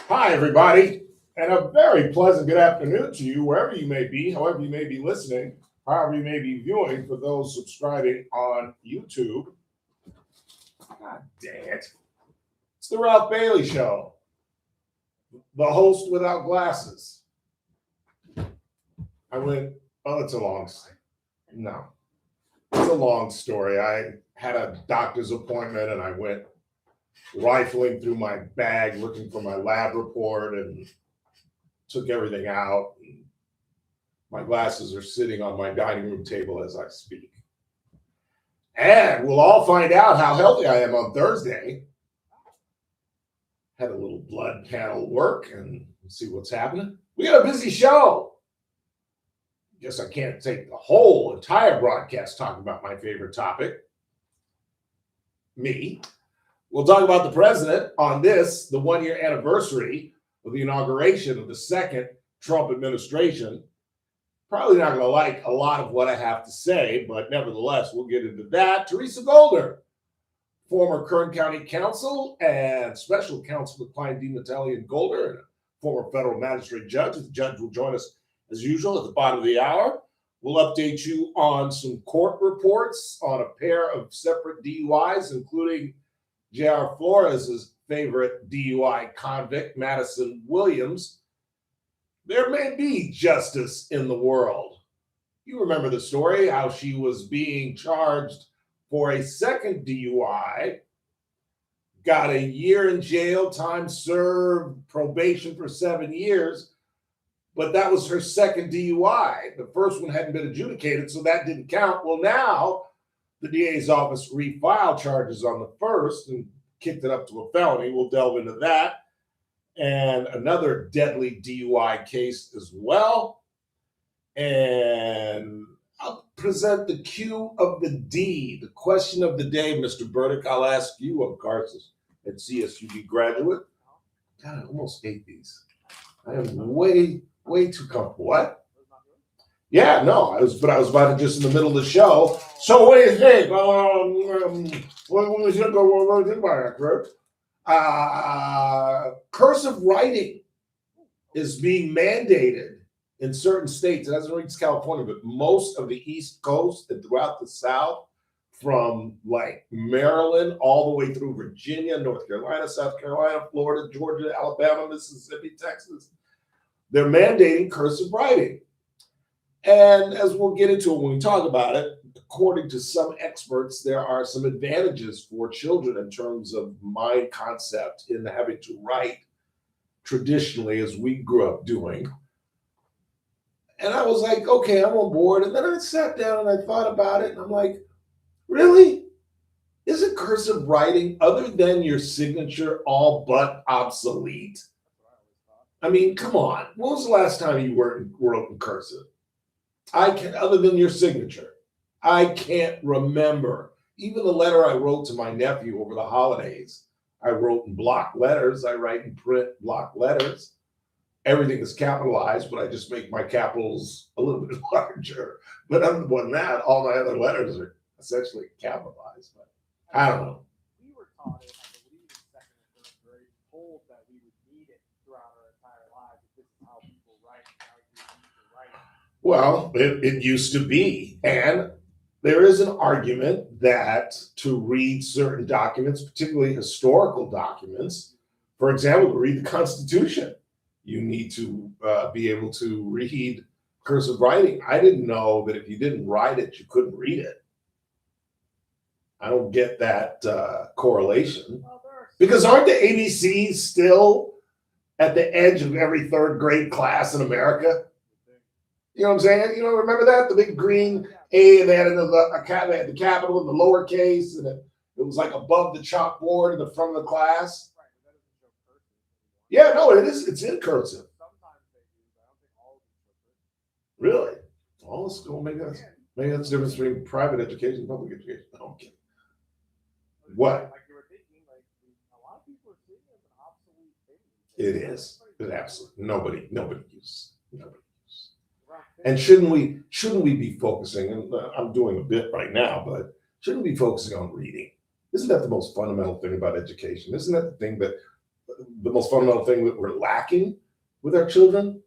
Hi, everybody, and a very pleasant good afternoon to you, wherever you may be, however you may be listening, however you may be viewing, for those subscribing on YouTube. God dang it. It's the Ralph Bailey Show, the host without glasses. I went, oh, it's a long story. No, it's a long story. I had a doctor's appointment, and I went rifling through my bag looking for my lab report and took everything out. And my glasses are sitting on my dining room table as I speak. And we'll all find out how healthy I am on Thursday. Had a little blood panel work and see what's happening. We got a busy show. Guess I can't take the whole entire broadcast talking about my favorite topic, me. We'll talk about the president on this, the one-year anniversary of the inauguration of the second Trump administration. Probably not going to like a lot of what I have to say, but nevertheless, we'll get into that. Teresa Goldner, former Kern County Counsel and Special Counsel to Klein, D. Natali, and Goldner, and a former federal magistrate judge. The judge will join us, as usual, at the bottom of the hour. We'll update you on some court reports on a pair of separate DUIs, including J.R. Flores' favorite DUI convict, Madison Williams. There may be justice in the world. You remember the story, how she was being charged for a second DUI, got a year in jail, time served, probation for 7 years, but that was her second DUI. The first one hadn't been adjudicated, so that didn't count. Well, now the DA's office refiled charges on the first and kicked it up to a felony. We'll delve into that. And another deadly DUI case as well. And I'll present the Q of the D, the question of the day, Mr. Burdick. I'll ask you, of course, at CSUB graduate. God, I almost hate these. I am way too comfortable. What? Yeah, no, I was about to just in the middle of the show. So what do you think? What was you what do you think about that, Kurt? Cursive writing is being mandated in certain states. It doesn't reach California, but most of the East Coast and throughout the South, from like Maryland all the way through Virginia, North Carolina, South Carolina, Florida, Georgia, Alabama, Mississippi, Texas, they're mandating cursive writing. And as we'll get into it when we talk about it, according to some experts, there are some advantages for children in terms of mind concept in having to write traditionally as we grew up doing. And I was like, okay, I'm on board. And then I sat down and I thought about it, and I'm like, really? Isn't cursive writing, other than your signature, all but obsolete? I mean, come on. When was the last time you wrote in cursive? I can, other than your signature, I can't remember. Even the letter I wrote to my nephew over the holidays, I wrote in block letters. I write in print block letters. Everything is capitalized, but I just make my capitals a little bit larger. But other than that, all my other letters are essentially capitalized. But I don't know. We were taught it, I believe, in second and third grade, told that we would need it throughout our entire lives. This is how people write, how you need to write. Well, it used to be. And there is an argument that to read certain documents, particularly historical documents, for example, to read the Constitution, you need to be able to read cursive writing. I didn't know that if you didn't write it, you couldn't read it. I don't get that correlation. Because aren't the ABCs still at the edge of every third grade class in America? You know what I'm saying? You know, remember that? The big green A, and they had the capital in the lowercase, and it was like above the chalkboard in the front of the class. Yeah, no, it is. It's in cursive. Really? All the school, maybe that's the difference between private education and public education. Okay. What? It is. It absolutely nobody uses. And shouldn't we be focusing? And I'm doing a bit right now, but shouldn't we be focusing on reading? Isn't that the most fundamental thing about education? Isn't that the most fundamental thing that we're lacking with our children?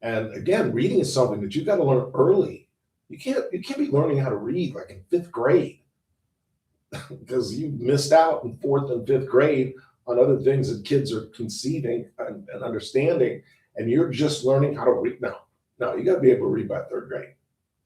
And again, reading is something that you've got to learn early. You can't be learning how to read like in fifth grade because you missed out in fourth and fifth grade on other things that kids are conceiving and understanding, and you're just learning how to read now. No, you got to be able to read by third grade.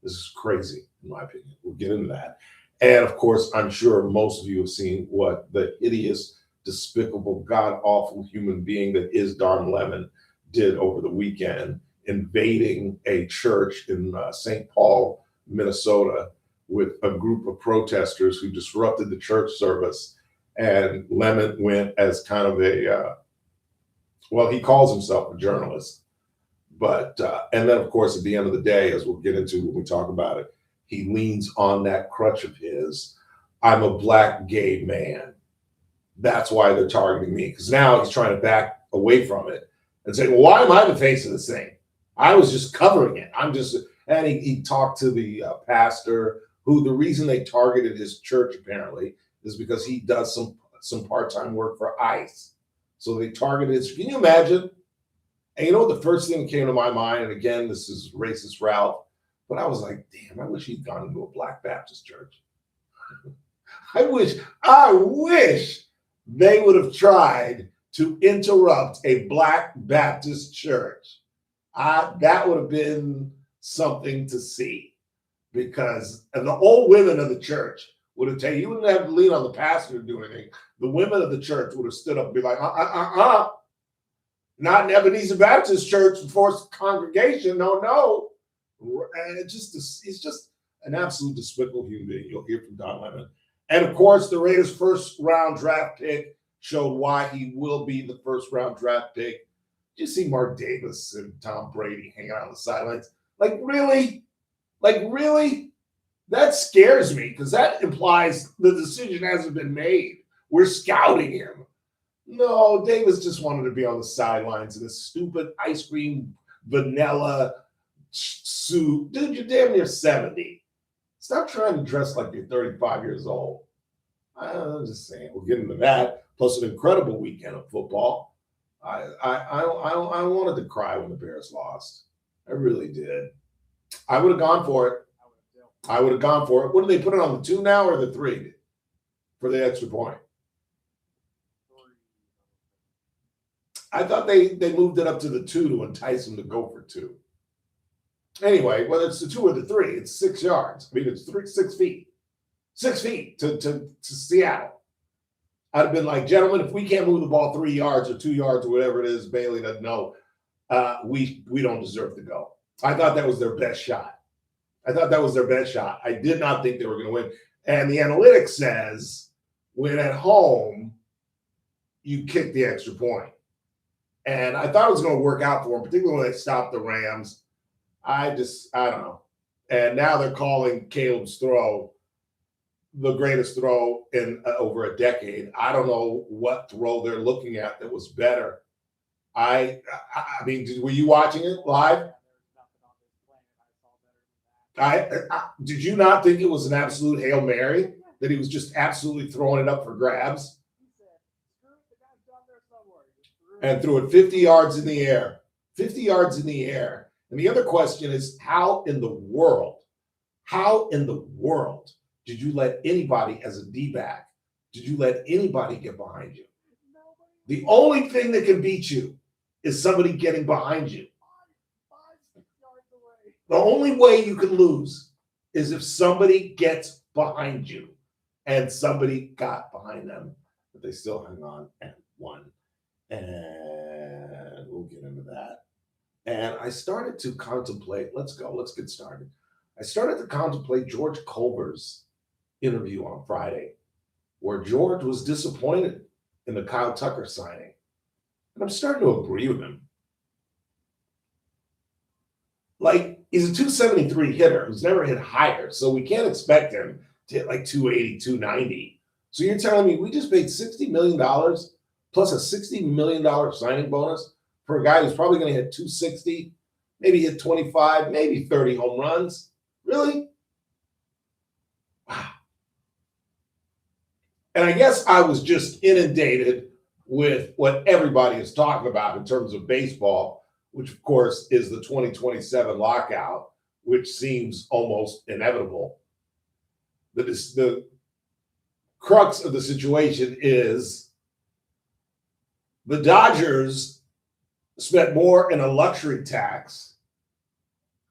This is crazy, in my opinion. We'll get into that. And of course, I'm sure most of you have seen what the hideous, despicable, god-awful human being that is Don Lemon did over the weekend, invading a church in St. Paul, Minnesota, with a group of protesters who disrupted the church service. And Lemon went as kind of he calls himself a journalist. But, and then of course, at the end of the day, as we'll get into when we talk about it, he leans on that crutch of his, I'm a black gay man. That's why they're targeting me. Because now he's trying to back away from it and say, well, why am I the face of this thing? I was just covering it. And he talked to the pastor, who the reason they targeted his church apparently is because he does some part-time work for ICE. So they targeted his, can you imagine? And you know what the first thing that came to my mind, and again, this is racist Ralph, but I was like, damn, I wish he'd gone into a Black Baptist church. I wish they would have tried to interrupt a Black Baptist church. That would have been something to see, because the old women of the church would have taken, you wouldn't have to lean on the pastor to do anything. The women of the church would have stood up and be like, not in Ebenezer Baptist Church forced congregation. No. And he's just an absolute despicable human being. You'll hear from Don Lemon. And of course, the Raiders' first round draft pick showed why he will be the first round draft pick. Did you see Mark Davis and Tom Brady hanging out on the sidelines? Like, really? That scares me, because that implies the decision hasn't been made. We're scouting him. No, Davis just wanted to be on the sidelines in a stupid ice cream vanilla suit. Dude, you're damn near 70. Stop trying to dress like you're 35 years old. I'm just saying, we'll get into that. Plus an incredible weekend of football. I wanted to cry when the Bears lost. I really did. I would have gone for it. What do they put it on, the 2 now or the 3 for the extra point? I thought they moved it up to the 2 to entice them to go for 2. Anyway, whether it's the 2 or the 3, it's 6 yards. I mean, it's 6 feet. 6 feet to Seattle. I'd have been like, gentlemen, if we can't move the ball 3 yards or 2 yards or whatever it is, Bailey doesn't know, we don't deserve to go. I thought that was their best shot. I did not think they were going to win. And the analytics says when at home, you kick the extra point. And I thought it was going to work out for them, particularly when they stopped the Rams. I don't know. And now they're calling Caleb's throw the greatest throw in over a decade. I don't know what throw they're looking at that was better. I mean, were you watching it live? Did you not think it was an absolute Hail Mary? That he was just absolutely throwing it up for grabs? And threw it 50 yards in the air. 50 yards in the air. And the other question is, how in the world did you let anybody as a D-back, did you let anybody get behind you? The only thing that can beat you is somebody getting behind you. The only way you can lose is if somebody gets behind you. And somebody got behind them, but they still hung on and won. And we'll get into that. And I started to contemplate, let's get started. I started to contemplate George Culver's interview on Friday, where George was disappointed in the Kyle Tucker signing. And I'm starting to agree with him. Like, he's a 273 hitter who's never hit higher, so we can't expect him to hit like 280, 290. So you're telling me we just paid $60 million plus a $60 million signing bonus for a guy who's probably going to hit 260, maybe hit 25, maybe 30 home runs? Really? Wow. And I guess I was just inundated with what everybody is talking about in terms of baseball, which of course is the 2027 lockout, which seems almost inevitable. The crux of the situation is the Dodgers spent more in a luxury tax,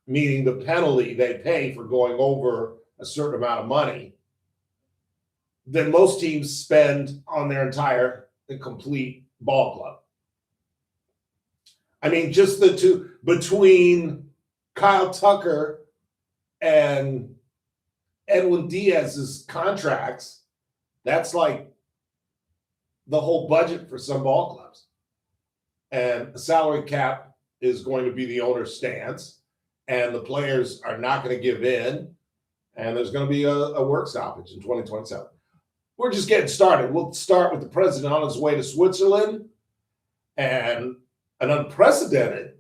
meaning the penalty they pay for going over a certain amount of money, than most teams spend on their entire and complete ball club. I mean, just the two between Kyle Tucker and Edwin Diaz's contracts, that's like the whole budget for some ball clubs. And the salary cap is going to be the owner's stance, and the players are not going to give in, and there's going to be a work stoppage in 2027. We're just getting started. We'll start with the president on his way to Switzerland and an unprecedented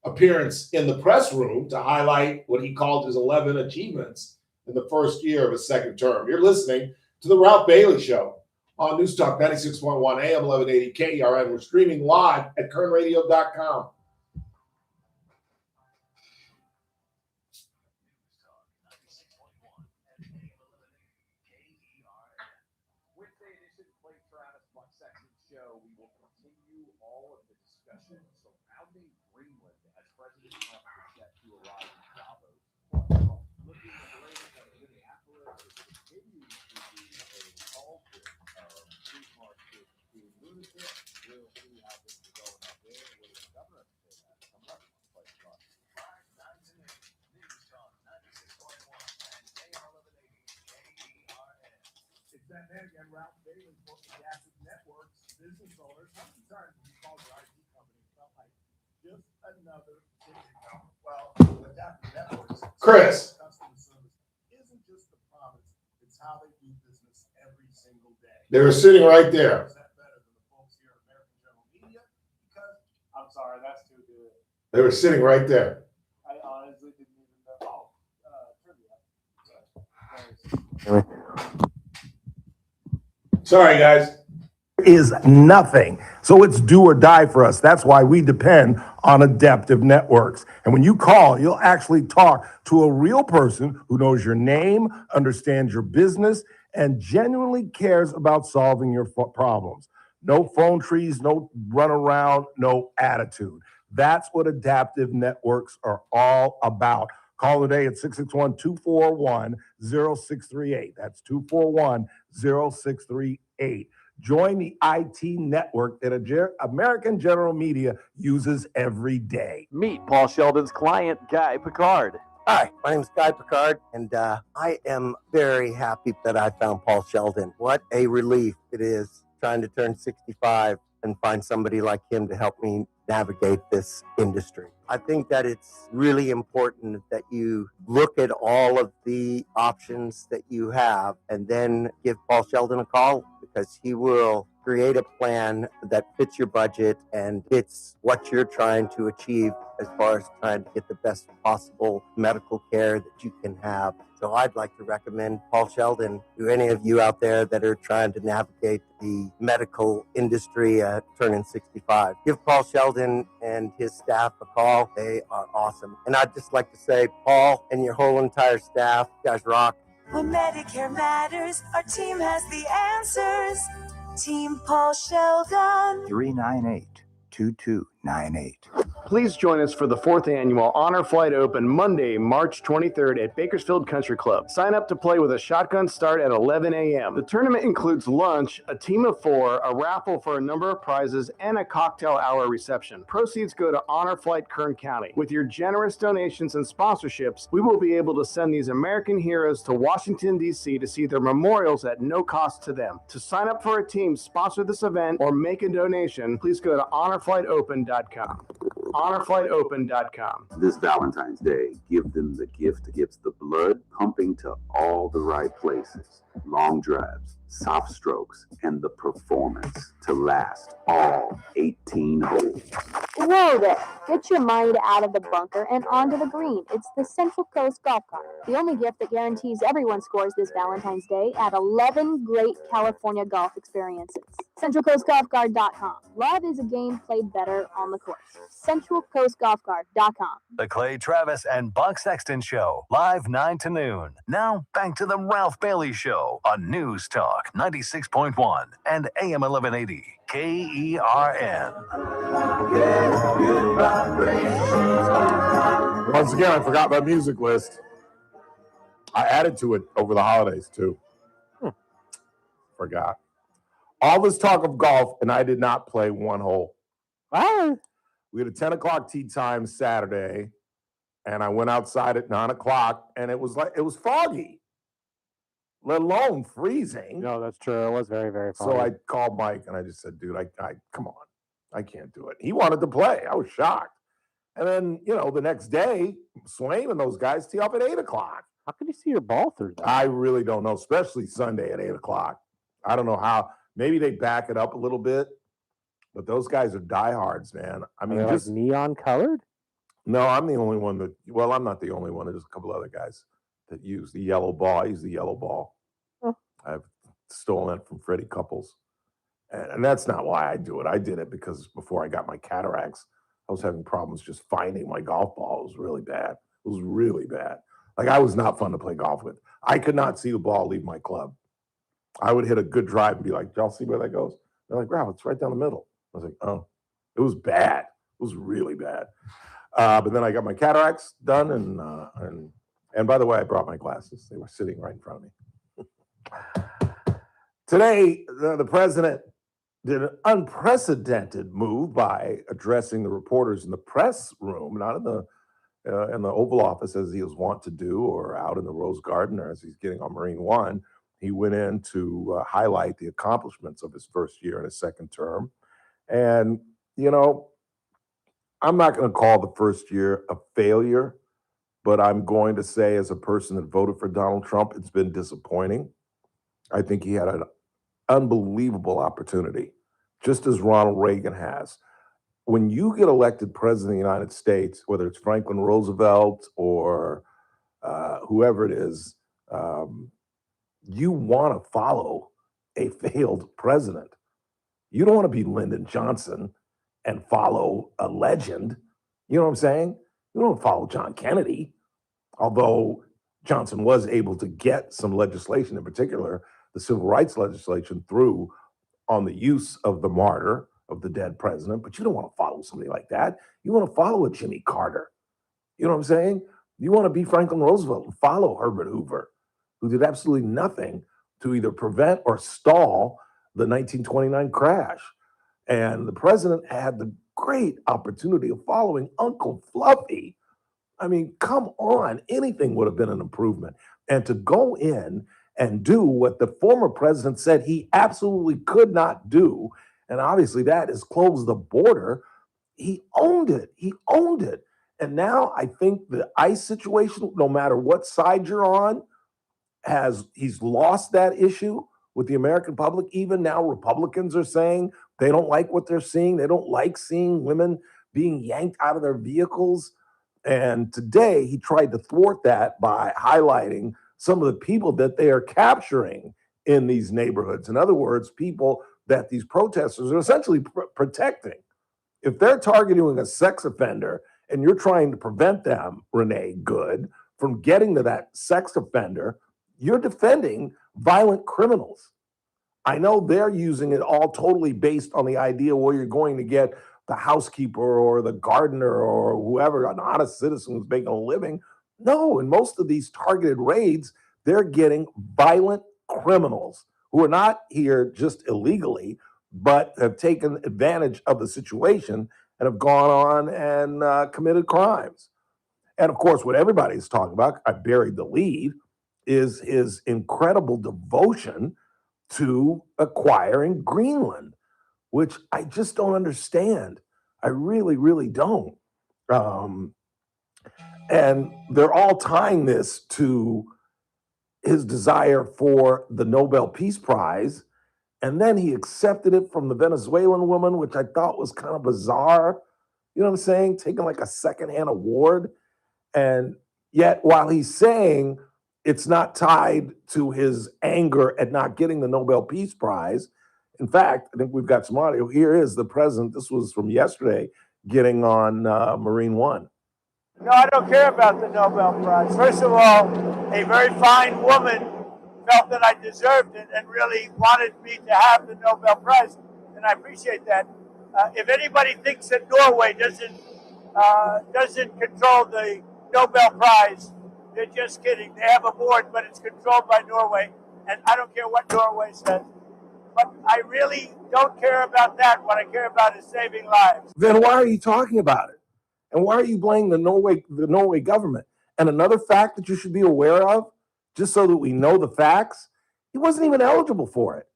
appearance in the press room to highlight what he called his 11 achievements in the first year of his second term. You're listening to The Ralph Bailey Show on News Talk 96.1 AM 1180 KERN. We're streaming live at kernradio.com. Wednesday edition Clay Travis Buck Section Show. We will continue all of the discussion surrounding Greenland as President Trump is set to arrive in Davos. Looking at the latest on Minneapolis, it continues to be a cauldron of street marches to lunatic. We'll see how things are going out there. What does the governor say that? Coming up on Clay Travis. News Talk 96.1 and AM 1180 KERN. It's that man again, Ralph Bailey, for Adaptive Networks, business owners. How many times have you called your IT company? It felt like just another thing. Well, Adaptive Networks, Chris. customer service isn't just the promise, it's how they do business every single day. They were sitting right there. Is that better than the folks here at American General Media? Because, I'm sorry, that's too good. They were sitting right there. I honestly didn't even know. Trivia. Sorry, guys. Is nothing. So it's do or die for us. That's why we depend on Adaptive Networks. And when you call, you'll actually talk to a real person who knows your name, understands your business, and genuinely cares about solving your problems. No phone trees, no runaround, no attitude. That's what Adaptive Networks are all about. Call today at 661-241-0638. That's 241-0638. Join the IT network that American General Media uses every day. Meet Paul Sheldon's client, Guy Picard. Hi, my name is Guy Picard, and I am very happy that I found Paul Sheldon. What a relief it is trying to turn 65 and find somebody like him to help me navigate this industry. I think that it's really important that you look at all of the options that you have and then give Paul Sheldon a call, because he will create a plan that fits your budget and fits what you're trying to achieve as far as trying to get the best possible medical care that you can have. So I'd like to recommend Paul Sheldon to any of you out there that are trying to navigate the medical industry turning 65. Give Paul Sheldon and his staff a call. They are awesome. And I'd just like to say, Paul and your whole entire staff, you guys rock. When Medicare matters, our team has the answers. Team Paul Sheldon. 398-2298. Please join us for the 4th annual Honor Flight Open Monday, March 23rd at Bakersfield Country Club. Sign up to play with a shotgun start at 11 a.m. The tournament includes lunch, a team of 4, a raffle for a number of prizes, and a cocktail hour reception. Proceeds go to Honor Flight Kern County. With your generous donations and sponsorships, we will be able to send these American heroes to Washington, D.C. to see their memorials at no cost to them. To sign up for a team, sponsor this event, or make a donation, please go to honorflightopen.com. honorflightopen.com. This Valentine's Day, give them the gift that gets the blood pumping to all the right places. Long drives, soft strokes, and the performance to last all 18 holes. Whoa there! Get your mind out of the bunker and onto the green. It's the Central Coast Golf Cart, the only gift that guarantees everyone scores this Valentine's Day at 11 great California golf experiences. CentralCoastGolfCart.com. Love is a game played better on the course. CentralCoastGolfCart.com. The Clay Travis and Buck Sexton Show, live 9 to noon. Now, back to the Ralph Bailey Show on News Talk 96.1 and AM 1180 KERN. Once again, I forgot my music list. I added to it over the holidays, too. Forgot. All this talk of golf, and I did not play one hole. Wow. We had a 10 o'clock tee time Saturday, and I went outside at 9 o'clock, and it was foggy, let alone freezing. No, that's true. It was very, very foggy. So I called Mike, and I just said, dude, I come on. I can't do it. He wanted to play. I was shocked. And then, the next day, Swain and those guys tee up at 8 o'clock. How could you see your ball through that? I really don't know, especially Sunday at 8 o'clock. I don't know how. Maybe they back it up a little bit, but those guys are diehards, man. I mean, just like neon colored? No, I'm the only one I'm not the only one. There's a couple other guys that use the yellow ball. I use the yellow ball. Oh. I've stolen it from Freddie Couples. And that's not why I do it. I did it because before I got my cataracts, I was having problems just finding my golf ball. It was really bad. It was really bad. Like, I was not fun to play golf with. I could not see the ball leave my club. I would hit a good drive and be like, y'all see where that goes? They're like, wow, it's right down the middle. I was like, oh, it was bad. It was really bad. But then I got my cataracts done. And by the way, I brought my glasses. They were sitting right in front of me. Today, the president did an unprecedented move by addressing the reporters in the press room, not in the Oval Office as he was wont to do, or out in the Rose Garden, or as he's getting on Marine One. He went in to highlight the accomplishments of his first year in his second term. And, I'm not going to call the first year a failure, but I'm going to say, as a person that voted for Donald Trump, it's been disappointing. I think he had an unbelievable opportunity, just as Ronald Reagan has. When you get elected president of the United States, whether it's Franklin Roosevelt or whoever it is, you want to follow a failed president. You don't want to be Lyndon Johnson and follow a legend. You know what I'm saying? You don't follow John Kennedy, although Johnson was able to get some legislation, in particular, the civil rights legislation, through on the use of the martyr of the dead president. But you don't want to follow somebody like that. You want to follow a Jimmy Carter. You know what I'm saying? You want to be Franklin Roosevelt and follow Herbert Hoover, who did absolutely nothing to either prevent or stall the 1929 crash. And the president had the great opportunity of following Uncle Fluffy. I mean, come on, anything would have been an improvement. And to go in and do what the former president said he absolutely could not do, and obviously that is close the border, he owned it. He owned it. And now I think the ICE situation, no matter what side you're on, he's lost that issue with the American public. Even now, Republicans are saying they don't like what they're seeing. They don't like seeing women being yanked out of their vehicles. And today he tried to thwart that by highlighting some of the people that they are capturing in these neighborhoods. In other words, people that these protesters are essentially protecting. If they're targeting a sex offender and you're trying to prevent them, Renee Good, from getting to that sex offender, you're defending violent criminals. I know they're using it all totally based on the idea where you're going to get the housekeeper or the gardener or whoever, an honest citizen who's making a living. No, in most of these targeted raids, they're getting violent criminals who are not here just illegally, but have taken advantage of the situation and have gone on and committed crimes. And of course, what everybody's talking about, I buried the lead, is his incredible devotion to acquiring Greenland, which I just don't understand. I really, really don't. And they're all tying this to his desire for the Nobel Peace Prize. And then he accepted it from the Venezuelan woman, which I thought was kind of bizarre. You know what I'm saying? Taking like a secondhand award. And yet, while he's saying it's not tied to his anger at not getting the Nobel Peace Prize, in fact, I think we've got some audio. Here is the president. This was from yesterday, getting on Marine One. No, I don't care about the Nobel Prize. First of all, a very fine woman felt that I deserved it and really wanted me to have the Nobel Prize, and I appreciate that. If anybody thinks that Norway doesn't control the Nobel Prize, they're just kidding. They have a board, but it's controlled by Norway, and I don't care what Norway says. But I really don't care about that. What I care about is saving lives. Then why are you talking about it? And why are you blaming the Norway government? And another fact that you should be aware of, just so that we know the facts, he wasn't even eligible for it.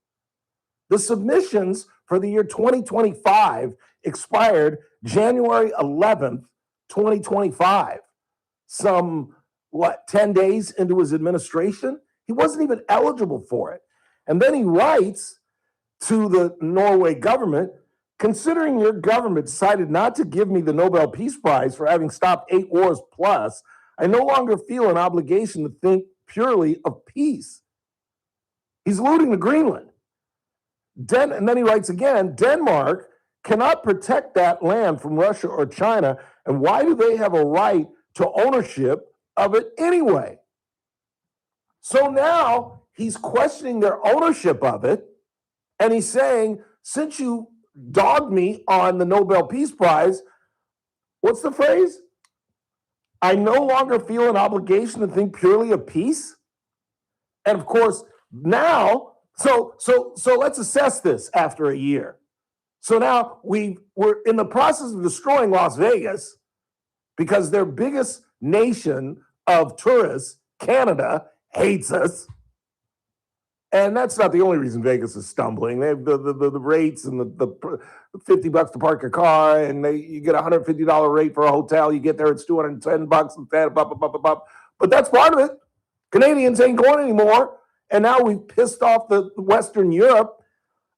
The submissions for the year 2025 expired January 11th, 2025. Some, 10 days into his administration? He wasn't even eligible for it. And then he writes to the Norway government, considering your government decided not to give me the Nobel Peace Prize for having stopped 8 wars plus, I no longer feel an obligation to think purely of peace. He's alluding to Greenland. And then he writes again, Denmark cannot protect that land from Russia or China, and why do they have a right to ownership of it anyway? So now he's questioning their ownership of it, and he's saying, since you dogged me on the Nobel Peace Prize, what's the phrase? I no longer feel an obligation to think purely of peace. And of course, now, so let's assess this after a year. So now we're in the process of destroying Las Vegas because their biggest nation of tourists, Canada, hates us. And that's not the only reason Vegas is stumbling. They have the rates and the $50 to park your car, and you get a $150 rate for a hotel. You get there, it's $210. But that's part of it. Canadians ain't going anymore. And now we've pissed off the Western Europe.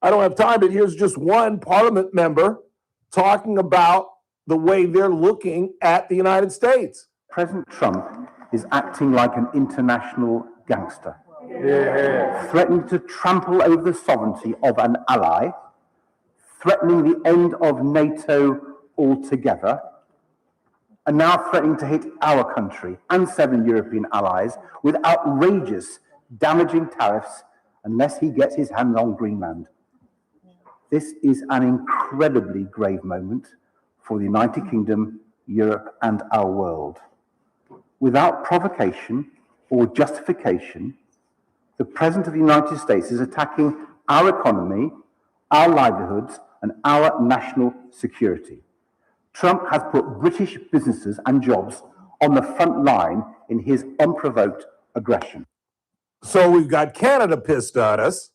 I don't have time, but here's just one parliament member talking about the way they're looking at the United States. President Trump is acting like an international gangster. Threatening to trample over the sovereignty of an ally, threatening the end of NATO altogether, and now threatening to hit our country and 7 European allies with outrageous, damaging tariffs unless he gets his hands on Greenland. This is an incredibly grave moment for the United Kingdom, Europe, and our world. Without provocation or justification, the President of the United States is attacking our economy, our livelihoods, and our national security. Trump has put British businesses and jobs on the front line in his unprovoked aggression. So we've got Canada pissed at us.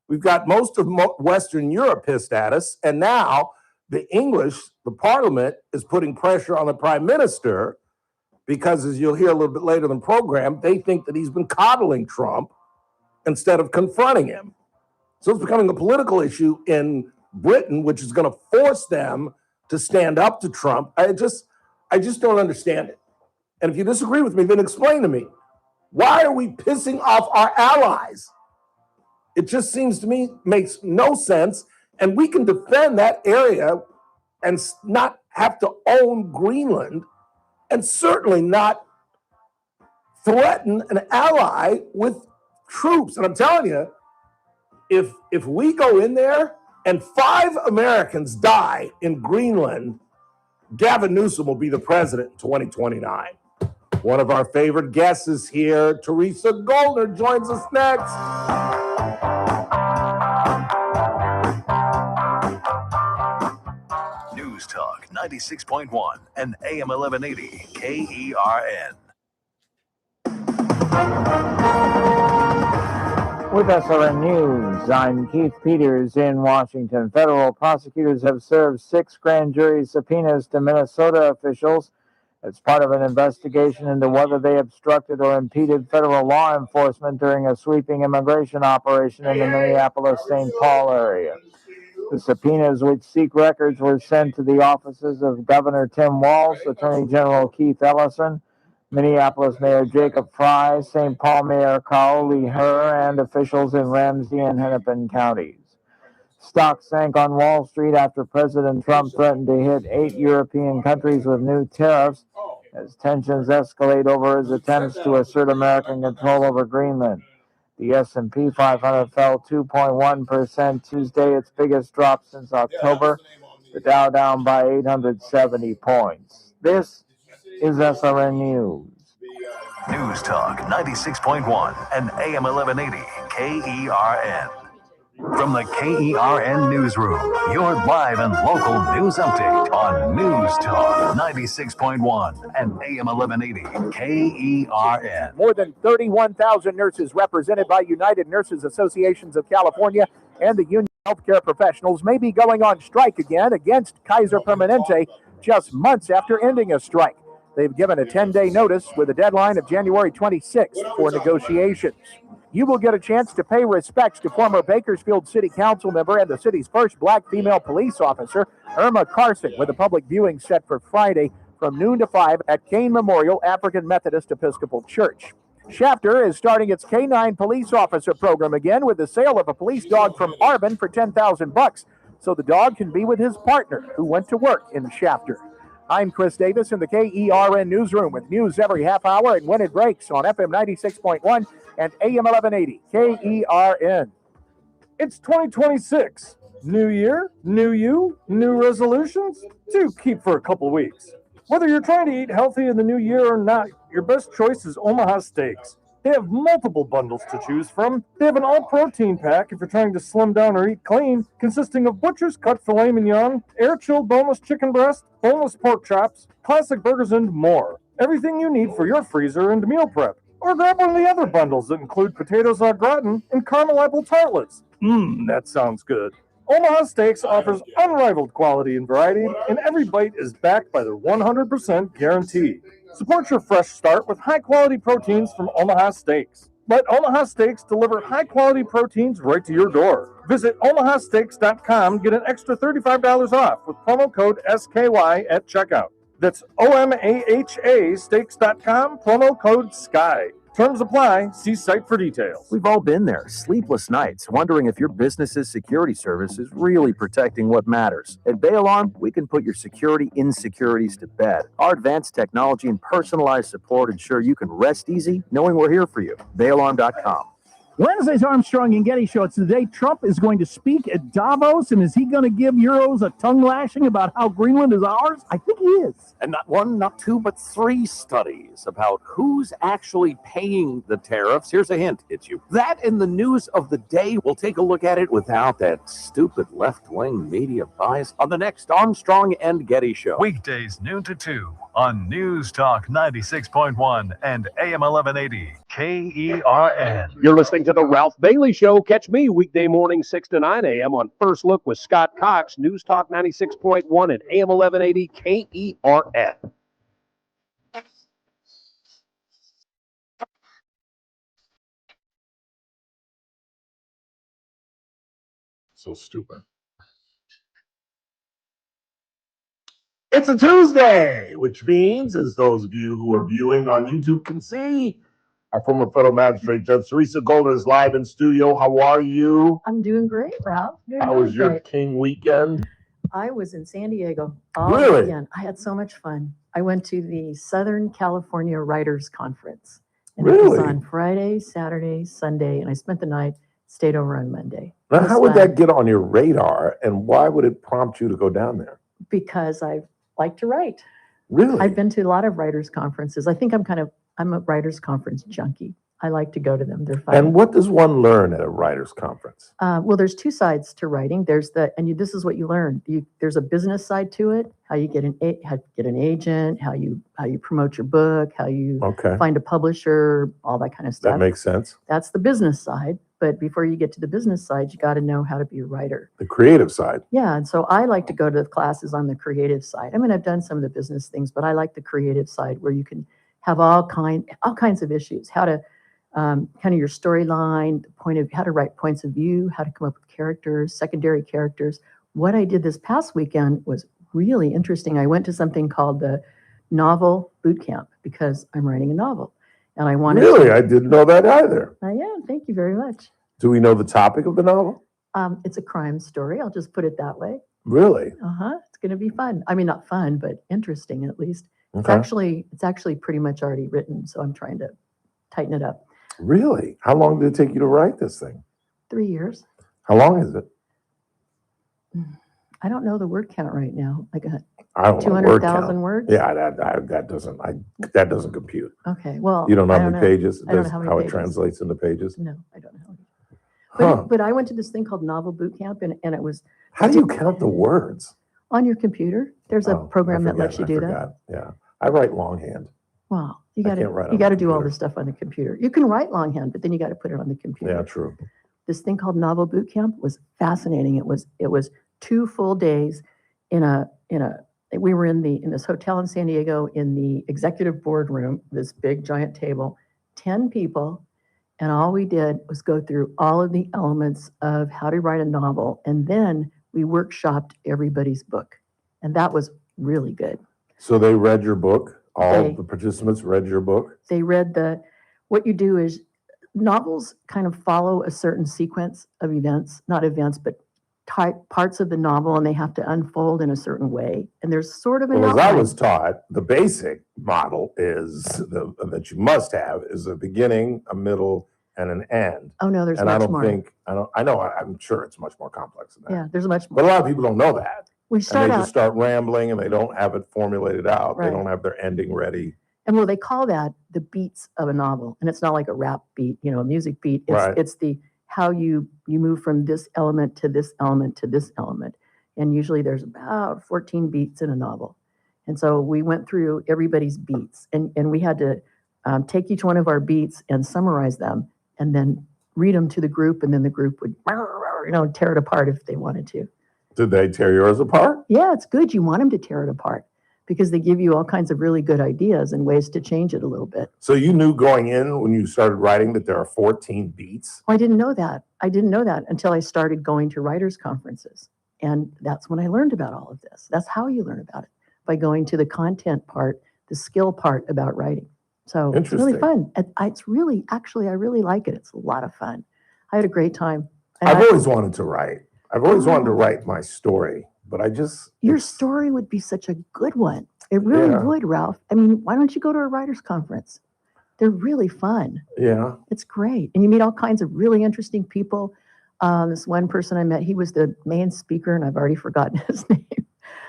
We've got most of Western Europe pissed at us. And now the Parliament is putting pressure on the Prime Minister because, as you'll hear a little bit later in the program, they think that he's been coddling Trump instead of confronting him. So it's becoming a political issue in Britain, which is going to force them to stand up to Trump. I just don't understand it. And if you disagree with me, then explain to me, why are we pissing off our allies? It just seems to me makes no sense. And we can defend that area and not have to own Greenland, and certainly not threaten an ally with troops. And I'm telling you, if we go in there and 5 Americans die in Greenland, Gavin Newsom will be the president in 2029. One of our favorite guests is here. Teresa Goldner joins us next. News Talk 96.1 and AM 1180 KERN. With SRN News, I'm Keith Peters in Washington. Federal prosecutors have served 6 grand jury subpoenas to Minnesota officials as part of an investigation into whether they obstructed or impeded federal law enforcement during a sweeping immigration operation in the Minneapolis-St. Paul area. The subpoenas, which seek records, were sent to the offices of Governor Tim Walz, Attorney General Keith Ellison, Minneapolis Mayor Jacob Fry, St. Paul Mayor Carl Lee Herr, and officials in Ramsey and Hennepin counties. Stocks sank on Wall Street after President Trump threatened to hit 8 European countries with new tariffs as tensions escalate over his attempts to assert American control over Greenland. The S&P 500 fell 2.1% Tuesday, its biggest drop since October. The Dow down by 870 points. This is SRN News. News Talk 96.1 and AM 1180 KERN. From the KERN Newsroom, your live and local news update on News Talk 96.1 and AM 1180 KERN. More than 31,000 nurses represented by United Nurses Associations of California and the Union of Healthcare Professionals may be going on strike again against Kaiser Permanente just months after ending a strike. They've given a 10-day notice with a deadline of January 26th for negotiations. You will get a chance to pay respects to former Bakersfield City Council member and the city's first black female police officer, Irma Carson, with a public viewing set for Friday from noon to 5 at Kane Memorial African Methodist Episcopal Church. Shafter is starting its K-9 police officer program again with the sale of a police dog from Arbin for $10,000, so the dog can be with his partner who went to work in Shafter. I'm Chris Davis in the KERN Newsroom with news every half hour and when it breaks on FM 96.1 and AM 1180 KERN. It's 2026. New year, new you, new resolutions to keep for a couple weeks. Whether you're trying to eat healthy in the new year or not, your best choice is Omaha Steaks. They have multiple bundles to choose from. They have an all-protein pack if you're trying to slim down or eat clean, consisting of butcher's cut filet mignon, air-chilled boneless chicken breast, boneless pork chops, classic burgers, and more. Everything you need for your freezer and meal prep. Or grab one of the other bundles that include potatoes au gratin and caramel apple tartlets. That sounds good. Omaha Steaks offers unrivaled quality and variety, and every bite is backed by their 100% guarantee. Support your fresh start with high-quality proteins from Omaha Steaks. Let Omaha Steaks deliver high-quality proteins right to your door. Visit omahasteaks.com and get an extra $35 off with promo code SKY at checkout. That's OMAHA steaks.com, promo code SKY. Terms apply. See site for details. We've all been there. Sleepless nights, wondering if your business's security service is really protecting what matters. At Bay Alarm, we can put your security insecurities to bed. Our advanced technology and personalized support ensure you can rest easy knowing we're here for you. BayAlarm.com. Wednesday's Armstrong and Getty Show. It's the day Trump is going to speak at Davos, and is he going to give Euros a tongue lashing about how Greenland is ours? I think he is. And not one, not two, but 3 studies about who's actually paying the tariffs. Here's a hint, it's you. That in the news of the day. We'll take a look at it without that stupid left-wing media bias on the next Armstrong and Getty Show. Weekdays noon to 2 on News Talk 96.1 and AM 1180 KERN. You're listening to The Ralph Bailey Show. Catch me weekday morning 6 to 9 a.m. on First Look with Scott Cox, News Talk 96.1 and AM 1180 KERN. So stupid. It's a Tuesday, which means, as those of you who are viewing on YouTube can see, our former federal magistrate Judge Teresa Goldner is live in studio. How are you? I'm doing great, Ralph. How was your King weekend? I was in San Diego all Really? weekend. I had so much fun. I went to the Southern California Writers Conference. And it was Really? on Friday, Saturday, Sunday, and I spent the night, stayed over on Monday. It Now, was how would fun that get on your radar, and why would it prompt you to go down there? because I like to write. Really? I've been to a lot of writers' conferences. I think I'm a writers' conference junkie. I like to go to them. They're fun. And what does one learn at a writer's conference? Well, there's 2 sides to writing. There's this is what you learn. There's a business side to it. How you get how to get an agent, how you promote your book, how you Okay. find a publisher, all that kind of stuff. That makes sense. That's the business side. But before you get to the business side, you got to know how to be a writer. The creative side. Yeah, and so I like to go to the classes on the creative side. I mean, I've done some of the business things, but I like the creative side where you can have all kinds of issues. How to kind of your storyline, how to write points of view, how to come up with characters, secondary characters. What I did this past weekend was really interesting. I went to something called the Novel Boot Camp because I'm writing a novel, and I wanted. Really? I didn't know that either. Yeah, thank you very much. Do we know the topic of the novel? It's a crime story. I'll just put it that way. Really? It's going to be fun. I mean, not fun, but interesting at least. Okay. It's actually pretty much already written, so I'm trying to tighten it up. Really? How long did it take you to write this thing? 3 years. How long is it? I don't know the word count right now. Like I don't know. Word 200,000 count. words? Yeah, that doesn't compute. Okay, well. You don't know I how many pages? I don't know how many How it pages. translates into pages? No, I don't know how many. Huh. But I went to this thing called Novel Boot Camp, and it was How do you count the words? on your computer. There's a Oh, program I that lets you forgot, do I that. forgot. Yeah, I write longhand. Wow, you I got can't write to on you got to the do all computer. this stuff on the computer. You can write longhand, but then you got to put it on the computer. Yeah, true. This thing called Novel Boot Camp was fascinating. It was 2 full days we were in this hotel in San Diego in the executive boardroom, this big giant table, 10 people, and all we did was go through all of the elements of how to write a novel, and then we workshopped everybody's book, and that was really good. So they read your book. All They- of the participants read your book. They read what you do is novels kind of follow a certain sequence of events, not events, but parts of the novel, and they have to unfold in a certain way. And there's sort of an Well, as I outline. was taught, the basic model is that you must have is a beginning, a middle, and an end. Oh, no, there's And I much don't more. think I know. I'm sure it's much more complex than that. Yeah, there's much more. But a lot of people don't know that. We And start they out, just start rambling, and they don't have it formulated out. Right. They don't have their ending ready. and well, they call that the beats of a novel. And it's not like a rap beat, a music beat. Right. It's the how you move from this element to this element to this element. And usually there's about 14 beats in a novel. And so we went through everybody's beats, and we had to take each one of our beats and summarize them, and then read them to the group, and then the group would, tear it apart if they wanted to. Did they tear yours apart? Yeah, it's good. You want them to tear it apart because they give you all kinds of really good ideas and ways to change it a little bit. So you knew going in when you started writing that there are 14 beats? I didn't know that. I didn't know that until I started going to writers' conferences. And that's when I learned about all of this. That's how you learn about it, by going to the content part, the skill part about writing. So it's really fun. It's really, actually, I really like it. It's a lot of fun. I had a great time. And I've always wanted to write. I've always wanted to write my story, but Your story would be such a good one. It really Yeah. would, Ralph. I mean, why don't you go to a writers' conference? They're really fun. Yeah. It's great. And you meet all kinds of really interesting people. This one person I met, he was the main speaker, and I've already forgotten his name,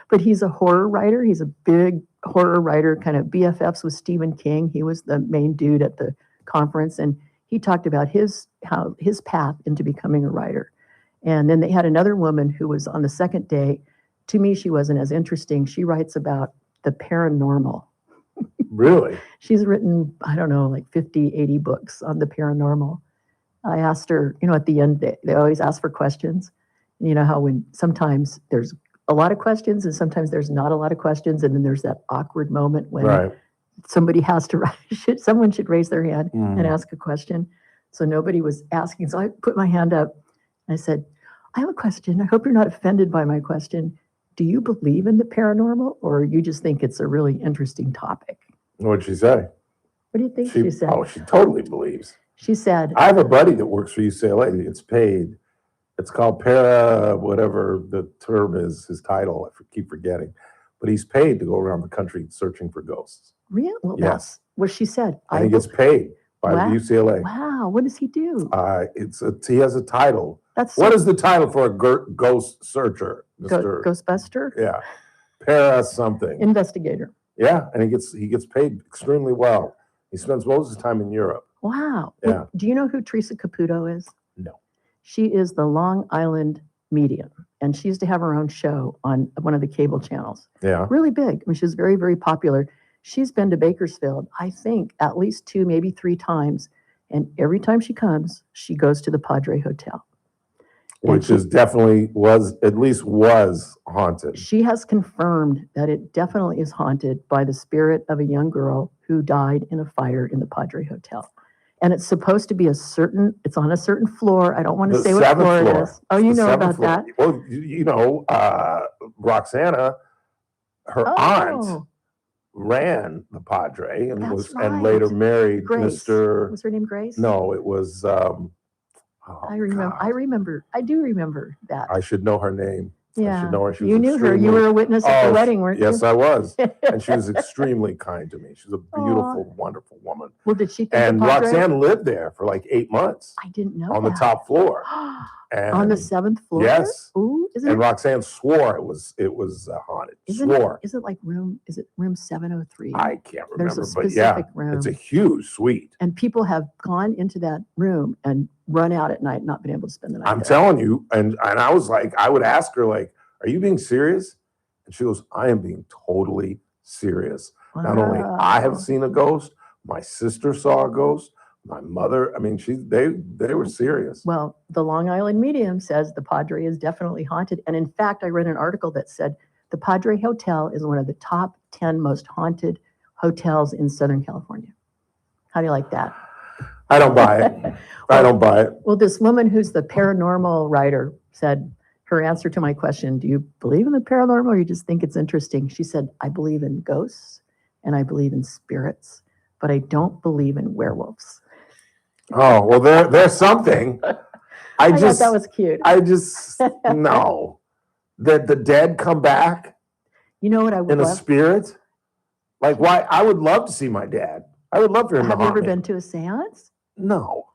but he's a horror writer. He's a big horror writer, kind of BFFs with Stephen King. He was the main dude at the conference, and he talked about his path into becoming a writer. And then they had another woman who was on the second day. To me, she wasn't as interesting. She writes about the paranormal. Really? She's written, I don't know, like 50, 80 books on the paranormal. I asked her, at the end, they always ask for questions. And you know how when sometimes there's a lot of questions and sometimes there's not a lot of questions. And then there's that awkward moment when somebody has to, someone should raise their hand and ask a question. So nobody was asking. So I put my hand up and I said, I have a question. I hope you're not offended by my question. Do you believe in the paranormal, or you just think it's a really interesting topic? What'd she say? What do you think she said? Oh, she totally believes. She said, I have a buddy that works for UCLA. It's paid. It's called whatever the term is, his title. I keep forgetting. But he's paid to go around the country searching for ghosts. Really? Well, Yes. that's what she said. And he gets paid by Wow. UCLA. Wow. What does he do? He has a title. What is the title for a ghost searcher, Mr. Ghostbuster? Yeah. Para something. Investigator. Yeah, and he gets paid extremely well. He spends most of his time in Europe. Wow. Yeah. Well, do you know who Teresa Caputo is? No. She is the Long Island medium, and she used to have her own show on one of the cable channels. Yeah. Really big. I mean, she's very, very popular. She's been to Bakersfield, I think, at least 2, maybe 3 times. And every time she comes, she goes to the Padre Hotel. Which is definitely was haunted. She has confirmed that it definitely is haunted by the spirit of a young girl who died in a fire in the Padre Hotel. And it's supposed to be it's on a certain floor. I don't want to say what floor it is. Oh, you know about that? Well, Roxana, her aunt ran the Padre and and later married Grace. Mr. Was her name Grace? No, it was I remember. I do remember that. I should know her name. Yeah. I should know her. She was You knew her. You were a witness at the wedding, weren't you? Yes, I was. And she was extremely kind to me. She's a beautiful, wonderful woman. Well, did she think And the Padre? Roxanne lived there for like 8 months. I didn't know on the that. top floor. And On the 7th floor? Yes. Ooh, And Roxanne swore it was haunted. Swore. Is it like room 703? I can't remember, There's a but specific yeah, room. it's a huge suite. And people have gone into that room and run out at night, not been able to spend the night I'm there. telling you, and I was like, I would ask her like, "Are you being serious?" And she goes, "I am being totally serious. Not only I have seen a ghost, my sister saw a ghost, my mother. I mean, they were serious." Well, the Long Island Medium says the Padre is definitely haunted. And in fact, I read an article that said the Padre Hotel is one of the top 10 most haunted hotels in Southern California. How do you like that? I don't buy it. I don't buy it. Well, this woman who's the paranormal writer said her answer to my question, do you believe in the paranormal or you just think it's interesting? She said, I believe in ghosts and I believe in spirits, but I don't believe in werewolves. Oh, well, there's something. I thought just that was cute. I just no. That the dead come back You know what I would in a love? spirit? Like why I would love to see my dad. I would love for him Have to you haunt ever me. been to a seance? No.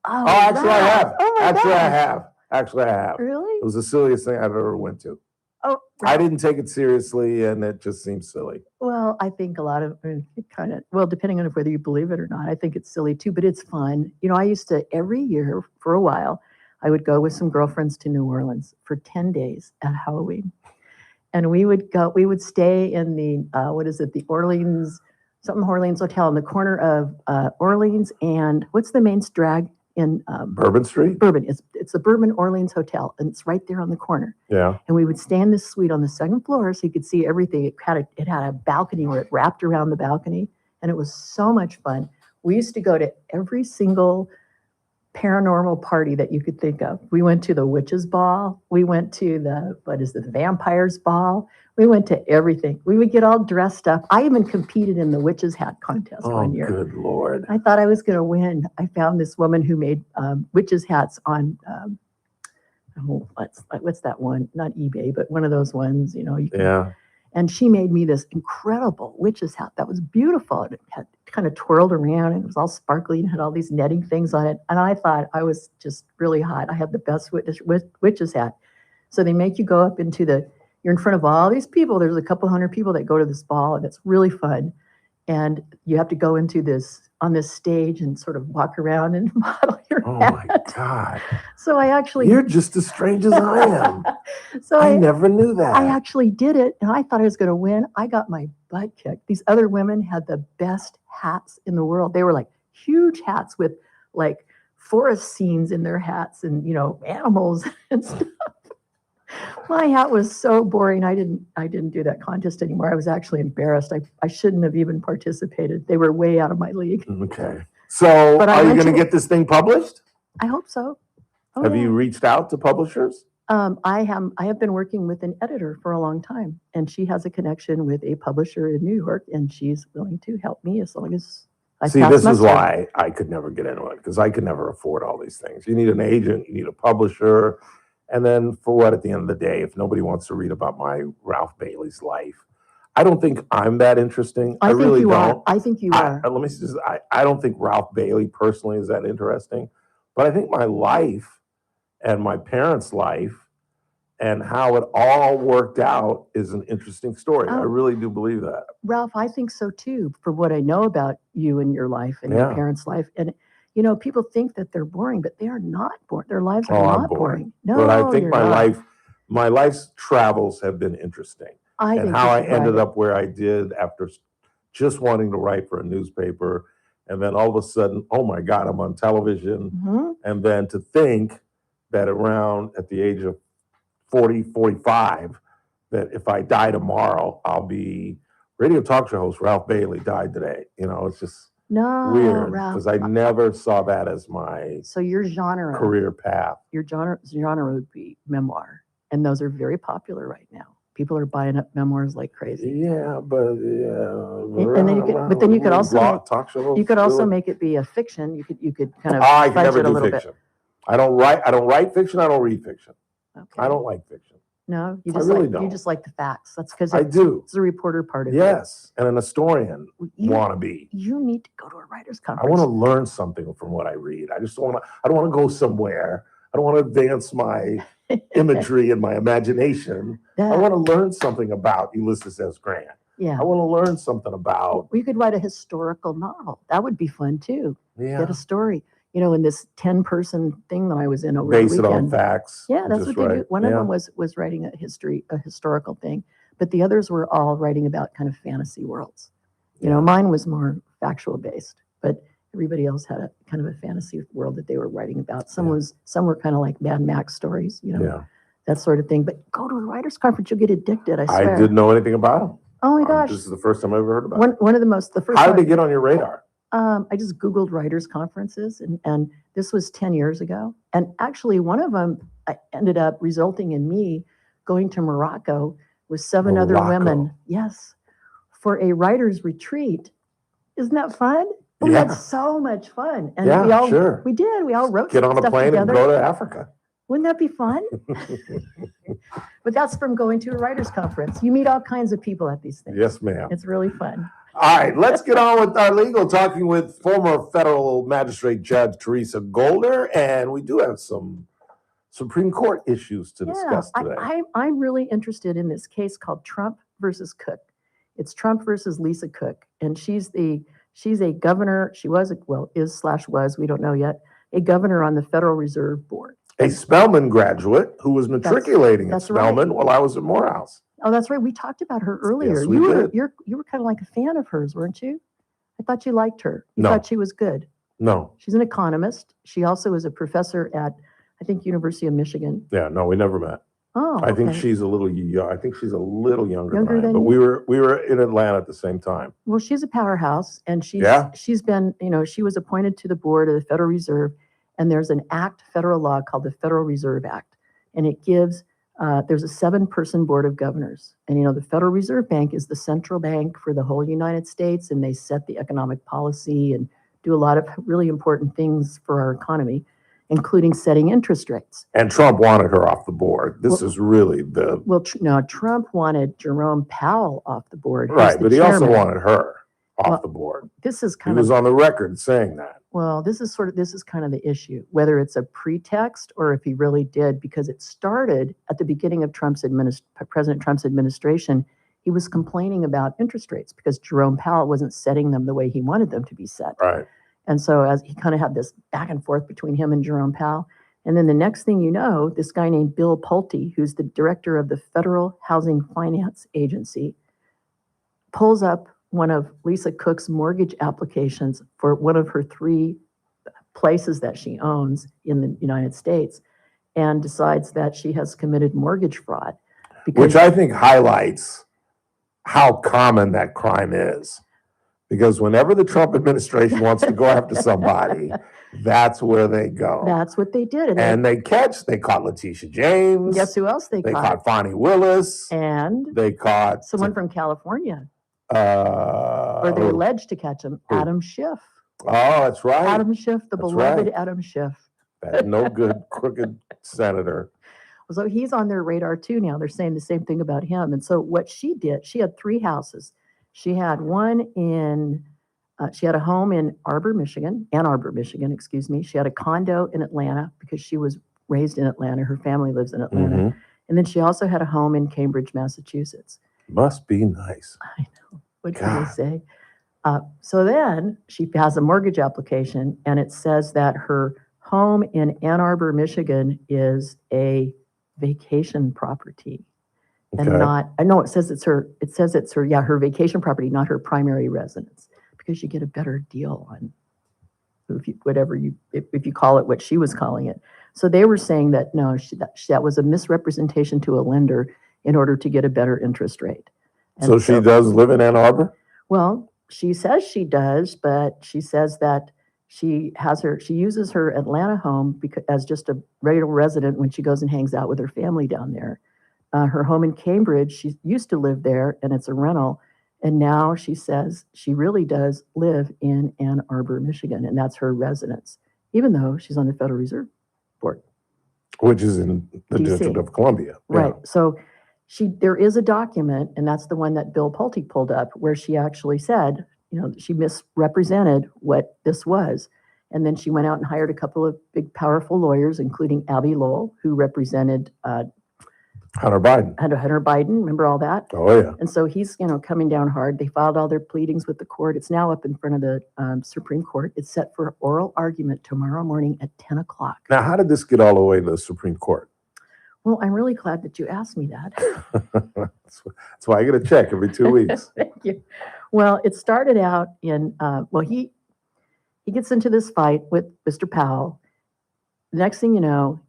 Oh, Actually I wow. have. Oh my Actually I gosh. have. Actually I have. Really? It was the silliest thing I've ever went to. Oh, I didn't take it seriously and it just seems silly. well, I think a lot of depending on whether you believe it or not, I think it's silly too, but it's fun. I used to, every year for a while, I would go with some girlfriends to New Orleans for 10 days at Halloween. And we would stay in the, the Orleans Hotel on the corner of Orleans and what's the main drag in Bourbon Street? Bourbon. It's the Bourbon Orleans Hotel, and it's right there on the corner. Yeah. And we would stay in this suite on the 2nd floor so you could see everything. It had a balcony where it wrapped around the balcony, and it was so much fun. We used to go to every single paranormal party that you could think of. We went to the Witches Ball. We went to the Vampires Ball. We went to everything. We would get all dressed up. I even competed in the Witches Hat contest one year. Good Lord. I thought I was going to win. I found this woman who made witches hats on, what's that one? Not eBay, but one of those ones, you can. Yeah. And she made me this incredible witch's hat that was beautiful. And it had kind of twirled around and it was all sparkly and had all these netting things on it. And I thought I was just really hot. I had the best witch's hat. So they make you go up into you're in front of all these people. There's a couple hundred people that go to this ball and it's really fun. And you have to go on this stage and sort of walk around and model your hat. Oh my God. So I actually. You're just as strange as I am. So I never knew that. I actually did it and I thought I was going to win. I got my butt kicked. These other women had the best hats in the world. They were like huge hats with like forest scenes in their hats and, animals and stuff. My hat was so boring. I didn't do that contest anymore. I was actually embarrassed. I shouldn't have even participated. They were way out of my league. Okay. So are you going to get this thing published? I hope so. Oh, Have yeah. you reached out to publishers? I have been working with an editor for a long time, and she has a connection with a publisher in New York, and she's willing to help me as long as I See, pass this is muster. why I could never get into it, because I could never afford all these things. You need an agent, you need a publisher, and then for what, at the end of the day, if nobody wants to read about my Ralph Bailey's life, I don't think I'm that interesting. I think really you don't. are. I think you are. Let me just, I don't think Ralph Bailey personally is that interesting, but I think my life and my parents' life and how it all worked out is an interesting story. I really do believe that. Ralph, I think so too, for what I know about you and your life and your parents' life. And, people think that they're boring, but they are not boring. Their lives are I'm not boring. No, but I think you're my not. life's travels have been interesting. I and think how you I should write ended it. up where I did after just wanting to write for a newspaper. And then all of a sudden, oh my God, I'm on television. Mhm. And then to think that around at the age of 40, 45, that if I die tomorrow, I'll be radio talk show host Ralph Bailey died today. It's just No, weird Ralph. because I never saw that as my So your genre, career path. your genre would be memoir, and those are very popular right now. People are buying up memoirs like crazy. Yeah, but And then you could also talk show. you could also make it be a fiction. You could kind of I can fudge never it a do little fiction. bit. I don't write fiction. I don't read fiction. Okay. I don't like fiction. No, you I just really you don't. just like the facts. That's because I do. It's the reporter part of it. Yes, and an historian You- wannabe. You need to go to a writer's I conference. want to learn something from what I read. I don't want to go somewhere. I don't want to advance my imagery and my imagination. I want to learn something about Ulysses S. Grant. Yeah. I want to learn something about. We could write a historical novel. That would be fun too. Yeah. Get a story. In this 10-person thing that I was in over Base the it on weekend. facts. Yeah, that's just what they do. write. One of them was writing a historical thing, but the others were all writing about kind of fantasy worlds. Mine was more factual based, but everybody else had a kind of a fantasy world that they were writing about. Some were kind of like Mad Max stories, that sort of thing. But go to a writer's conference, you'll get addicted. I swear. I didn't know anything about them. Oh my gosh! This is the first time I've ever heard about it. One of the first. How did one- they get on your radar? I just Googled writers' conferences, and this was 10 years ago. And actually, one of them ended up resulting in me going to Morocco with 7 other women. Yes, for a writers' retreat. Isn't that fun? We had so much fun. And we did. We all wrote Get on a stuff plane together. and go to Africa. Wouldn't that be fun? But that's from going to a writers' conference. You meet all kinds of people at these things. Yes, ma'am. It's really fun. All right, let's get on with our legal, talking with former federal magistrate judge Teresa Goldner, and we do have some Supreme Court issues to discuss today. I'm really interested in this case called Trump versus Cook. It's Trump versus Lisa Cook, and she's a governor. She was is/was, we don't know yet, a governor on the Federal Reserve Board. A Spelman graduate who was matriculating at Spelman while I was at Morehouse. Oh, that's right. We talked about her earlier. Yes, we did. You were kind of like a fan of hers, weren't you? I thought you liked her. You No. thought she was good. No. She's an economist. She also is a professor at, I think, University of Michigan. Yeah, no, we never met. Oh, I think okay. she's a little young. I think she's a little younger Younger than I am, than but you? we were in Atlanta at the same time. Well, she's a powerhouse, and Yeah? she's been, she was appointed to the board of the Federal Reserve, and there's an federal law called the Federal Reserve Act, and it gives, there's a 7-person board of governors, and the Federal Reserve Bank is the central bank for the whole United States, and they set the economic policy and do a lot of really important things for our economy. including setting interest rates. And Trump wanted her off the board. This is really the no. Trump wanted Jerome Powell off the board, who's right, the but he also chairman. wanted her off Well, the board. This is He kind was of on the record saying that. well. This is kind of the issue, whether it's a pretext or if he really did, because it started at the beginning of President Trump's administration. He was complaining about interest rates because Jerome Powell wasn't setting them the way he wanted them to be set. Right. And so as he kind of had this back and forth between him and Jerome Powell. And then the next thing you know, this guy named Bill Pulte, who's the director of the Federal Housing Finance Agency, pulls up one of Lisa Cook's mortgage applications for one of her 3 places that she owns in the United States and decides that she has committed mortgage fraud. Which I think highlights how common that crime is. Because whenever the Trump administration wants to go after somebody, that's where they go. That's what they did. And they caught Letitia James. Guess who else they caught? They caught Fonnie Willis. And they caught someone from California. Or they alleged to catch him, Adam Schiff. Oh, that's right. Adam Schiff, the beloved Adam Schiff. That no good, crooked senator. So he's on their radar too now. They're saying the same thing about him. And so what she did, she had 3 houses. She had she had a home in Ann Arbor, Michigan, excuse me. She had a condo in Atlanta because she was raised in Atlanta. Her family lives in Atlanta. Mm-hmm. And then she also had a home in Cambridge, Massachusetts. Must be nice. I know. What can they say? So then she has a mortgage application, and it says that her home in Ann Arbor, Michigan is a vacation property. And not, I know it says it's her vacation property, not her primary residence, because you get a better deal on if you call it what she was calling it. So they were saying that no, that was a misrepresentation to a lender in order to get a better interest rate. And so she does live in Ann Arbor? Well, she says she does, but she says that she uses her Atlanta home as just a regular resident when she goes and hangs out with her family down there. Her home in Cambridge, she used to live there, and it's a rental. And now she says she really does live in Ann Arbor, Michigan, and that's her residence, even though she's on the Federal Reserve Board. Which is in the DC. District of Columbia. Right. Yeah. So there is a document, and that's the one that Bill Pulte pulled up, where she actually said, she misrepresented what this was. And then she went out and hired a couple of big, powerful lawyers, including Abby Lowell, who represented Hunter Biden. Hunter Biden, remember all that? Oh, yeah. And so he's, coming down hard. They filed all their pleadings with the court. It's now up in front of the Supreme Court. It's set for oral argument tomorrow morning at 10 o'clock. Now, how did this get all the way to the Supreme Court? Well, I'm really glad that you asked me that. That's why I get a check every 2 weeks. Thank you. Well, it started out in, he gets into this fight with Mr. Powell. The next thing you know,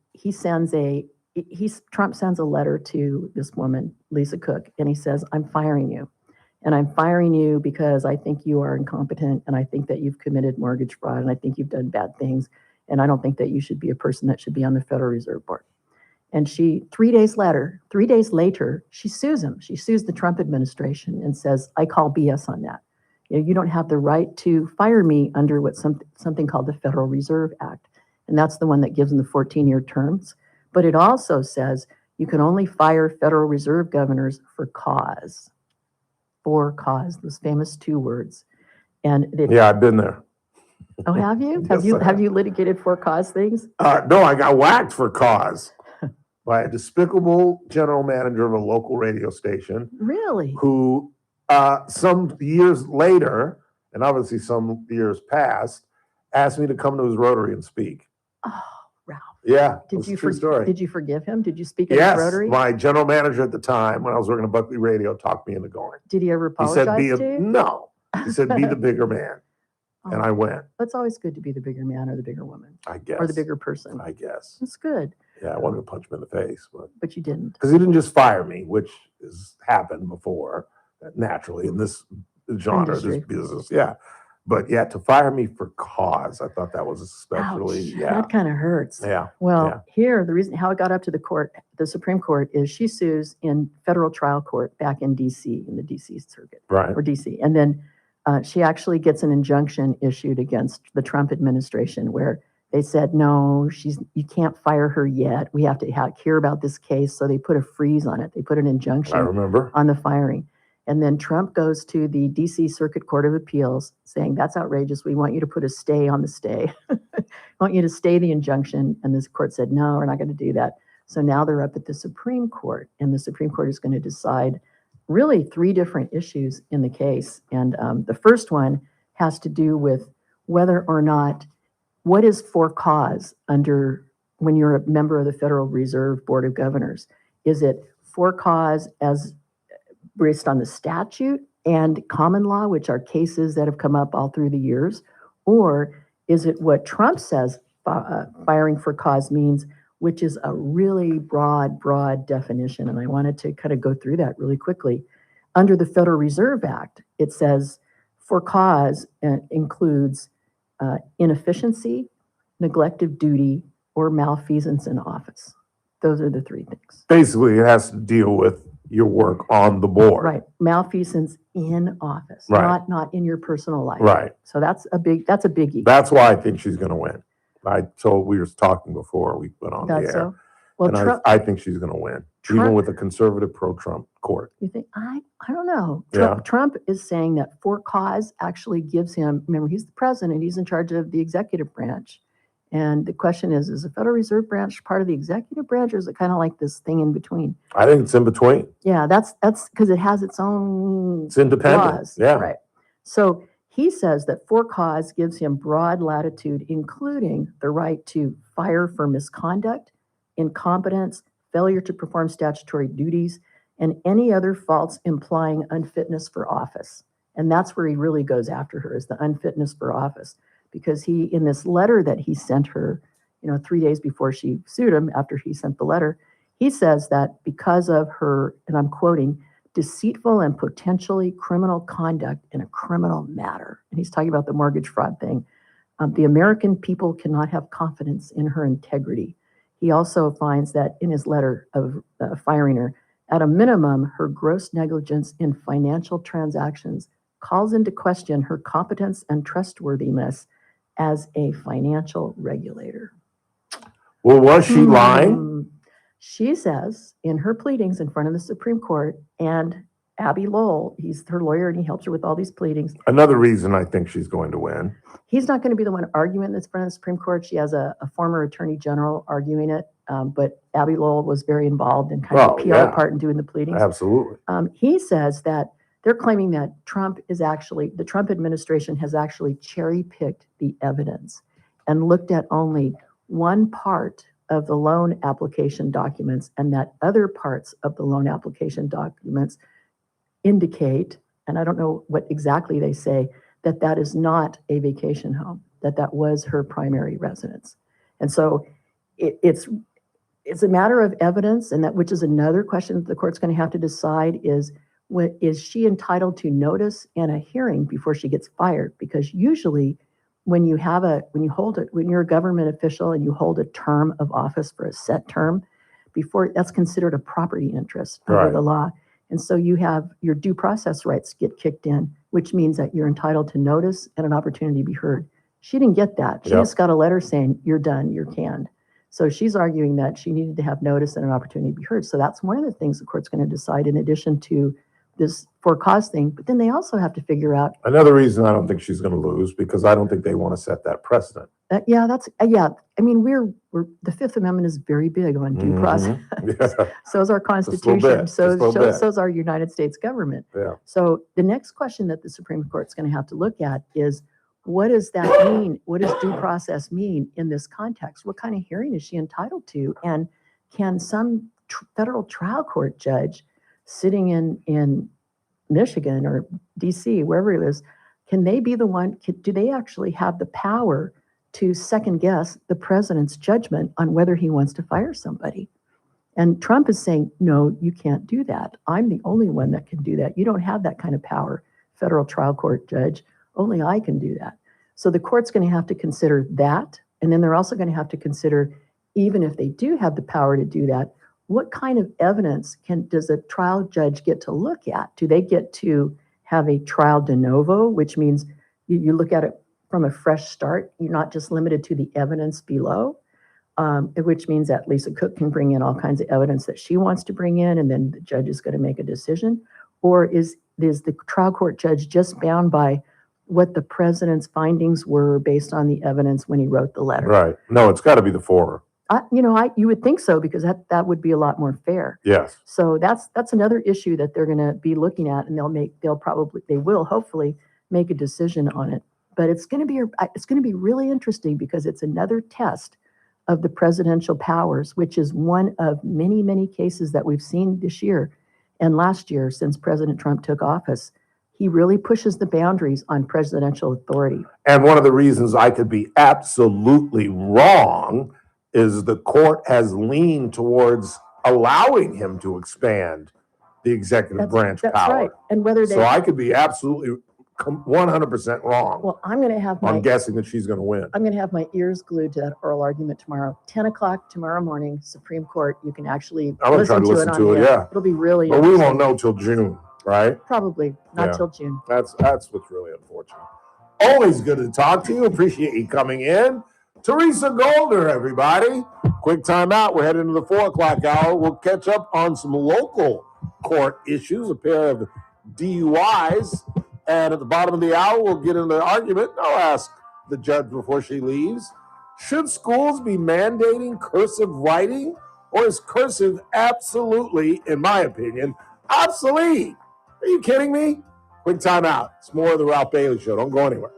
Trump sends a letter to this woman, Lisa Cook, and he says, I'm firing you. And I'm firing you because I think you are incompetent, and I think that you've committed mortgage fraud, and I think you've done bad things, and I don't think that you should be a person that should be on the Federal Reserve Board. And she, 3 days later, she sues him. She sues the Trump administration and says, I call BS on that. You don't have the right to fire me under something called the Federal Reserve Act. And that's the one that gives them the 14-year terms. But it also says you can only fire Federal Reserve governors for cause. For cause, those famous 2 words. And yeah, I've been there. Oh, have you? Yes, have you litigated for cause things? No, I got whacked for cause by a despicable general manager of a local radio station. Really? Who some years later, and obviously some years past, asked me to come to his Rotary and speak. Oh, Ralph. Yeah, it's a true story. Did you forgive him? Did you speak at his Rotary? Yes, my general manager at the time, when I was working at Buckley Radio, talked me into going. Did he ever apologize to you? No. He said, be the bigger man. Oh, and I went. It's always good to be the bigger man or the bigger woman. I guess. Or the bigger person. I guess. It's good. Yeah, I wanted to punch him in the face. But you didn't. Because he didn't just fire me, which has happened before, naturally, in this genre, this business. Yeah. But yeah, to fire me for cause, I thought that was especially, that kind of hurts. Yeah. Well, here, the reason how it got up to the Supreme Court, is she sues in federal trial court back in DC, in the DC circuit. Right. Or DC. And then she actually gets an injunction issued against the Trump administration where They said, no, you can't fire her yet. We have to hear about this case. So they put a freeze on it. They put an injunction I remember. on the firing. And then Trump goes to the DC Circuit Court of Appeals saying, that's outrageous. We want you to put a stay on the stay. We want you to stay the injunction. And this court said, no, we're not going to do that. So now they're up at the Supreme Court, and the Supreme Court is going to decide really 3 different issues in the case. And the first one has to do with whether or not, what is for cause under when you're a member of the Federal Reserve Board of Governors? Is it for cause as based on the statute and common law, which are cases that have come up all through the years? Or is it what Trump says firing for cause means, which is a really broad definition? And I wanted to kind of go through that really quickly. Under the Federal Reserve Act, it says for cause includes inefficiency, neglect of duty, or malfeasance in office. Those are the 3 things. Basically, it has to deal with your work on the board. Right. Malfeasance in office, Right. not in your personal life. Right. So that's a biggie. That's why I think she's going to win. We were talking before we went on the That's air. so. Well, And Trump, I think she's going to win, even Trump- with a conservative pro-Trump court. you think, I don't know. Yeah. Trump is saying that for cause actually gives him, remember, he's the president, he's in charge of the executive branch. And the question is the Federal Reserve branch part of the executive branch, or is it kind of like this thing in between? I think it's in between. Yeah, that's because it has its own It's independent. laws. Yeah. Right. So he says that for cause gives him broad latitude, including the right to fire for misconduct, incompetence, failure to perform statutory duties, and any other faults implying unfitness for office. And that's where he really goes after her, is the unfitness for office. Because he, in this letter that he sent her, 3 days before she sued him, after he sent the letter, he says that because of her, and I'm quoting, deceitful and potentially criminal conduct in a criminal matter. And he's talking about the mortgage fraud thing. The American people cannot have confidence in her integrity. He also finds that in his letter of firing her, at a minimum, her gross negligence in financial transactions calls into question her competence and trustworthiness as a financial regulator. Well, was she lying? She says in her pleadings in front of the Supreme Court, and Abby Lowell, he's her lawyer and he helps her with all these pleadings. Another reason I think she's going to win. He's not going to be the one arguing this in front of the Supreme Court. She has a former attorney general arguing it, but Abby Lowell was very involved in kind of the PR part in doing the pleadings. Absolutely. He says that they're claiming that the Trump administration has actually cherry-picked the evidence and looked at only one part of the loan application documents, and that other parts of the loan application documents indicate, and I don't know what exactly they say, that is not a vacation home, that was her primary residence. And so it's a matter of evidence, and which is another question that the court's going to have to decide is she entitled to notice and a hearing before she gets fired? Because usually when you're a government official and you hold a term of office for a set term, that's considered a property interest under the law. And so you have your due process rights get kicked in, which means that you're entitled to notice and an opportunity to be heard. She didn't get that. She just got a letter saying, you're done, you're canned. So she's arguing that she needed to have notice and an opportunity to be heard. So that's one of the things the court's going to decide in addition to this for cause thing. But then they also have to figure out. Another reason I don't think she's going to lose, because I don't think they want to set that precedent. I mean, we're the Fifth Amendment is very big on due process. Yeah. So is our Constitution. So is our United States government. Yeah. So the next question that the Supreme Court's going to have to look at is, what does that mean? What does due process mean in this context? What kind of hearing is she entitled to? And can some federal trial court judge sitting in Michigan or DC, wherever it is, can they be the one? Do they actually have the power to second guess the president's judgment on whether he wants to fire somebody? And Trump is saying, no, you can't do that. I'm the only one that can do that. You don't have that kind of power, federal trial court judge. Only I can do that. So the court's going to have to consider that. And then they're also going to have to consider, even if they do have the power to do that, what kind of evidence does a trial judge get to look at? Do they get to have a trial de novo, which means you look at it from a fresh start. You're not just limited to the evidence below, which means that Lisa Cook can bring in all kinds of evidence that she wants to bring in, and then the judge is going to make a decision. Or is the trial court judge just bound by what the president's findings were based on the evidence when he wrote the letter? Right. No, it's got to be the former. You would think so, because that would be a lot more fair. Yes. So that's another issue that they're going to be looking at, and they will hopefully make a decision on it. But it's going to be really interesting, because it's another test of the presidential powers, which is one of many, many cases that we've seen this year and last year since President Trump took office. He really pushes the boundaries on presidential authority. And one of the reasons I could be absolutely wrong is the court has leaned towards allowing him to expand the executive branch That's power. right. And whether they, So I could be absolutely 100% wrong well, I'm going to have on guessing that she's going to win. I'm going to have my ears glued to that oral argument tomorrow. 10 o'clock tomorrow morning, Supreme Court. You can actually I'm going to try to listen to it, yeah. It'll be really But we interesting. won't know till June, right? Probably not Yeah. till June. That's what's really unfortunate. Always good to talk to you. Appreciate you coming in. Teresa Goldner, everybody. Quick time out. We're heading to the 4 o'clock hour. We'll catch up on some local court issues, a pair of DUIs. And at the bottom of the hour, we'll get into the argument. I'll ask the judge before she leaves. Should schools be mandating cursive writing? Or is cursive absolutely, in my opinion, obsolete? Are you kidding me? Quick time out. It's more of the Ralph Bailey Show. Don't go anywhere.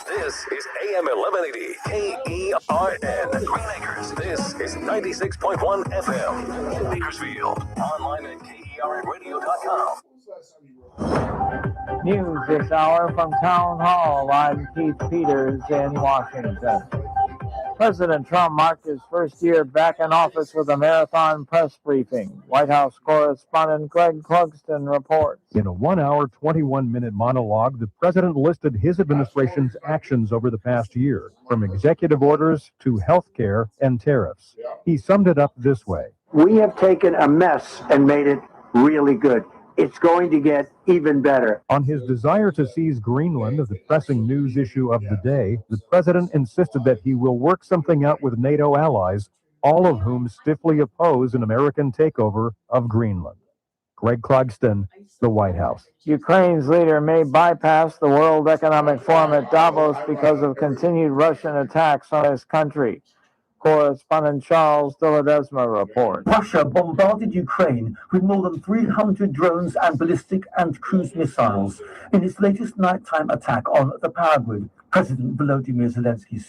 This is AM 1180 KERN. Green Acres. This is 96.1 FM. In Bakersfield. Online at KERNradio.com. News this hour from Town Hall. I'm Keith Peters in Washington. President Trump marked his first year back in office with a marathon press briefing. White House correspondent Greg Clugston reports. In a 1 hour, 21-minute monologue, the president listed his administration's actions over the past year, from executive orders to health care and tariffs. He summed it up this way. We have taken a mess and made it really good. It's going to get even better. On his desire to seize Greenland, the pressing news issue of the day, the president insisted that he will work something out with NATO allies, all of whom stiffly oppose an American takeover of Greenland. Greg Clugston, the White House. Ukraine's leader may bypass the World Economic Forum at Davos because of continued Russian attacks on his country. Correspondent Charles de Ledesma reports. Russia bombarded Ukraine with more than 300 drones and ballistic and cruise missiles in its latest nighttime attack on the power grid, President Volodymyr Zelensky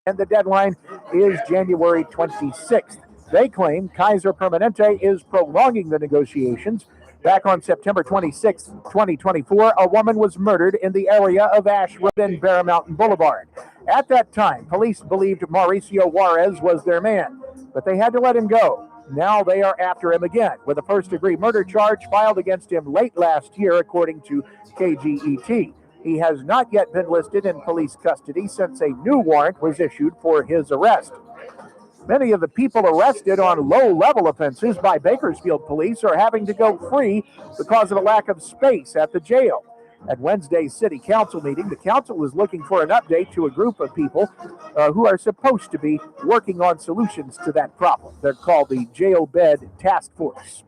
and the deadline is January 26th. They claim Kaiser Permanente is prolonging the negotiations. Back on September 26, 2024, a woman was murdered in the area of Ash Road and Bear Mountain Boulevard. At that time, police believed Mauricio Juarez was their man, but they had to let him go. Now they are after him again, with a first-degree murder charge filed against him late last year, according to KGET. He has not yet been listed in police custody since a new warrant was issued for his arrest. Many of the people arrested on low-level offenses by Bakersfield police are having to go free because of a lack of space at the jail. At Wednesday's city council meeting, the council is looking for an update to a group of people who are supposed to be working on solutions to that problem. They're called the Jail Bed Task Force.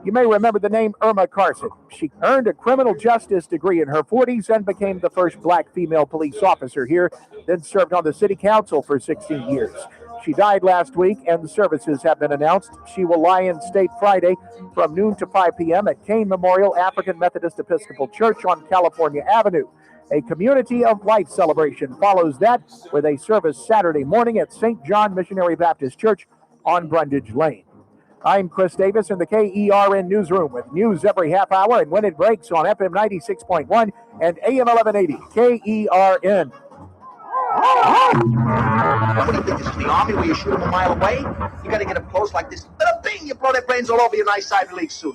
You may remember the name Irma Carson. She earned a criminal justice degree in her 40s and became the first black female police officer here, then served on the city council for 16 years. She died last week, and the services have been announced. She will lie in state Friday from noon to 5 p.m. at Kane Memorial African Methodist Episcopal Church on California Avenue. A Community of Life celebration follows that, with a service Saturday morning at St. John Missionary Baptist Church on Brundage Lane. I'm Chris Davis in the KERN newsroom with news every half hour and when it breaks on FM 96.1 and AM 1180 KERN. What do you think, this is the Army where you shoot them a mile away? You got to get up close like this. Little bing, you blow their brains all over your nice Ivy League suit.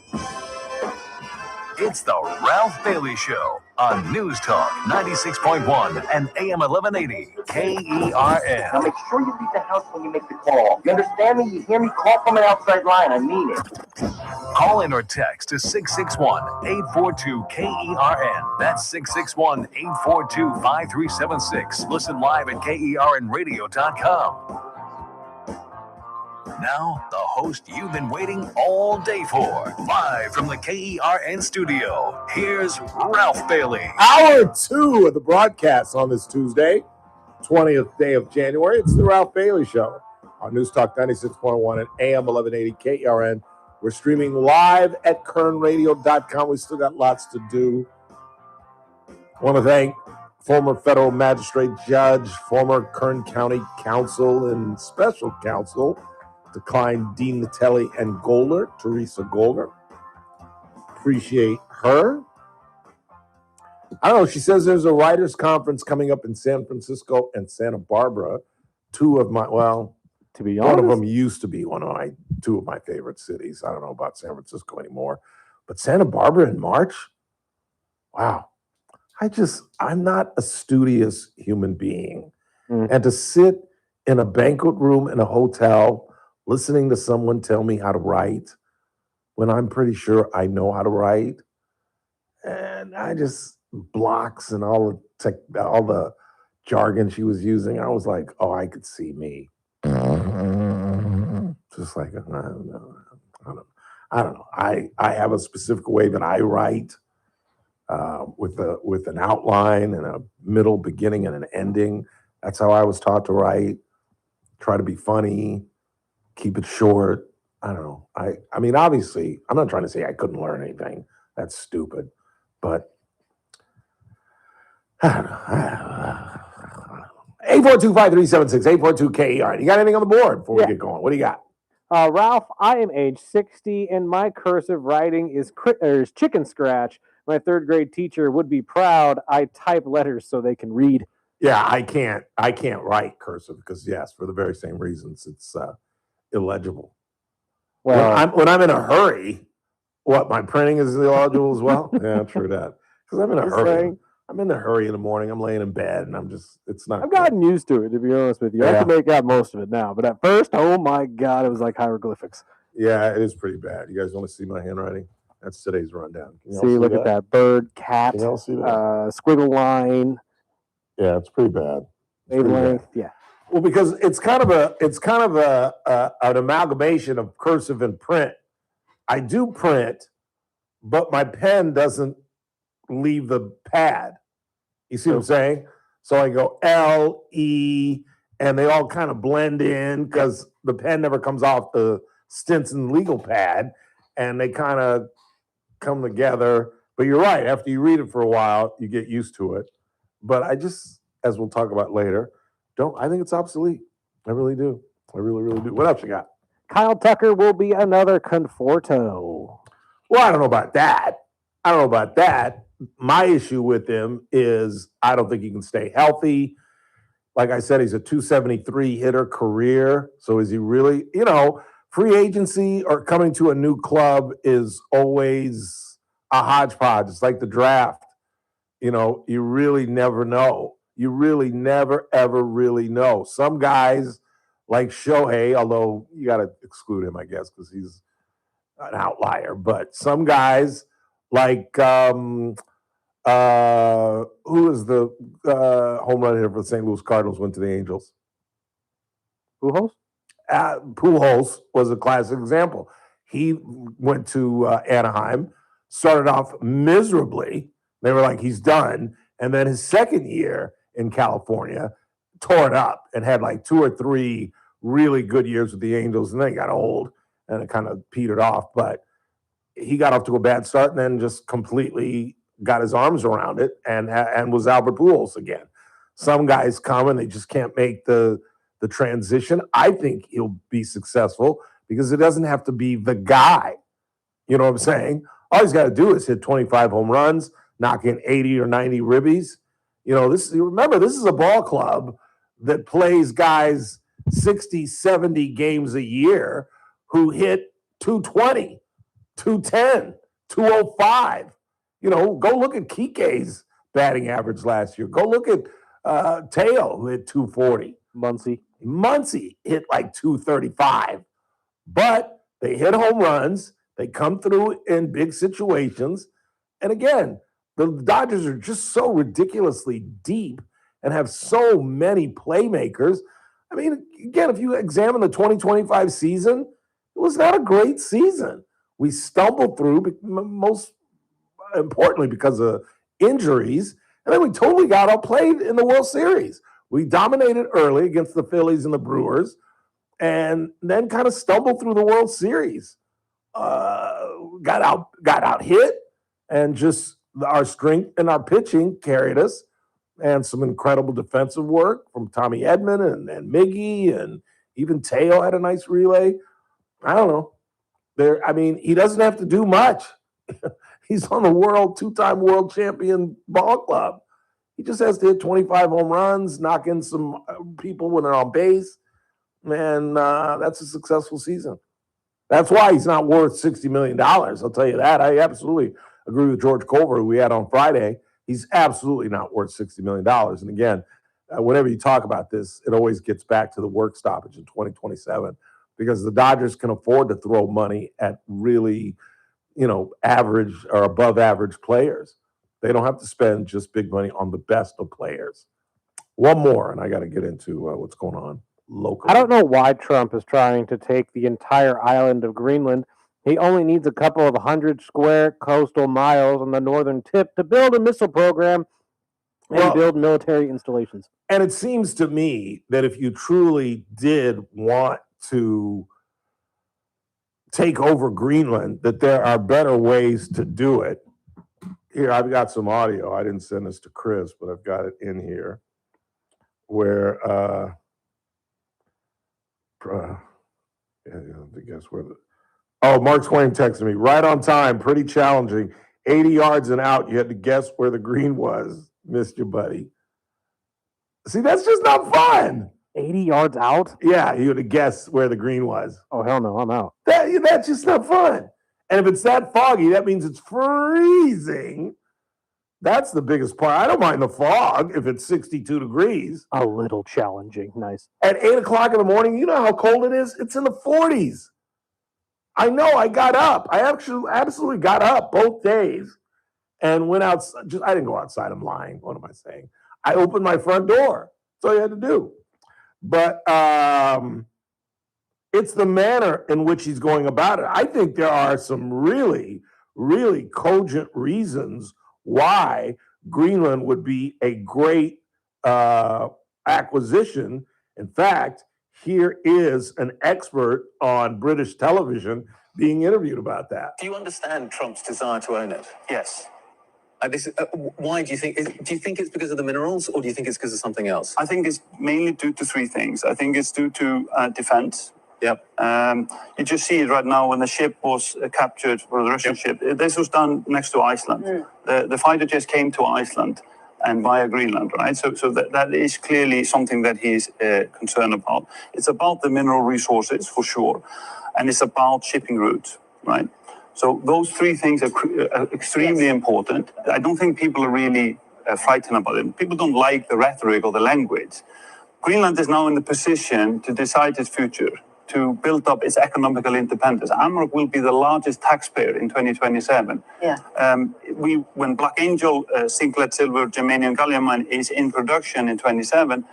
It's the Ralph Bailey Show on News Talk 96.1 and AM 1180 KERN. Now make sure you leave the house when you make the call. You understand me? You hear me? Call from an outside line. I mean it. Call in or text to 661-842-KERN. That's 661-842-5376. Listen live at KERNradio.com. Now, the host you've been waiting all day for. Live from the KERN studio, here's Ralph Bailey. Hour 2 of the broadcast on this Tuesday, 20th day of January. It's the Ralph Bailey Show on News Talk 96.1 and AM 1180 KERN. We're streaming live at kernradio.com. We still got lots to do. I want to thank former federal magistrate judge, former Kern County counsel and special counsel, declined Dean Natelli and Goldner, Teresa Goldner. Appreciate her. I don't know. She says there's a writers' conference coming up in San Francisco and Santa Barbara. Two of my, well, to be one honest, of them used to be two of my favorite cities. I don't know about San Francisco anymore, but Santa Barbara in March. Wow. I'm not a studious human being. And to sit in a banquet room in a hotel listening to someone tell me how to write when I'm pretty sure I know how to write, and I just blocks and all the jargon she was using, I was like, oh, I could see me. Just like, I don't know. I have a specific way that I write, with an outline and a middle, beginning, and an ending. That's how I was taught to write. Try to be funny, keep it short. I don't know. I mean, obviously, I'm not trying to say I couldn't learn anything. That's stupid. But I don't know. 842-5376, 842-KERN. You got anything on the board before we get going? What do you got? Ralph, I am age 60 and my cursive writing is chicken scratch. My third grade teacher would be proud. I type letters so they can read. Yeah, I can't write cursive because, yes, for the very same reasons, it's illegible. Well, when I'm in a hurry, my printing is illegible as well? Yeah, true that. Because I'm in a hurry. I'm in a hurry in the morning. I'm laying in bed, and it's not. I've gotten used to it, to be honest with you. I can make out most of it now. But at first, oh my God, it was like hieroglyphics. Yeah, it is pretty bad. You guys want to see my handwriting? That's today's rundown. See, look at that. Bird, cat, squiggle line. Yeah, it's pretty bad. Wavelength, yeah. Well, because it's kind of an amalgamation of cursive and print. I do print, but my pen doesn't leave the pad. You see what I'm saying? So I go L-E, and they all kind of blend in because the pen never comes off the Stinson legal pad, and they kind of come together. But you're right. After you read it for a while, you get used to it. But I just, as we'll talk about later, I think it's obsolete. I really do. I really, really do. What else you got? Kyle Tucker will be another Conforto. Well, I don't know about that. My issue with him is I don't think he can stay healthy. Like I said, he's a 273 hitter career. So is he really, free agency or coming to a new club is always a hodgepodge. It's like the draft. You really never know. You really never, ever really know. Some guys like Shohei, although you got to exclude him, I guess, because he's an outlier. But some guys like who is the home run hitter for the St. Louis Cardinals, went to the Angels? Pujols? Pujols was a classic example. He went to Anaheim, started off miserably. They were like, he's done. And then his second year in California, tore it up and had like 2 or 3 really good years with the Angels. And then he got old and it kind of petered off. But he got off to a bad start and then just completely got his arms around it and was Albert Pujols again. Some guys come and they just can't make the transition. I think he'll be successful because it doesn't have to be the guy. You know what I'm saying? All he's got to do is hit 25 home runs, knock in 80 or 90 ribbies. Remember, this is a ball club that plays guys 60, 70 games a year who hit 220, 210, 205. Go look at Kike's batting average last year. Go look at Teo, who hit 240. Muncy hit like 235. But they hit home runs. They come through in big situations. And again, the Dodgers are just so ridiculously deep and have so many playmakers. I mean, again, if you examine the 2025 season, it was not a great season. We stumbled through, most importantly because of injuries, and then we totally got outplayed in the World Series. We dominated early against the Phillies and the Brewers, and then kind of stumbled through the World Series. Got out hit, and just our strength and our pitching carried us, and some incredible defensive work from Tommy Edman and Miggy, and even Teo had a nice relay. I don't know. He doesn't have to do much. He's on the two-time world champion ball club. He just has to hit 25 home runs, knock in some people when they're on base, and that's a successful season. That's why he's not worth $60 million. I'll tell you that. I absolutely agree with George Culver, who we had on Friday. He's absolutely not worth $60 million. And again, whenever you talk about this, it always gets back to the work stoppage in 2027 because the Dodgers can afford to throw money at really, average or above average players. They don't have to spend just big money on the best of players. One more, and I got to get into what's going on locally. I don't know why Trump is trying to take the entire island of Greenland. He only needs a couple of 100 square coastal miles on the northern tip to build a missile program and build military installations. And it seems to me that if you truly did want to take over Greenland, that there are better ways to do it. Here, I've got some audio. I didn't send this to Chris, but I've got it in here where, I guess where Mark Twain texted me, right on time, pretty challenging. 80 yards and out, you had to guess where the green was. Missed you, buddy. See, that's just not fun. 80 yards out? Yeah, you had to guess where the green was. Oh, hell no, I'm out. That's just not fun. And if it's that foggy, that means it's freezing. That's the biggest part. I don't mind the fog if it's 62 degrees. A little challenging. Nice. At 8 o'clock in the morning, you know how cold it is? It's in the 40s. I know. I got up. I actually absolutely got up both days and went outside. I didn't go outside. I'm lying. What am I saying? I opened my front door. That's all you had to do. But it's the manner in which he's going about it. I think there are some really, really cogent reasons why Greenland would be a great acquisition. In fact, here is an expert on British television being interviewed about that. Do you understand Trump's desire to own it? Yes. Why do you think? Do you think it's because of the minerals, or do you think it's because of something else? I think it's mainly due to three things. I think it's due to defense. Yep. You just see it right now when the ship was captured, or the Russian ship. This was done next to Iceland. The fighter just came to Iceland and via Greenland, right? So that is clearly something that he's concerned about. It's about the mineral resources, for sure. And it's about shipping routes, right? So those three things are extremely important. I don't think people are really frightened about it. People don't like the rhetoric or the language. Greenland is now in the position to decide its future, to build up its economical independence. Amrock will be the largest taxpayer in 2027. Yeah. When Black Angel, zinc, lead, silver, germanium, gallium mine is in production in 27,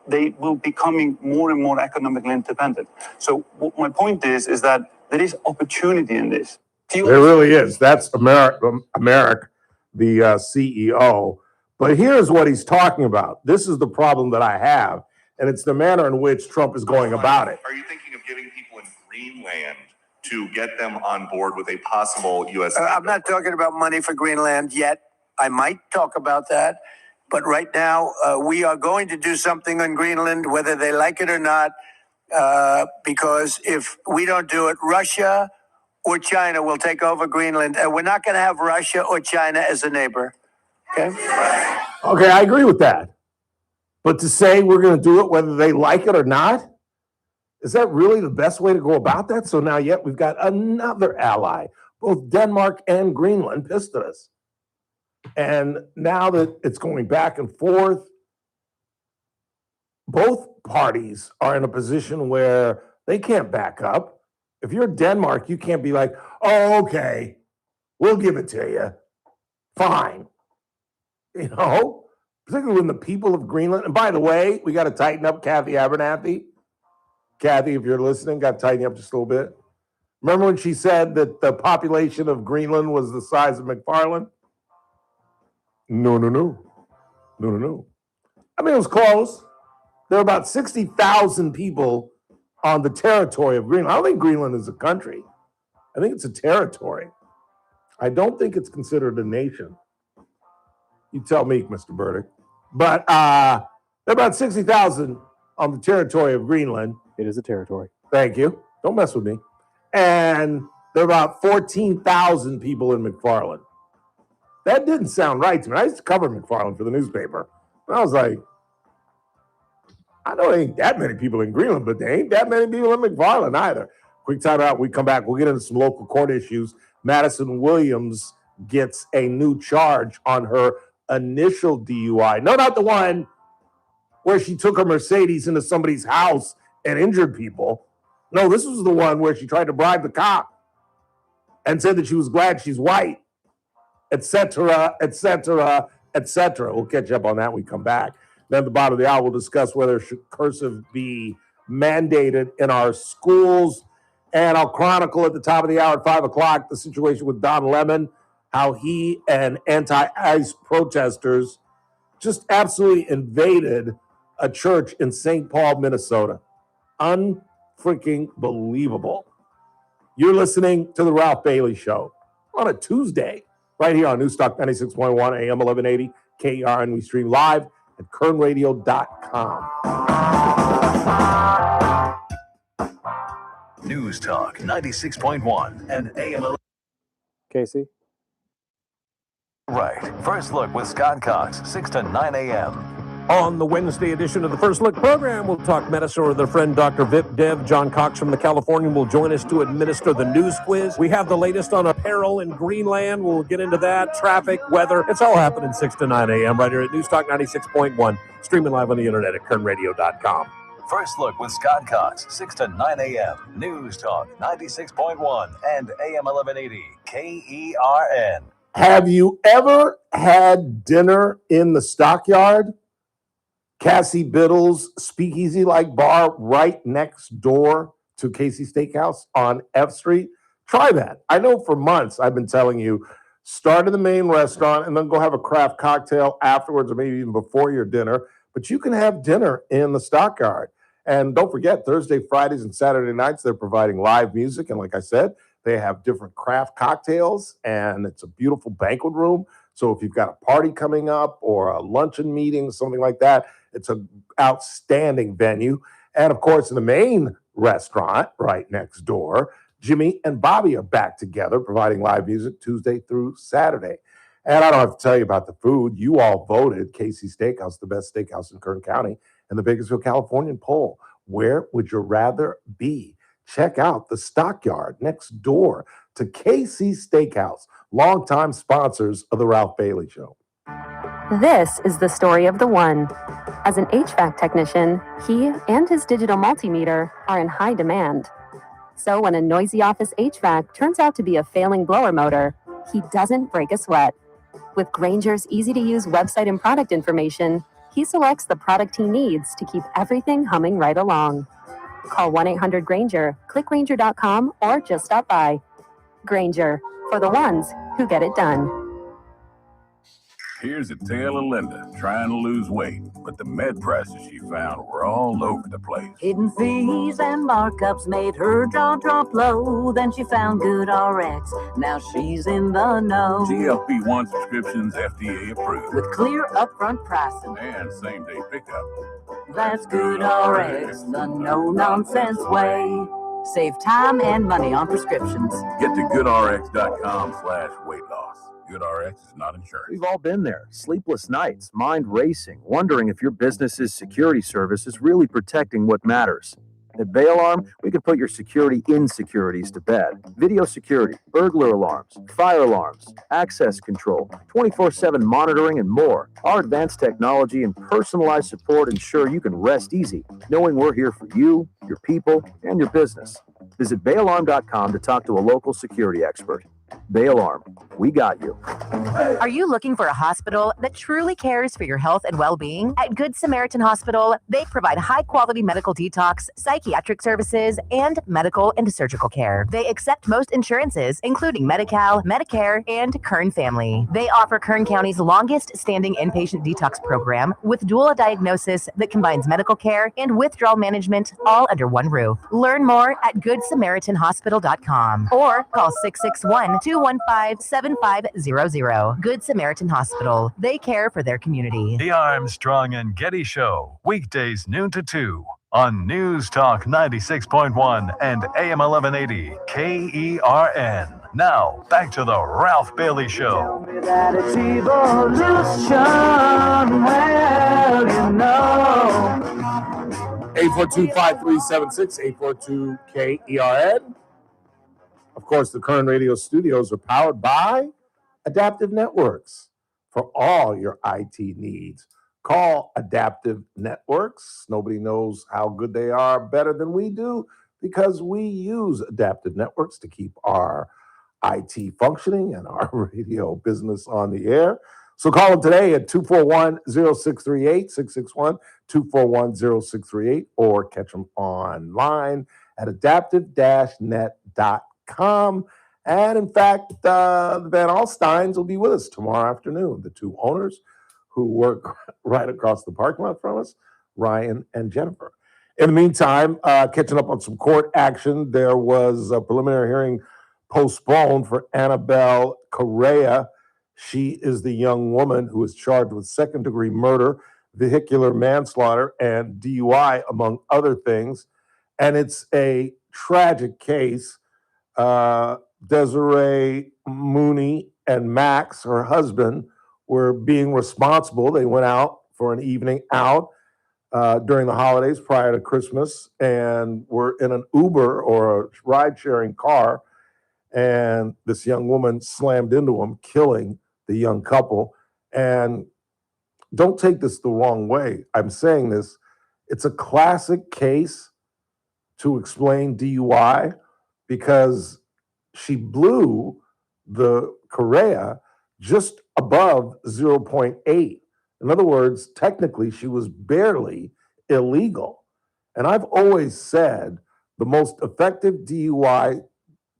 they will be becoming more and more economically independent. So my point is that there is opportunity in this. There really is. That's Americ, the CEO. But here's what he's talking about. This is the problem that I have, and it's the manner in which Trump is going about it. Are you thinking of giving people in Greenland to get them on board with a possible U.S. I'm not talking about money for Greenland yet. I might talk about that. But right now, we are going to do something on Greenland, whether they like it or not, because if we don't do it, Russia or China will take over Greenland, and we're not going to have Russia or China as a neighbor. Okay? Okay, I agree with that. But to say we're going to do it whether they like it or not, is that really the best way to go about that? So now yet we've got another ally. Both Denmark and Greenland pissed at us. And now that it's going back and forth, both parties are in a position where they can't back up. If you're Denmark, you can't be like, oh, okay, we'll give it to you. Fine. You know, particularly when the people of Greenland, and by the way, we got to tighten up Kathy Abernathy. Kathy, if you're listening, got to tighten you up just a little bit. Remember when she said that the population of Greenland was the size of McFarland? No. I mean, it was close. There are about 60,000 people on the territory of Greenland. I don't think Greenland is a country. I think it's a territory. I don't think it's considered a nation. You tell me, Mr. Burdick. But there are about 60,000 on the territory of Greenland. It is a territory. Thank you. Don't mess with me. And there are about 14,000 people in McFarland. That didn't sound right to me. I used to cover McFarland for the newspaper. And I was like, I know there ain't that many people in Greenland, but there ain't that many people in McFarland either. Quick time out. We come back. We'll get into some local court issues. Madison Williams gets a new charge on her initial DUI. No, not the one where she took her Mercedes into somebody's house and injured people. No, this was the one where she tried to bribe the cop and said that she was glad she's white, etc., etc., etc. We'll catch up on that when we come back. Then at the bottom of the hour, we'll discuss whether should cursive be mandated in our schools. And I'll chronicle at the top of the hour at 5 o'clock the situation with Don Lemon, how he and anti-ICE protesters just absolutely invaded a church in St. Paul, Minnesota. Unfreaking believable. You're listening to The Ralph Bailey Show on a Tuesday, right here on Newstalk 96.1 AM 1180 KER, and we stream live at kernradio.com. News Talk 96.1 and AM. Casey? Right. First Look with Scott Cox, 6 to 9 a.m. On the Wednesday edition of the First Look program, we'll talk medicine with our friend Dr. Vip Dev. John Cox from the Californian will join us to administer the news quiz. We have the latest on apparel in Greenland. We'll get into that. Traffic, weather. It's all happening 6 to 9 a.m. right here at News Talk 96.1. Streaming live on the internet at kernradio.com. First Look with Scott Cox, 6 to 9 a.m. News Talk 96.1 and AM 1180 KERN. Have you ever had dinner in the Stockyard? Cassie Biddle's speakeasy-like bar right next door to Casey Steakhouse on F Street. Try that. I know for months I've been telling you, start in the main restaurant and then go have a craft cocktail afterwards or maybe even before your dinner. But you can have dinner in the Stockyard. And don't forget, Thursday, Fridays, and Saturday nights, they're providing live music. And like I said, they have different craft cocktails, and it's a beautiful banquet room. So if you've got a party coming up or a luncheon meeting, something like that, it's an outstanding venue. And of course, in the main restaurant right next door, Jimmy and Bobby are back together, providing live music Tuesday through Saturday. And I don't have to tell you about the food. You all voted Casey's Steakhouse the best steakhouse in Kern County in the Bakersfield, Californian poll. Where would you rather be? Check out the Stockyard next door to Casey's Steakhouse, longtime sponsors of the Ralph Bailey Show. This is the story of the one. As an HVAC technician, he and his digital multimeter are in high demand. So when a noisy office HVAC turns out to be a failing blower motor, he doesn't break a sweat. With Grainger's easy-to-use website and product information, he selects the product he needs to keep everything humming right along. Call 1-800-GRAINGER, click Grainger.com, or just stop by. Grainger, for the ones who get it done. Here's a tale of Linda trying to lose weight, but the med prices she found were all over the place. Hidden fees and markups made her jaw drop low. Then she found GoodRx. Now she's in the know. GLP-1 prescriptions FDA approved. With clear upfront pricing and same-day pickup. That's GoodRx, the no-nonsense way. Save time and money on prescriptions. Get to goodrx.com/weight loss. GoodRx is not insurance. We've all been there. Sleepless nights, mind racing, wondering if your business's security service is really protecting what matters. At Bay Alarm, we can put your security insecurities to bed. Video security, burglar alarms, fire alarms, access control, 24/7 monitoring, and more. Our advanced technology and personalized support ensure you can rest easy, knowing we're here for you, your people, and your business. Visit bayalarm.com to talk to a local security expert. Bay Alarm, we got you. Are you looking for a hospital that truly cares for your health and well-being? At Good Samaritan Hospital, they provide high-quality medical detox, psychiatric services, and medical and surgical care. They accept most insurances, including Medi-Cal, Medicare, and Kern Family. They offer Kern County's longest-standing inpatient detox program with dual diagnosis that combines medical care and withdrawal management all under one roof. Learn more at GoodSamaritanHospital.com or call 661-215-7500. Good Samaritan Hospital. They care for their community. The Armstrong and Getty Show, weekdays noon to 2 on News Talk 96.1 and AM 1180 KERN. Now, back to the Ralph Bailey Show. That it's evolution, well, you know. 842-5376, 842-KERN. Of course, the Kern Radio studios are powered by Adaptive Networks for all your IT needs. Call Adaptive Networks. Nobody knows how good they are better than we do because we use Adaptive Networks to keep our IT functioning and our radio business on the air. So call them today at 241-0638, 661-241-0638, or catch them online at adaptive-net.com. And in fact, the Van Alstynes will be with us tomorrow afternoon, the two owners who work right across the parking lot from us, Ryan and Jennifer. In the meantime, catching up on some court action, there was a preliminary hearing postponed for Annabelle Correa. She is the young woman who is charged with second-degree murder, vehicular manslaughter, and DUI, among other things. And it's a tragic case. Desiree Mooney and Max, her husband, were being responsible. They went out for an evening out during the holidays prior to Christmas and were in an Uber or a ride-sharing car. And this young woman slammed into them, killing the young couple. And don't take this the wrong way. I'm saying this. It's a classic case to explain DUI because she blew the Correa just above 0.8. In other words, technically, she was barely illegal. And I've always said the most effective DUI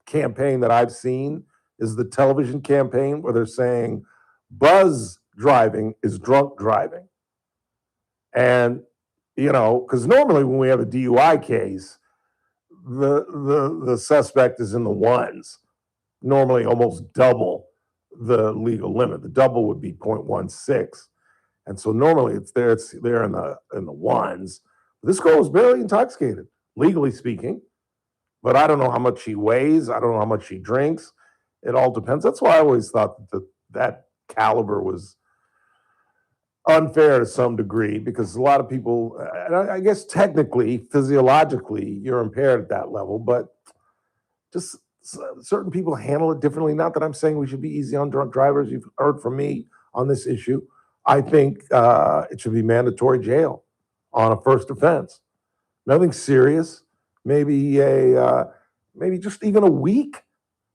campaign that I've seen is the television campaign where they're saying buzz driving is drunk driving. And, you know, because normally when we have a DUI case, the suspect is in the ones, normally almost double the legal limit. The double would be 0.16. And so normally it's there in the ones. This girl was barely intoxicated, legally speaking. But I don't know how much she weighs. I don't know how much she drinks. It all depends. That's why I always thought that caliber was unfair to some degree, because a lot of people, and I guess technically, physiologically, you're impaired at that level, but just certain people handle it differently. Not that I'm saying we should be easy on drunk drivers. You've heard from me on this issue. I think it should be mandatory jail on a first offense. Nothing serious. Maybe maybe just even a week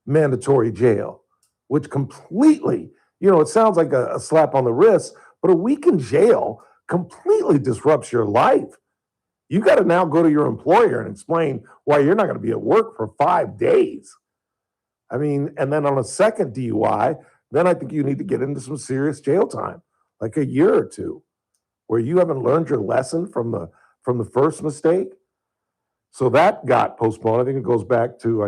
mandatory jail, which completely, it sounds like a slap on the wrist, but a week in jail completely disrupts your life. You got to now go to your employer and explain why you're not going to be at work for 5 days. I mean, and then on a second DUI, then I think you need to get into some serious jail time, like a year or two, where you haven't learned your lesson from the first mistake. So that got postponed. I think it goes back to,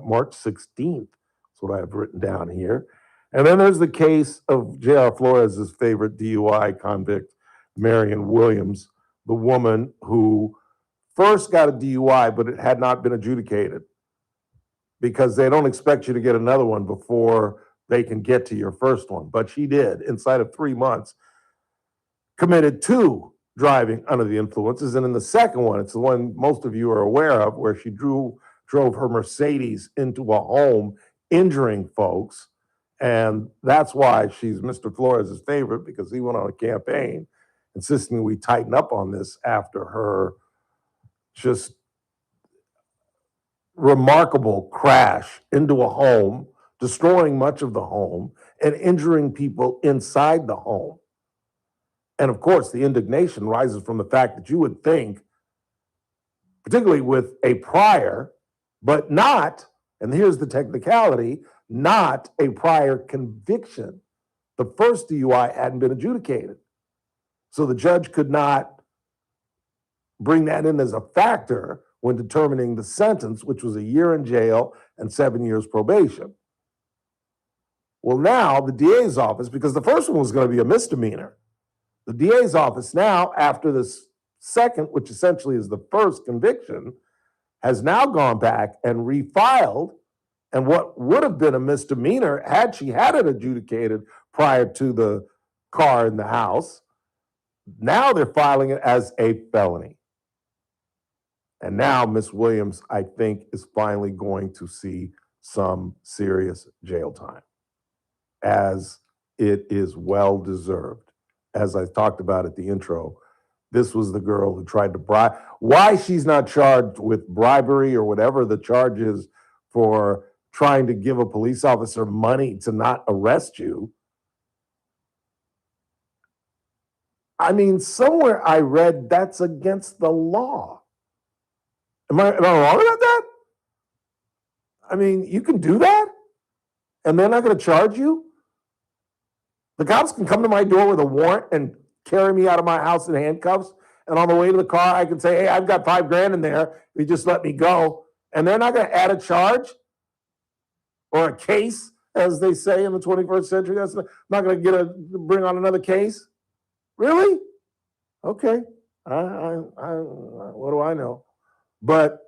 March 16th. That's what I have written down here. And then there's the case of J.R. Flores' favorite DUI convict, Marion Williams, the woman who first got a DUI, but it had not been adjudicated because they don't expect you to get another one before they can get to your first one. But she did, inside of 3 months, committed 2 driving under the influences. And in the second one, it's the one most of you are aware of, where she drove her Mercedes into a home, injuring folks. And that's why she's Mr. Flores' favorite, because he went on a campaign insisting we tighten up on this after her just remarkable crash into a home, destroying much of the home and injuring people inside the home. And of course, the indignation rises from the fact that you would think, particularly with a prior, but not, and here's the technicality, not a prior conviction. The first DUI hadn't been adjudicated. So the judge could not bring that in as a factor when determining the sentence, which was a year in jail and 7 years probation. Well, now the DA's office, because the first one was going to be a misdemeanor, the DA's office now, after this second, which essentially is the first conviction, has now gone back and refiled. And what would have been a misdemeanor had she had it adjudicated prior to the car in the house, now they're filing it as a felony. And now Miss Williams, I think, is finally going to see some serious jail time, as it is well deserved. As I talked about at the intro, this was the girl who tried to bribe. Why she's not charged with bribery or whatever the charge is for trying to give a police officer money to not arrest you. I mean, somewhere I read that's against the law. Am I wrong about that? I mean, you can do that and they're not going to charge you? The cops can come to my door with a warrant and carry me out of my house in handcuffs. And on the way to the car, I can say, hey, I've got $5,000 in there. You just let me go. And they're not going to add a charge or a case, as they say in the 21st century. That's not going to bring on another case. Really? Okay. What do I know? But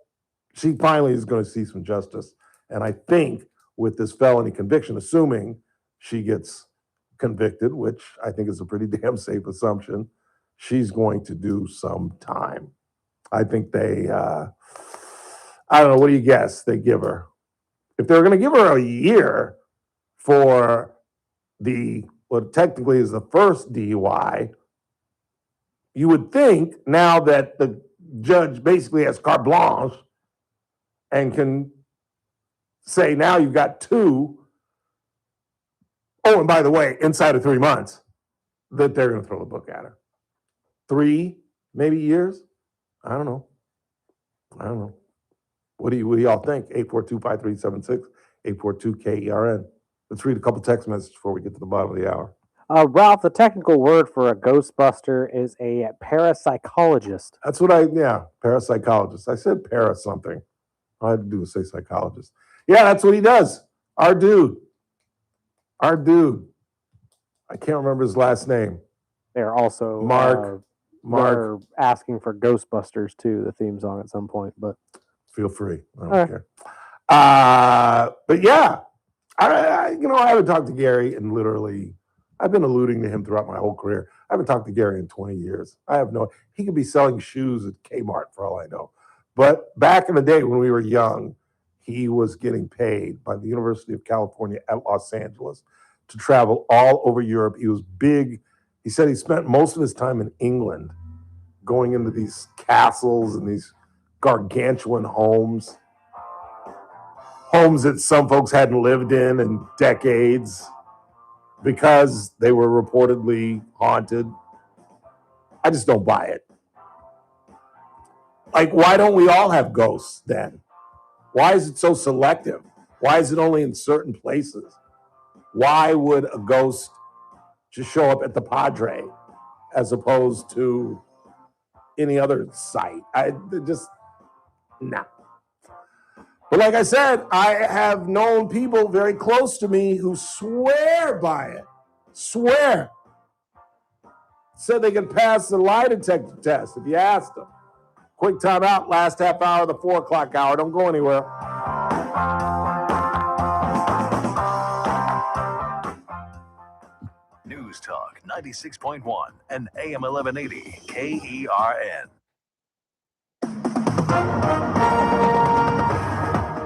she finally is going to see some justice. And I think with this felony conviction, assuming she gets convicted, which I think is a pretty damn safe assumption, she's going to do some time. I think they, I don't know, what do you guess they give her? If they're going to give her a year for what technically is the first DUI, you would think now that the judge basically has carte blanche and can say, now you've got 2. Oh, and by the way, inside of 3 months, that they're going to throw the book at her. 3, maybe years? I don't know. What do y'all think? 842-5376, 842-KERN. Let's read a couple text messages before we get to the bottom of the hour. Ralph, the technical word for a Ghostbuster is a parapsychologist. That's what parapsychologist. I said para something. All I had to do was say psychologist. Yeah, that's what he does. Our dude. Our dude, I can't remember his last name. They're also Mark. they're asking for Ghostbusters too, the theme song at some point. But feel free. I don't care. But yeah, I haven't talked to Gary in literally. I've been alluding to him throughout my whole career. I haven't talked to Gary in 20 years. He could be selling shoes at Kmart for all I know. But back in the day when we were young, he was getting paid by the University of California at Los Angeles to travel all over Europe. He was big. He said he spent most of his time in England going into these castles and these gargantuan homes that some folks hadn't lived in decades, because they were reportedly haunted. I just don't buy it. Like, why don't we all have ghosts then? Why is it so selective? Why is it only in certain places? Why would a ghost just show up at the Padre as opposed to any other site? Nah. But like I said, I have known people very close to me who swear by it. Swear. Said they can pass the lie detector test if you asked them. Quick time out, last half hour of the 4 o'clock hour. Don't go anywhere. News Talk 96.1 and AM 1180 KERN.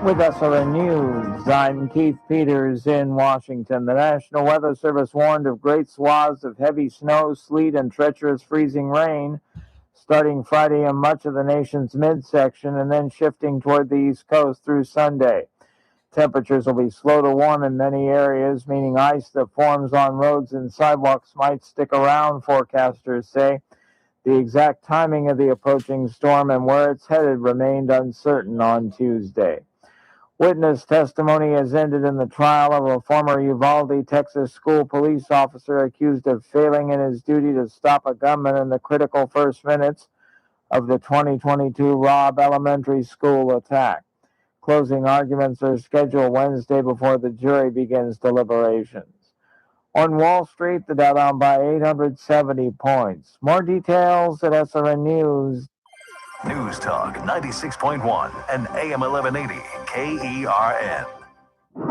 With SRN News, I'm Keith Peters in Washington. The National Weather Service warned of great swaths of heavy snow, sleet, and treacherous freezing rain starting Friday in much of the nation's midsection and then shifting toward the East Coast through Sunday. Temperatures will be slow to warm in many areas, meaning ice that forms on roads and sidewalks might stick around, forecasters say. The exact timing of the approaching storm and where it's headed remained uncertain on Tuesday. Witness testimony has ended in the trial of a former Uvalde, Texas school police officer accused of failing in his duty to stop a gunman in the critical first minutes of the 2022 Robb Elementary School attack. Closing arguments are scheduled Wednesday before the jury begins deliberations. On Wall Street, the Dow down by 870 points. More details at SRN News. News Talk 96.1 and AM 1180 KERN.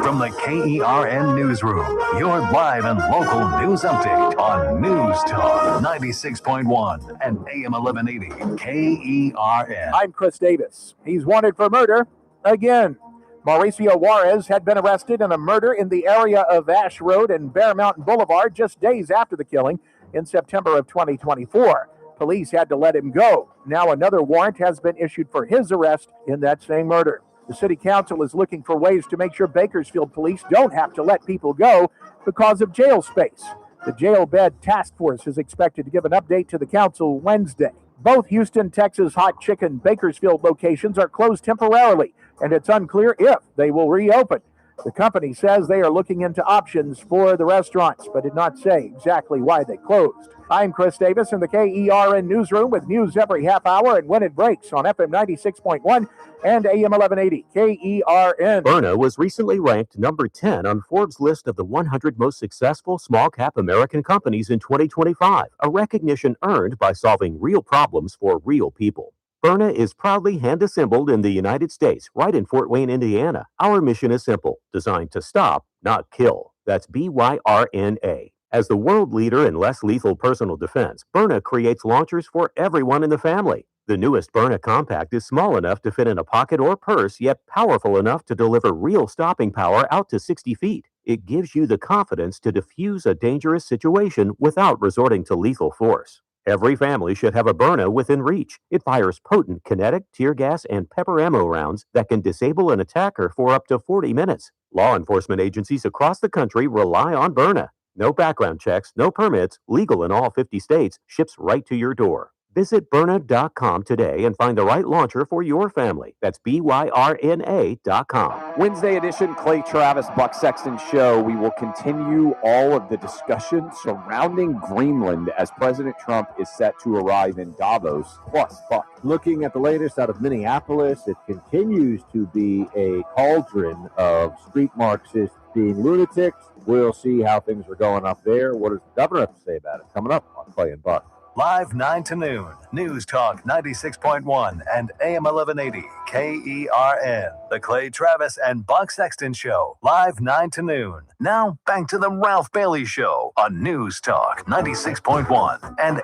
From the KERN Newsroom, your live and local news update on News Talk 96.1 and AM 1180 KERN. I'm Chris Davis. He's wanted for murder again. Mauricio Juarez had been arrested in a murder in the area of Ash Road and Bear Mountain Boulevard just days after the killing in September of 2024. Police had to let him go. Now another warrant has been issued for his arrest in that same murder. The city council is looking for ways to make sure Bakersfield police don't have to let people go because of jail space. The jail bed task force is expected to give an update to the council Wednesday. Both Houston, Texas Hot Chicken Bakersfield locations are closed temporarily, and it's unclear if they will reopen. The company says they are looking into options for the restaurants, but did not say exactly why they closed. I'm Chris Davis in the KERN Newsroom with news every half hour and when it breaks on FM 96.1 and AM 1180 KERN. Byrna was recently ranked number 10 on Forbes' list of the 100 most successful small-cap American companies in 2025, a recognition earned by solving real problems for real people. Byrna is proudly hand-assembled in the United States, right in Fort Wayne, Indiana. Our mission is simple, designed to stop, not kill. That's BYRNA. As the world leader in less lethal personal defense, Byrna creates launchers for everyone in the family. The newest Byrna Compact is small enough to fit in a pocket or purse, yet powerful enough to deliver real stopping power out to 60 feet. It gives you the confidence to defuse a dangerous situation without resorting to lethal force. Every family should have a Byrna within reach. It fires potent kinetic, tear gas, and pepper ammo rounds that can disable an attacker for up to 40 minutes. Law enforcement agencies across the country rely on Byrna. No background checks, no permits, legal in all 50 states, ships right to your door. Visit Byrna.com today and find the right launcher for your family. That's BYRNA.com. Wednesday edition Clay Travis Buck Sexton Show. We will continue all of the discussion surrounding Greenland as President Trump is set to arrive in Davos. Plus, Buck. Looking at the latest out of Minneapolis, it continues to be a cauldron of street Marxists being lunatics. We'll see how things are going up there. What does the governor have to say about it? Coming up on Clay and Buck. Live 9 to noon. News Talk 96.1 and AM 1180 KERN. The Clay Travis and Buck Sexton Show. Live 9 to noon. Now back to the Ralph Bailey Show on News Talk 96.1 and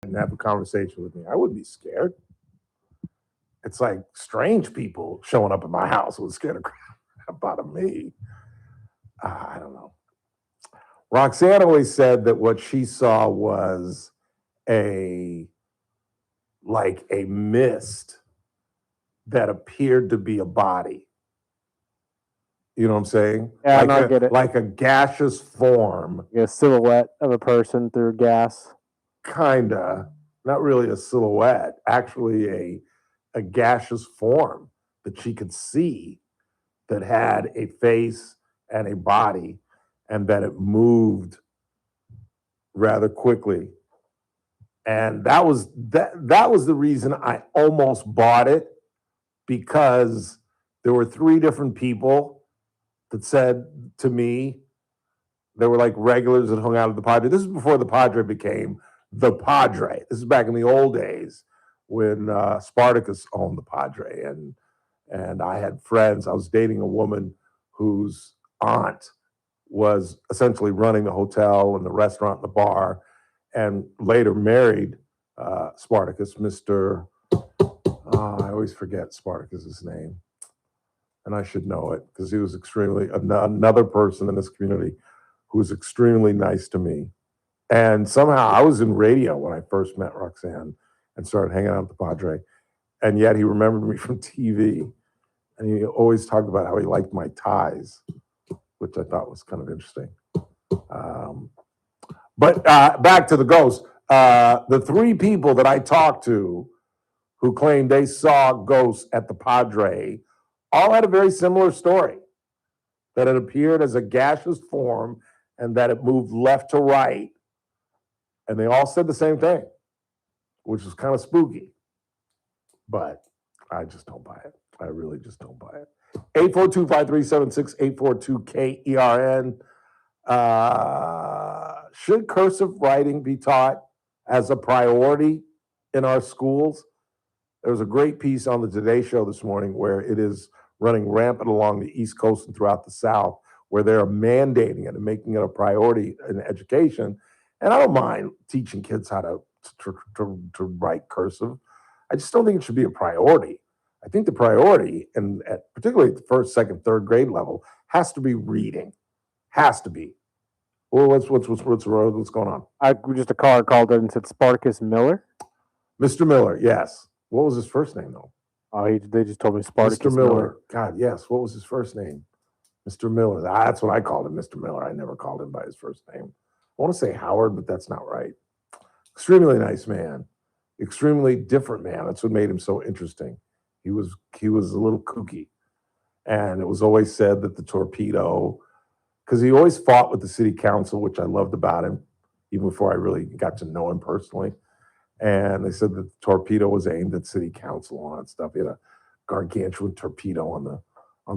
and have a conversation with me. I wouldn't be scared. It's like strange people showing up at my house would scare the crap out of me. I don't know. Roxanne always said that what she saw was a mist that appeared to be a body. You know what I'm saying? Yeah, like I get it. Like a gaseous form. A silhouette of a person through gas. Kinda. Not really a silhouette. Actually a gaseous form that she could see that had a face and a body and that it moved rather quickly. And that was the reason I almost bought it, because there were 3 different people that said to me, they were like regulars that hung out at the Padre. This is before the Padre became the Padre. This is back in the old days when Spartacus owned the Padre. And I had friends. I was dating a woman whose aunt was essentially running the hotel and the restaurant and the bar, and later married Spartacus, Mr. I always forget Spartacus's name, and I should know it because he was extremely another person in this community who was extremely nice to me. And somehow I was in radio when I first met Roxanne and started hanging out at the Padre, and yet he remembered me from TV, and he always talked about how he liked my ties, which I thought was kind of interesting. But back to the ghost. The 3 people that I talked to who claimed they saw ghosts at the Padre all had a very similar story, that it appeared as a gaseous form and that it moved left to right. And they all said the same thing, which was kind of spooky. But I just don't buy it. I really just don't buy it. 842-5376, 842-KERN. Should cursive writing be taught as a priority in our schools? There was a great piece on the Today Show this morning where it is running rampant along the East Coast and throughout the South, where they're mandating it and making it a priority in education. And I don't mind teaching kids how to write cursive. I just don't think it should be a priority. I think the priority, and particularly at the 1st, 2nd, 3rd grade level, has to be reading. Has to be. Well, what's going on? Just a caller called in and said Spartacus Miller. Mr. Miller, yes. What was his first name, though? Oh, they just told me Spartacus Mr. Miller. God, yes. What was his first name? Mr. Miller. That's what I called him, Mr. Miller. I never called him by his first name. I want to say Howard, but that's not right. Extremely nice man. Extremely different man. That's what made him so interesting. He was a little kooky. And it was always said that the torpedo, because he always fought with the city council, which I loved about him, even before I really got to know him personally. And they said that the torpedo was aimed at city council and all that stuff. He had a gargantuan torpedo on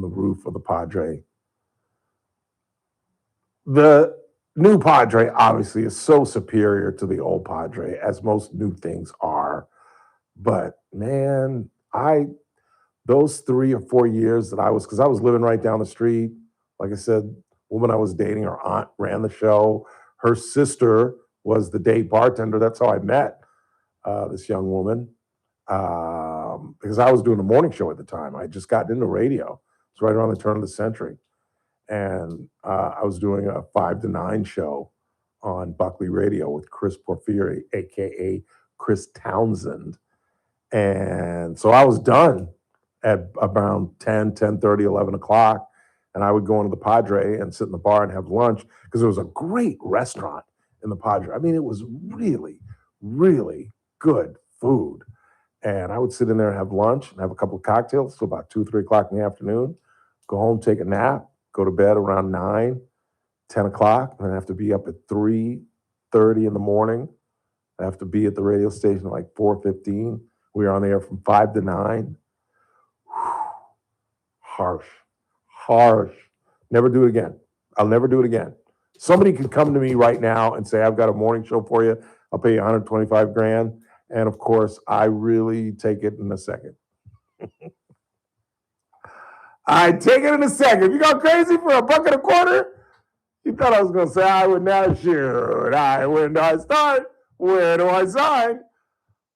the roof of the Padre. The new Padre obviously is so superior to the old Padre, as most new things are. But man, those 3 or 4 years that because I was living right down the street, like I said, woman I was dating, her aunt ran the show. Her sister was the day bartender. That's how I met this young woman, because I was doing a morning show at the time. I had just gotten into radio. It's right around the turn of the century. And I was doing a 5 to 9 show on Buckley Radio with Chris Porfiry, a.k.a. Chris Townsend. And so I was done at around 10, 10:30, 11 o'clock. And I would go into the Padre and sit in the bar and have lunch because there was a great restaurant in the Padre. I mean, it was really, really good food. And I would sit in there and have lunch and have a couple of cocktails till about 2, 3 o'clock in the afternoon, go home, take a nap, go to bed around 9, 10 o'clock, and then I have to be up at 3:30 in the morning. I have to be at the radio station at like 4:15. We were on the air from 5 to 9. Harsh. Never do it again. I'll never do it again. Somebody could come to me right now and say, I've got a morning show for you. I'll pay you 125 grand. And of course, I really take it in a second. I take it in a second. You go crazy for $1.25? You thought I was going to say, I would now shoot. When do I start? Where do I sign?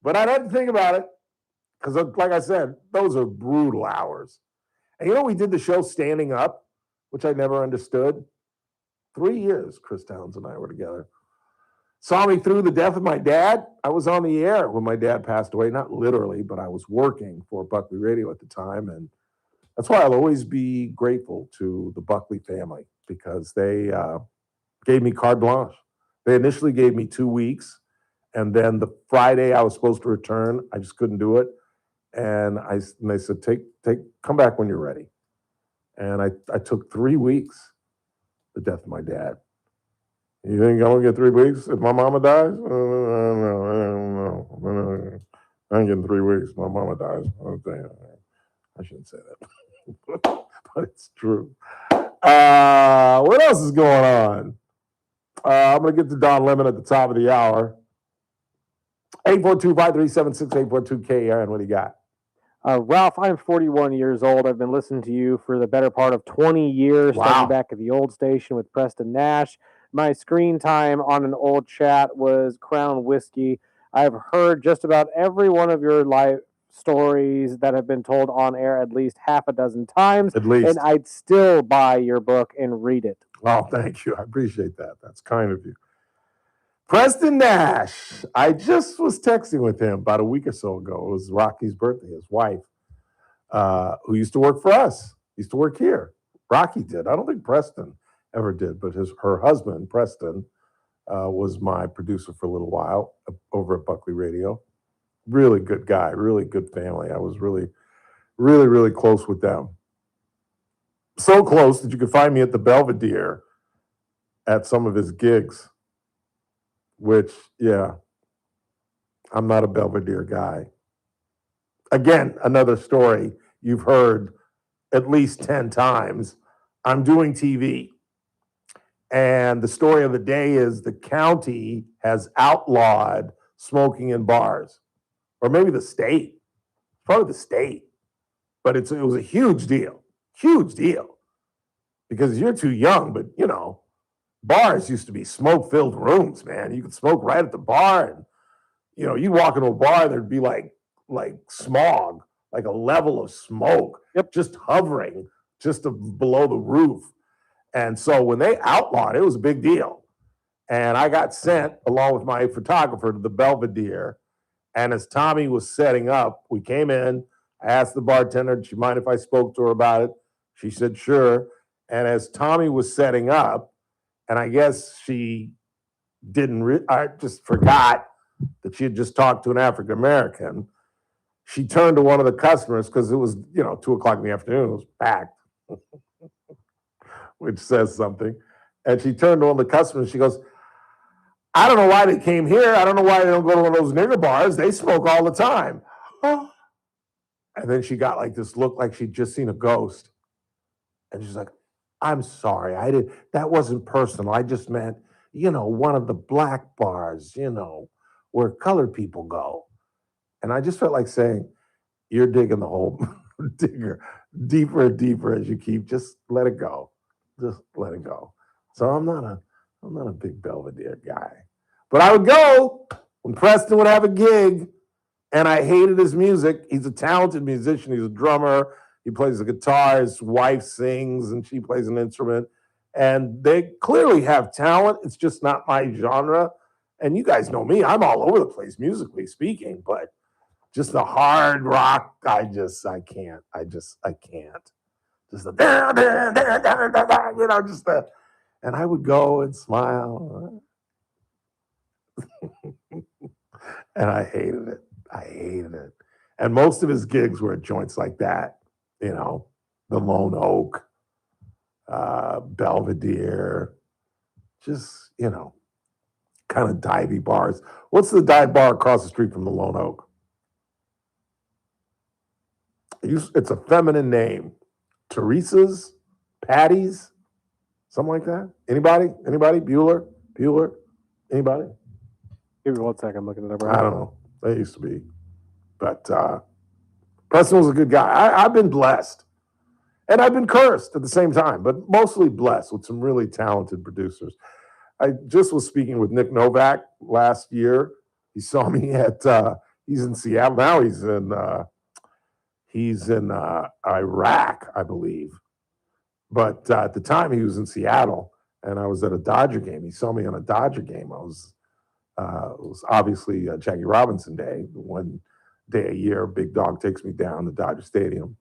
But I'd have to think about it. Because like I said, those are brutal hours. And you know, we did the show standing up, which I never understood. 3 years, Chris Towns and I were together. Saw me through the death of my dad. I was on the air when my dad passed away. Not literally, but I was working for Buckley Radio at the time. And that's why I'll always be grateful to the Buckley family because they gave me carte blanche. They initially gave me 2 weeks. And then the Friday I was supposed to return, I just couldn't do it. And they said, come back when you're ready. And I took 3 weeks, the death of my dad. You think I'm gonna get 3 weeks if my mama dies? No. I ain't getting 3 weeks if my mama dies. I shouldn't say that, but it's true. What else is going on? I'm gonna get to Don Lemon at the top of the hour. 842-537-6842-KRN. What do you got? Ralph, I'm 41 years old. I've been listening to you for the better part of 20 years, starting back at the old station with Preston Nash. My screen time on an old chat was Crown Whiskey. I've heard just about every one of your life stories that have been told on air at least half a dozen times. At least. And I'd still buy your book and read it. Oh, thank you. I appreciate that. That's kind of you. Preston Nash. I just was texting with him about a week or so ago. It was Rocky's birthday, his wife, who used to work for us, used to work here. Rocky did. I don't think Preston ever did, but her husband, Preston, was my producer for a little while over at Buckley Radio. Really good guy, really good family. I was really, really, really close with them. So close that you could find me at the Belvedere at some of his gigs. Which, yeah, I'm not a Belvedere guy. Again, another story you've heard at least 10 times. I'm doing TV. And the story of the day is the county has outlawed smoking in bars. Or maybe the state. Probably the state. But it was a huge deal. Huge deal. Because you're too young, but, you know, bars used to be smoke-filled rooms, man. You could smoke right at the bar. And, you know, you'd walk into a bar, there'd be like smog, like a level of smoke, just hovering just below the roof. And so when they outlawed it, it was a big deal. And I got sent, along with my photographer, to the Belvedere. And as Tommy was setting up, we came in. I asked the bartender, did she mind if I spoke to her about it? She said, sure. And as Tommy was setting up, and I guess she I just forgot that she had just talked to an African American. She turned to one of the customers because it was, 2 o'clock in the afternoon. It was packed, which says something. And she turned to one of the customers. She goes, I don't know why they came here. I don't know why they don't go to one of those nigger bars. They smoke all the time. And then she got like this look like she'd just seen a ghost. And she's like, I'm sorry, that wasn't personal. I just meant, one of the black bars, where colored people go. And I just felt like saying, you're digging the hole deeper and deeper as you keep, just let it go. Just let it go. So I'm not a big Belvedere guy. But I would go When Preston would have a gig and I hated his music, he's a talented musician. He's a drummer. He plays the guitar. His wife sings and she plays an instrument. And they clearly have talent. It's just not my genre. And you guys know me. I'm all over the place musically speaking, but just the hard rock, I can't. Just the, and I would go and smile. And I hated it. And most of his gigs were at joints like that, the Lone Oak, Belvedere, just, kind of divey bars. What's the dive bar across the street from the Lone Oak? It's a feminine name. Teresa's, Patty's, something like that. Anybody? Bueller? Anybody? Give me 1 second. I'm looking it up I right don't know. They used to be. But Preston was a good guy. I've been blessed. And I've been cursed at the same time, but mostly blessed with some really talented producers. I just was speaking with Nick Novak last year. He saw me at, he's in Seattle. Now he's in Iraq, I believe. But at the time he was in Seattle and I was at a Dodger game. He saw me on a Dodger game. It was obviously Jackie Robinson Day, one day a year, Big Dog takes me down to Dodger Stadium.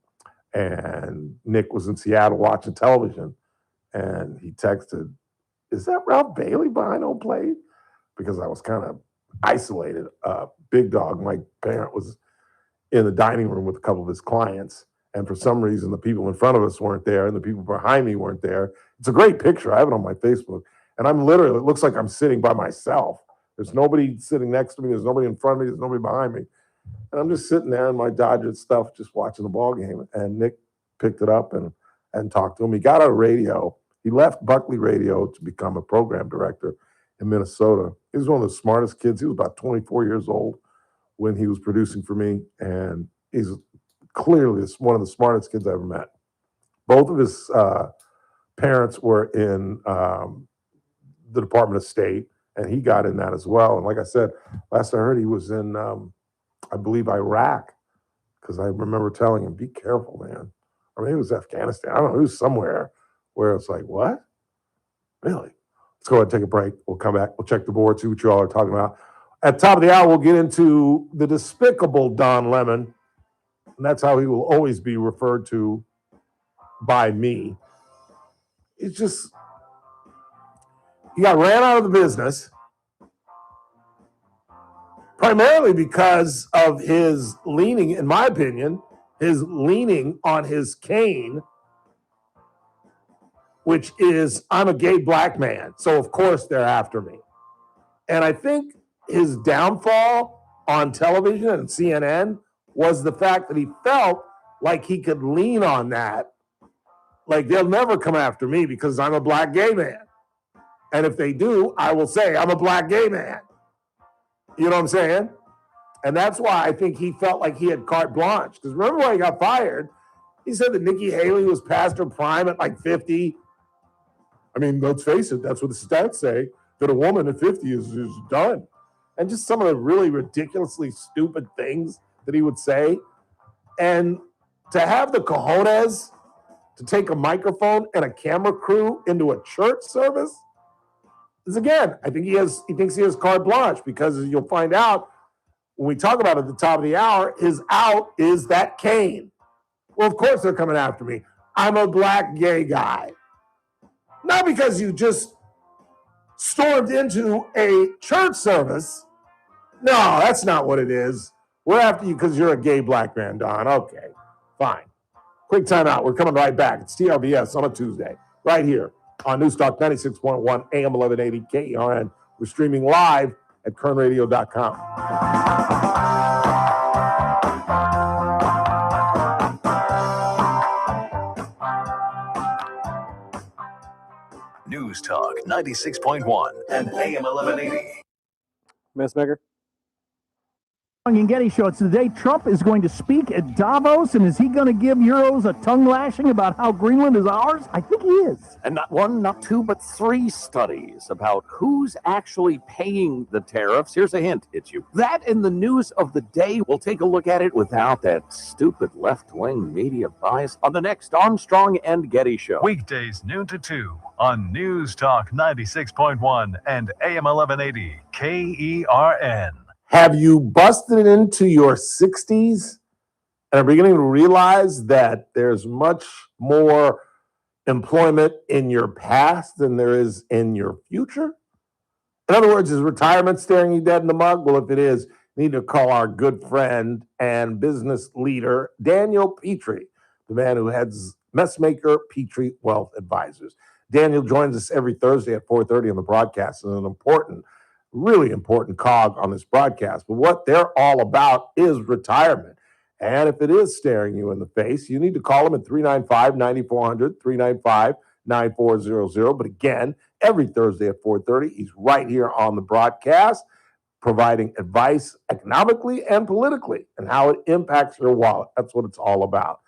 And Nick was in Seattle watching television and he texted, "Is that Ralph Bailey behind home plate?" Because I was kind of isolated. Big Dog, my parent, was in the dining room with a couple of his clients. And for some reason, the people in front of us weren't there and the people behind me weren't there. It's a great picture. I have it on my Facebook. And it looks like I'm sitting by myself. There's nobody sitting next to me. There's nobody in front of me. There's nobody behind me. And I'm just sitting there in my Dodgers stuff, just watching the ball game. And Nick picked it up and talked to him. He got out of radio. He left Buckley Radio to become a program director in Minnesota. He was one of the smartest kids. He was about 24 years old when he was producing for me. And he's clearly one of the smartest kids I ever met. Both of his parents were in the Department of State, and he got in that as well. And like I said, last I heard, he was in, I believe, Iraq, because I remember telling him, "Be careful, man." Or maybe it was Afghanistan. I don't know. It was somewhere where it's like, what? Really? Let's go ahead and take a break. We'll come back. We'll check the board, see what you all are talking about. At the top of the hour, we'll get into the despicable Don Lemon. And that's how he will always be referred to by me. It's just, he got ran out of the business primarily because of his leaning, in my opinion, his leaning on his cane, which is, I'm a gay black man, so of course they're after me. And I think his downfall on television and CNN was the fact that he felt like he could lean on that. Like, they'll never come after me because I'm a black gay man. And if they do, I will say I'm a black gay man. You know what I'm saying? And that's why I think he felt like he had carte blanche. Because remember when he got fired, he said that Nikki Haley was past her prime at like 50. I mean, let's face it, that's what the stats say, that a woman at 50 is done. And just some of the really ridiculously stupid things that he would say. And to have the cojones to take a microphone and a camera crew into a church service is, again, I think he thinks he has carte blanche, because as you'll find out when we talk about it at the top of the hour, his out is that cane. Well, of course they're coming after me. I'm a black gay guy. Not because you just stormed into a church service. No, that's not what it is. We're after you because you're a gay black man, Don. Okay, fine. Quick time out. We're coming right back. It's TRBS on a Tuesday, right here on Newstalk 96.1 AM 1180 KERN. We're streaming live at kernradio.com. News Talk 96.1 and AM 1180. Miss Maker? And Getty Show. It's the day Trump is going to speak at Davos, and is he going to give Euros a tongue lashing about how Greenland is ours? I think he is. And not one, not two, but three studies about who's actually paying the tariffs. Here's a hint. It's you. That in the news of the day. We'll take a look at it without that stupid left-wing media bias on the next Armstrong and Getty Show. Weekdays noon to 2 on News Talk 96.1 and AM 1180 KERN. Have you busted into your 60s and are beginning to realize that there's much more employment in your past than there is in your future? In other words, is retirement staring you dead in the mug? Well, if it is, you need to call our good friend and business leader, Daniel Petrie, the man who heads Messmaker Petrie Wealth Advisors. Daniel joins us every Thursday at 4:30 on the broadcast, and an important, really important cog on this broadcast. But what they're all about is retirement. And if it is staring you in the face, you need to call them at 395-9400, 395-9400. But again, every Thursday at 4:30, he's right here on the broadcast, providing advice economically and politically and how it impacts your wallet. That's what it's all about.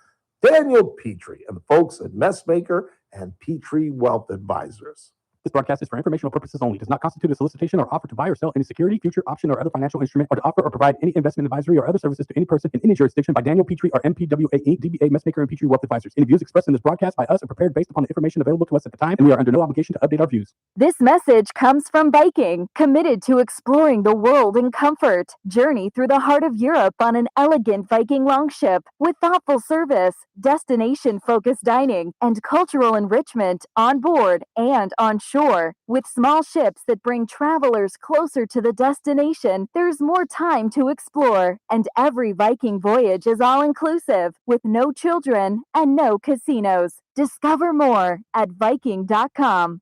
Daniel Petrie and the folks at Messmaker and Petrie Wealth Advisors. This broadcast is for informational purposes only. Does not constitute a solicitation or offer to buy or sell any security, future option, or other financial instrument, or to offer or provide any investment advisory or other services to any person in any jurisdiction by Daniel Petrie or MPWA, DBA, Messmaker, and Petrie Wealth Advisors. Any views expressed in this broadcast by us are prepared based upon the information available to us at the time, and we are under no obligation to update our views. This message comes from Viking, committed to exploring the world in comfort. Journey through the heart of Europe on an elegant Viking longship with thoughtful service, destination-focused dining, and cultural enrichment on board and on shore. With small ships that bring travelers closer to the destination, there's more time to explore, and every Viking voyage is all-inclusive, with no children and no casinos. Discover more at Viking.com.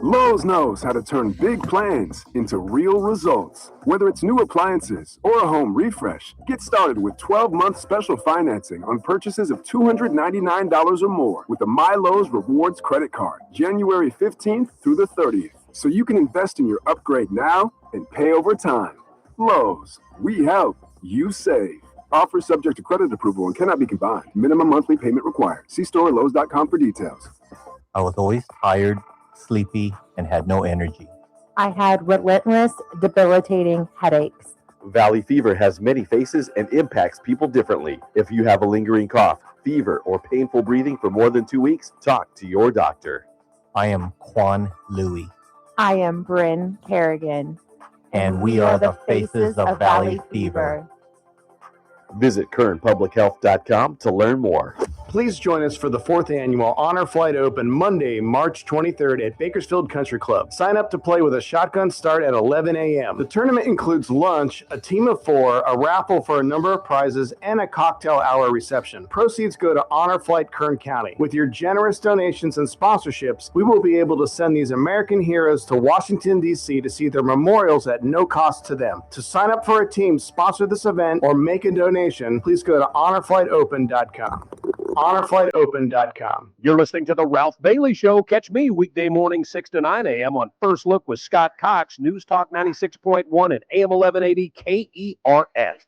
Lowe's knows how to turn big plans into real results. Whether it's new appliances or a home refresh, get started with 12-month special financing on purchases of $299 or more with the My Lowe's Rewards credit card, January 15th through the 30th. So you can invest in your upgrade now and pay over time. Lowe's, we help, you save. Offer subject to credit approval and cannot be combined. Minimum monthly payment required. See store at Lowe's.com for details. I was always tired, sleepy, and had no energy. I had relentless, debilitating headaches. Valley fever has many faces and impacts people differently. If you have a lingering cough, fever, or painful breathing for more than 2 weeks, talk to your doctor. I am Quan Louie. I am Bryn Kerrigan. And we are the faces of Valley Fever. Visit kernpublichealth.com to learn more. Please join us for the 4th annual Honor Flight Open Monday, March 23rd at Bakersfield Country Club. Sign up to play with a shotgun start at 11 a.m. The tournament includes lunch, a team of 4, a raffle for a number of prizes, and a cocktail hour reception. Proceeds go to Honor Flight Kern County. With your generous donations and sponsorships, we will be able to send these American heroes to Washington, D.C. to see their memorials at no cost to them. To sign up for a team, sponsor this event, or make a donation, please go to honorflightopen.com. honorflightopen.com. You're listening to The Ralph Bailey Show. Catch me weekday morning, 6 to 9 a.m. on First Look with Scott Cox, News Talk 96.1 and AM 1180 KERN.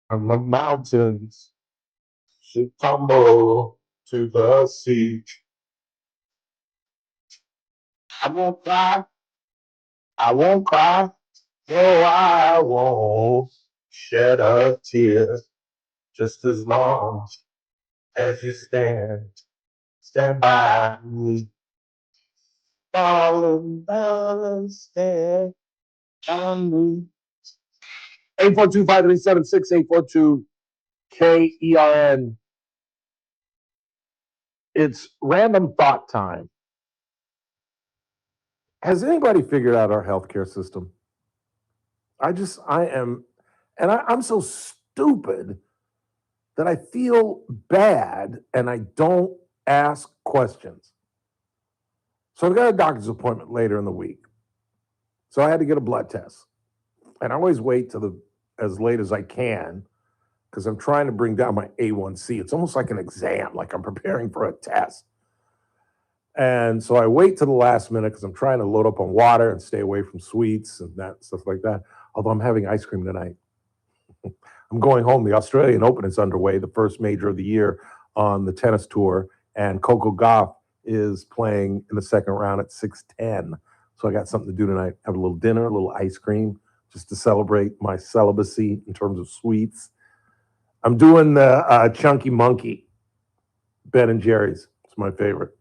From the mountains should tumble to the sea. I won't cry, no, I won't shed a tear, just as long as you stand by me. Stand by me. 842-537-6842 KERN. It's random thought time. Has anybody figured out our healthcare system? I'm so stupid that I feel bad and I don't ask questions. So I've got a doctor's appointment later in the week. So I had to get a blood test. And I always wait till the as late as I can because I'm trying to bring down my A1C. It's almost like an exam, like I'm preparing for a test. And so I wait to the last minute because I'm trying to load up on water and stay away from sweets and that stuff like that. Although I'm having ice cream tonight. I'm going home. The Australian Open is underway, the first major of the year on the tennis tour. And Coco Gauff is playing in the second round at 6:10. So I got something to do tonight. Have a little dinner, a little ice cream, just to celebrate my celibacy in terms of sweets. I'm doing the Chunky Monkey, Ben and Jerry's. It's my favorite.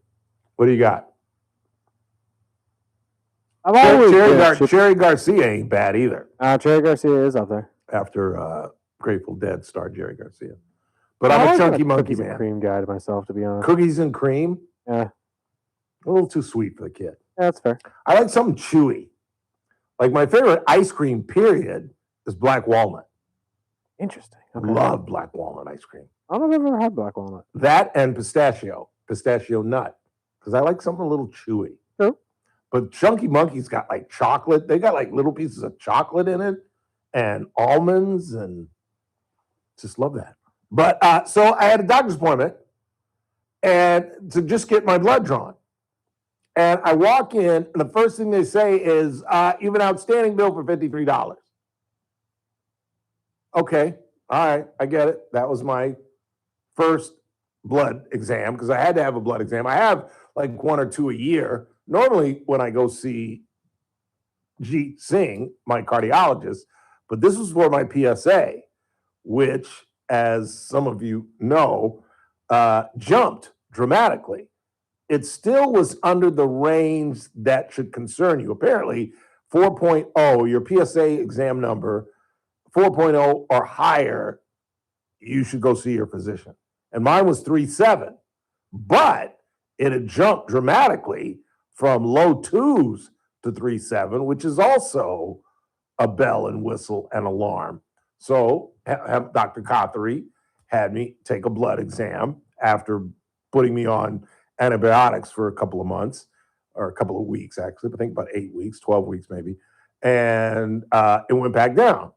What do you got? Jerry Garcia ain't bad either. Jerry Garcia is up there. After Grateful Dead star Jerry Garcia. But I'm a Chunky Monkey cookies man. And cream guy to myself, to be honest. Cookies and cream? Yeah. A little too sweet for the kid. Yeah, that's fair. I like something chewy. Like my favorite ice cream, period, is black walnut. Interesting. Okay. Love black walnut ice cream. I don't know if I've ever had black walnut. That and pistachio nut. Because I like something a little chewy. True. But Chunky Monkey's got like chocolate. They got like little pieces of chocolate in it and almonds and just love that. But so I had a doctor's appointment and to just get my blood drawn. And I walk in and the first thing they say is, you have an outstanding bill for $53. Okay. All right. I get it. That was my first blood exam because I had to have a blood exam. I have like one or two a year. Normally when I go see Jeet Singh, my cardiologist, but this was for my PSA, which, as some of you know, jumped dramatically. It still was under the range that should concern you. Apparently, 4.0, your PSA exam number, 4.0 or higher, you should go see your physician. And mine was 3.7, but it had jumped dramatically from low 2s to 3.7, which is also a bell and whistle and alarm. So Dr. Kothari had me take a blood exam after putting me on antibiotics for a couple of months, or a couple of weeks, actually, I think about 8 weeks, 12 weeks maybe. And it went back down,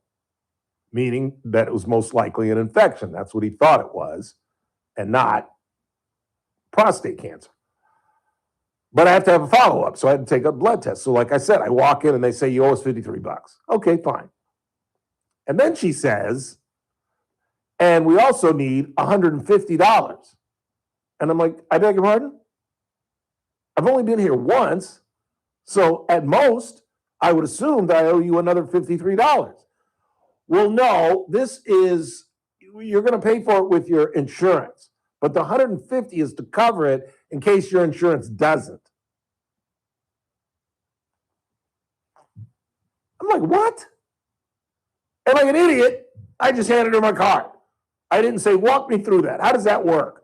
meaning that it was most likely an infection. That's what he thought it was, and not prostate cancer. But I have to have a follow-up, so I had to take a blood test. So like I said, I walk in and they say, you owe us $53. Okay, fine. And then she says, and we also need $150. And I'm like, I beg your pardon? I've only been here once. So at most, I would assume that I owe you another $53. Well, no, this is, you're going to pay for it with your insurance. But the $150 is to cover it in case your insurance doesn't. I'm like, what? And like an idiot, I just handed her my card. I didn't say, walk me through that. How does that work?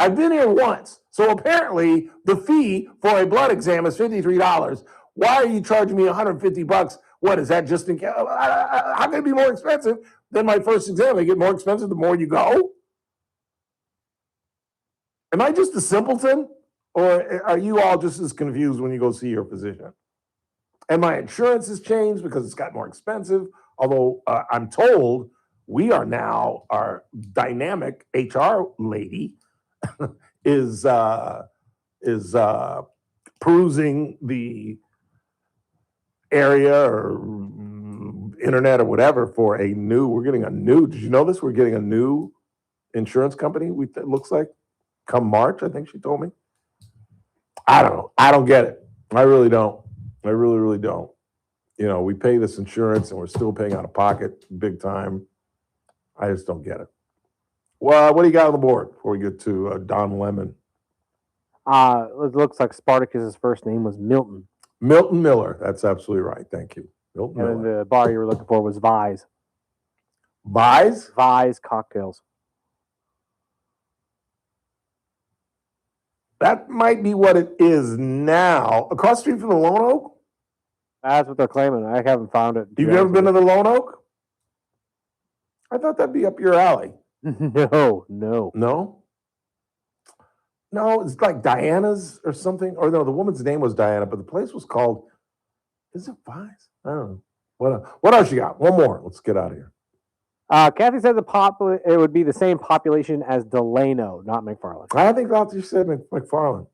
I've been here once. So apparently the fee for a blood exam is $53. Why are you charging me $150? What is that just in case? How can it be more expensive than my first exam? They get more expensive the more you go? Am I just a simpleton? Or are you all just as confused when you go see your physician? And my insurance has changed because it's got more expensive. Although I'm told we are now, our dynamic HR lady is perusing the area or internet or whatever for we're getting a new, did you know this? We're getting a new insurance company, it looks like, come March, I think she told me. I don't know. I don't get it. I really don't. I really, really don't. You know, we pay this insurance and we're still paying out of pocket big time. I just don't get it. Well, what do you got on the board before we get to Don Lemon? It looks like Spartacus's first name was Milton. Milton Miller. That's absolutely right. Thank you. Milton And Miller. then the bar you were looking for was Vise. Vise? Vise Cocktails. That might be what it is now. Across the street from the Lone Oak? That's what they're claiming. I haven't found it. You've never been to the Lone Oak? I thought that'd be up your alley. No. No? No, it's like Diana's or something. Or no, the woman's name was Diana, but the place was called, is it Vise? I don't know. What else you got? One more. Let's get out of here. Kathy said it would be the same population as Delano, not McFarland. I think you said McFarland.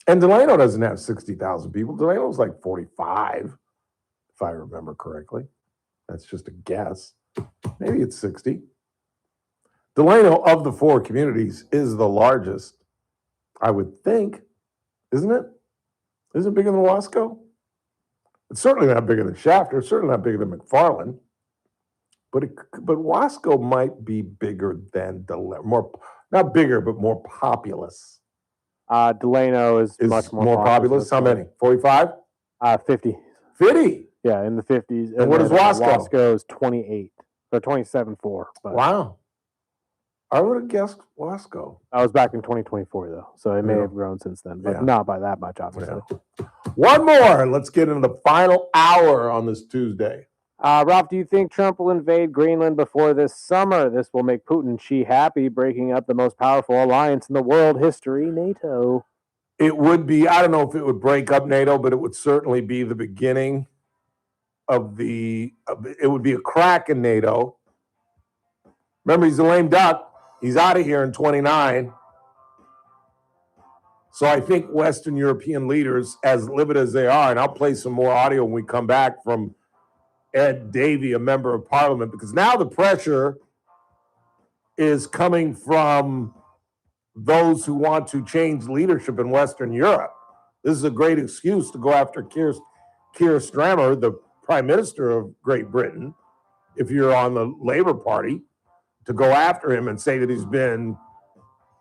And Delano doesn't have 60,000 people. Delano's like 45, if I remember correctly. That's just a guess. Maybe it's 60. Delano, of the four communities, is the largest, I would think. Isn't it? Is it bigger than Wasco? It's certainly not bigger than Shafter. It's certainly not bigger than McFarland. But Wasco might be bigger than Delano. More, not bigger, but more populous. Delano is much more populous. How many? 45? 50. 50? Yeah, in the 50s. And what is Wasco? Wasco is 28. So 27.4. Wow. I would have guessed Wasco. I was back in 2024, though. So it may have grown since then, but not by that much, obviously. Yeah. One more. Let's get into the final hour on this Tuesday. Ralph, do you think Trump will invade Greenland before this summer? This will make Putin Xi happy, breaking up the most powerful alliance in the world history, NATO. It would be, I don't know if it would break up NATO, but it would certainly be the beginning of it would be a crack in NATO. Remember, he's a lame duck. He's out of here in 29. So I think Western European leaders, as livid as they are, and I'll play some more audio when we come back from Ed Davey, a member of parliament, because now the pressure is coming from those who want to change leadership in Western Europe. This is a great excuse to go after Keir Starmer, the Prime Minister of Great Britain, if you're on the Labour Party, to go after him and say that he's been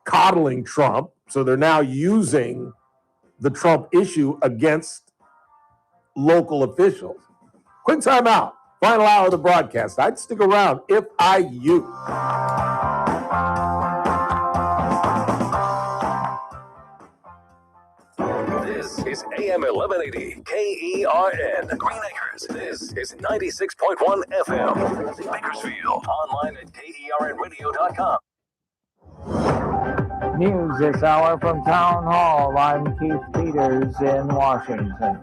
coddling Trump. So they're now using the Trump issue against local officials. Quick time out. Final hour of the broadcast. I'd stick around if I you. This is AM 1180 KERN Green Acres. This is 96.1 FM Bakersfield. Online at KERNradio.com. News this hour from Town Hall. I'm Keith Peters in Washington.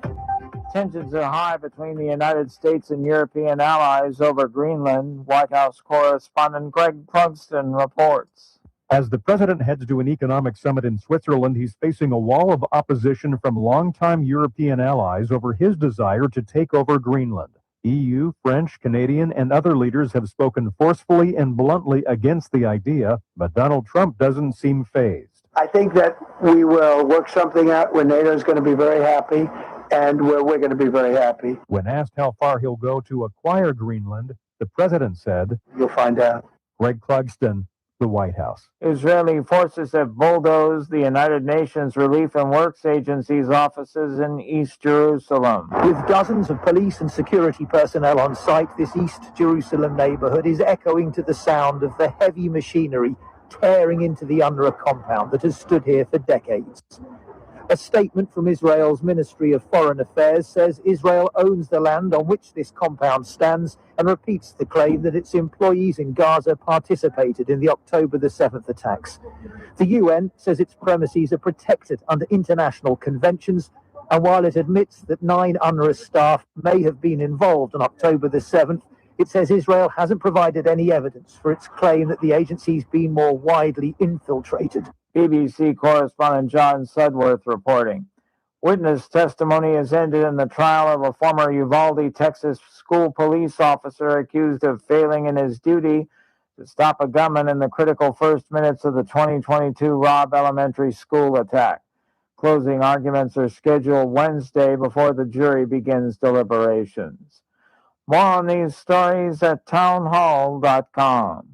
Tensions are high between the United States and European allies over Greenland. White House correspondent Greg Clugston reports. As the president heads to an economic summit in Switzerland, he's facing a wall of opposition from longtime European allies over his desire to take over Greenland. EU, French, Canadian, and other leaders have spoken forcefully and bluntly against the idea, but Donald Trump doesn't seem fazed. I think that we will work something out where NATO is going to be very happy and where we're going to be very happy. When asked how far he'll go to acquire Greenland, the president said, "You'll find out." Greg Clugston, the White House. Israeli forces have bulldozed the United Nations Relief and Works Agency's offices in East Jerusalem. With dozens of police and security personnel on site, this East Jerusalem neighborhood is echoing to the sound of the heavy machinery tearing into the UNRWA compound that has stood here for decades. A statement from Israel's Ministry of Foreign Affairs says Israel owns the land on which this compound stands and repeats the claim that its employees in Gaza participated in the October the 7th attacks. The UN says its premises are protected under international conventions, and while it admits that 9 UNRWA staff may have been involved on October the 7th, it says Israel hasn't provided any evidence for its claim that the agency's been more widely infiltrated. BBC correspondent John Sudworth reporting. Witness testimony has ended in the trial of a former Uvalde, Texas school police officer accused of failing in his duty to stop a gunman in the critical first minutes of the 2022 Robb Elementary School attack. Closing arguments are scheduled Wednesday before the jury begins deliberations. More on these stories at townhall.com.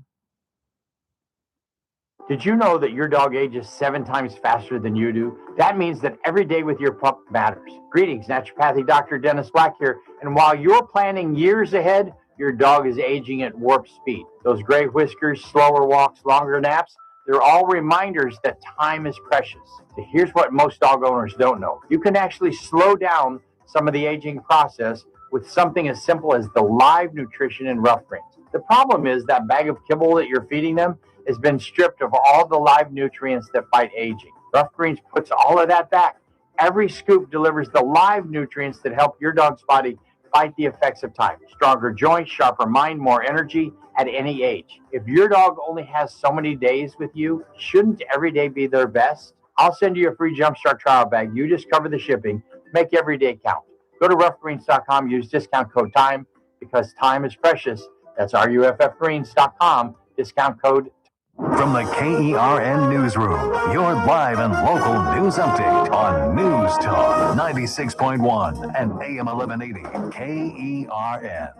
Did you know that your dog ages 7 times faster than you do? That means that every day with your pup matters. Greetings, naturopathic Dr. Dennis Black here. And while you're planning years ahead, your dog is aging at warp speed. Those gray whiskers, slower walks, longer naps, they're all reminders that time is precious. So here's what most dog owners don't know. You can actually slow down some of the aging process with something as simple as the live nutrition in Rough Greens. The problem is that bag of kibble that you're feeding them has been stripped of all the live nutrients that fight aging. Rough Greens puts all of that back. Every scoop delivers the live nutrients that help your dog's body fight the effects of time. Stronger joints, sharper mind, more energy at any age. If your dog only has so many days with you, shouldn't every day be their best? I'll send you a free Jumpstart trial bag. You just cover the shipping. Make every day count. Go to roughgreens.com, use discount code TIME because time is precious. That's ruffgreens.com, discount code. From the KERN Newsroom, your live and local news update on News Talk 96.1 and AM 1180 KERN.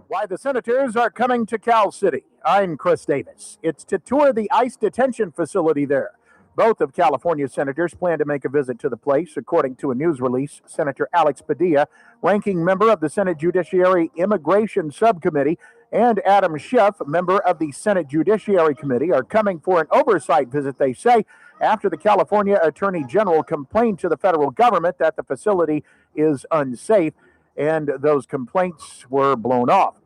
Why the Senators are coming to Cal City. I'm Chris Davis. It's to tour the ICE detention facility there. Both of California's senators plan to make a visit to the place, according to a news release. Senator Alex Padilla, ranking member of the Senate Judiciary Immigration Subcommittee, and Adam Schiff, member of the Senate Judiciary Committee, are coming for an oversight visit, they say, after the California Attorney General complained to the federal government that the facility is unsafe, and those complaints were blown off.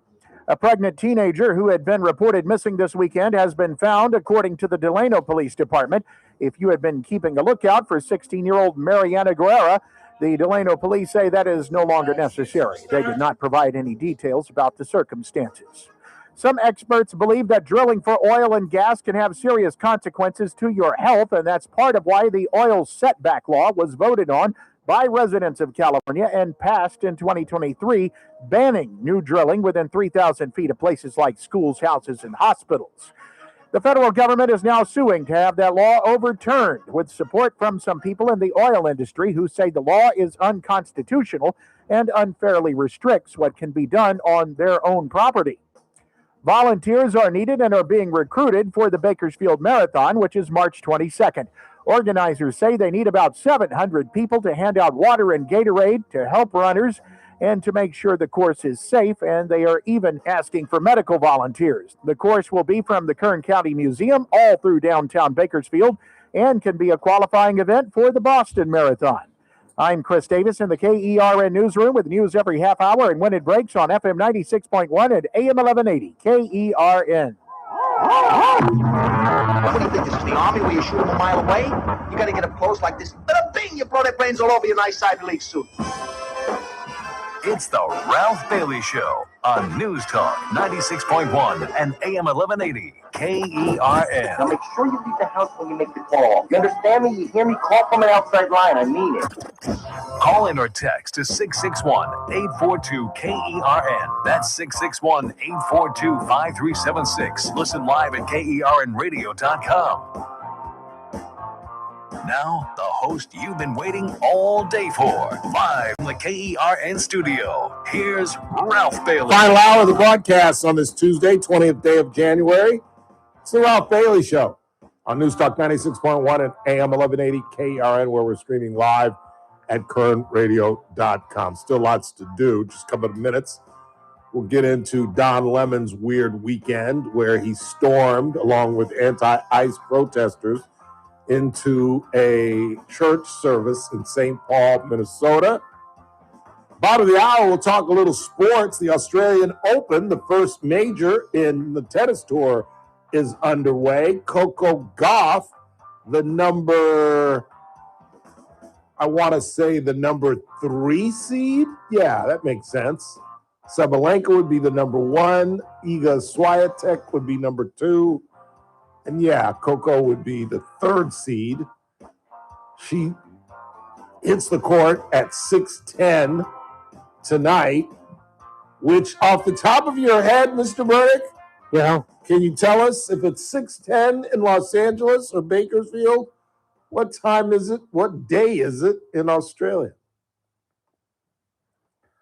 A pregnant teenager who had been reported missing this weekend has been found, according to the Delano Police Department. If you had been keeping a lookout for 16-year-old Mariana Guerrera, the Delano police say that is no longer necessary. They did not provide any details about the circumstances. Some experts believe that drilling for oil and gas can have serious consequences to your health, and that's part of why the oil setback law was voted on by residents of California and passed in 2023, banning new drilling within 3,000 feet of places like schools, houses, and hospitals. The federal government is now suing to have that law overturned, with support from some people in the oil industry who say the law is unconstitutional and unfairly restricts what can be done on their own property. Volunteers are needed and are being recruited for the Bakersfield Marathon, which is March 22nd. Organizers say they need about 700 people to hand out water and Gatorade to help runners and to make sure the course is safe, and they are even asking for medical volunteers. The course will be from the Kern County Museum all through downtown Bakersfield and can be a qualifying event for the Boston Marathon. I'm Chris Davis in the KERN Newsroom with news every half hour and when it breaks on FM 96.1 and AM 1180 KERN. What do you think, this is the Army where you shoot them a mile away? You got to get up close like this. Bada bing, you blow their brains all over your nice Ivy League suit. It's the Ralph Bailey Show on News Talk 96.1 and AM 1180 KERN. Now make sure you leave the house when you make the call. You understand me? You hear me? Call from an outside line. I mean it. Call in or text to 661-842-KERN. That's 661-842-5376. Listen live at KERNradio.com. Now, the host you've been waiting all day for. Live from the KERN studio, here's Ralph Bailey. Final hour of the broadcast on this Tuesday, 20th day of January. It's the Ralph Bailey Show on News Talk 96.1 and AM 1180 KERN, where we're streaming live at kernradio.com. Still lots to do. Just a couple of minutes. We'll get into Don Lemon's weird weekend where he stormed, along with anti-ICE protesters, into a church service in St. Paul, Minnesota. Bottom of the hour, we'll talk a little sports. The Australian Open, the first major in the tennis tour, is underway. Coco Gauff, the number 3 seed. Yeah, that makes sense. Sabalenka would be the number 1. Iga Swiatek would be number 2. And yeah, Coco would be the 3rd seed. She hits the court at 6:10 tonight, which off the top of your head, Mr. Burdick, can you tell us if it's 6:10 in Los Angeles or Bakersfield? What time is it? What day is it in Australia?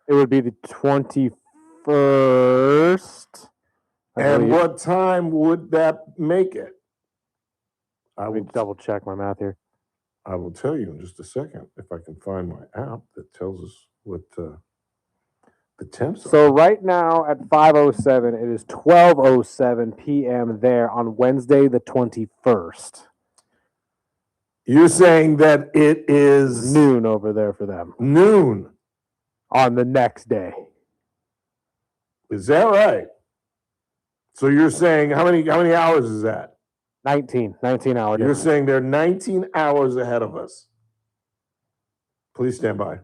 It would be the 21st. And what time would that make it? I will double check my math here. I will tell you in just a second if I can find my app that tells us what the temps are. So right now at 5:07, it is 12:07 p.m. there on Wednesday the 21st. You're saying that it is noon over there for them. Noon on the next day. Is that right? So you're saying how many hours is that? 19 hours. You're saying they're 19 hours ahead of us. Please stand by.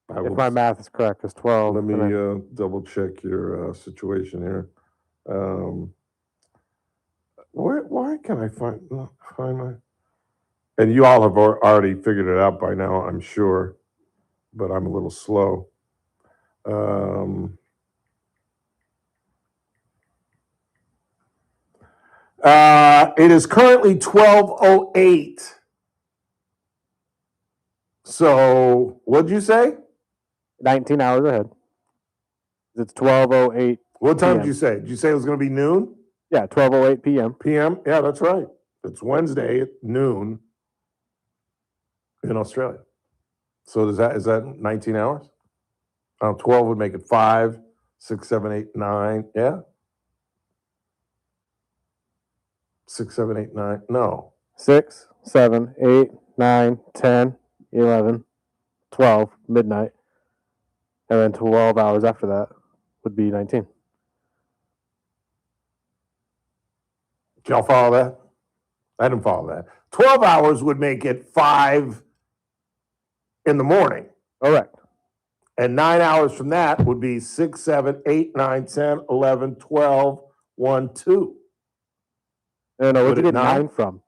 If my math is correct, it's 12. Let me double check your situation here. Why can I find my? And you all have already figured it out by now, I'm sure, but I'm a little slow. It is currently 12:08. So, what'd you say? 19 hours ahead. It's 12:08. What time did you say? Did you say it was going to be noon? Yeah, 12:08 p.m. PM? Yeah, that's right. It's Wednesday at noon in Australia. So is that 19 hours? 12 would make it 5, 6, 7, 8, 9. Yeah. 6, 7, 8, 9. No. 6, 7, 8, 9, 10, 11, 12, midnight. And then 12 hours after that would be 19. Did y'all follow that? I didn't follow that. 12 hours would make it 5 in the morning. Correct. And 9 hours from that would be 6, 7, 8, 9, 10, 11, 12, 1, 2. No, where'd you get 9 from?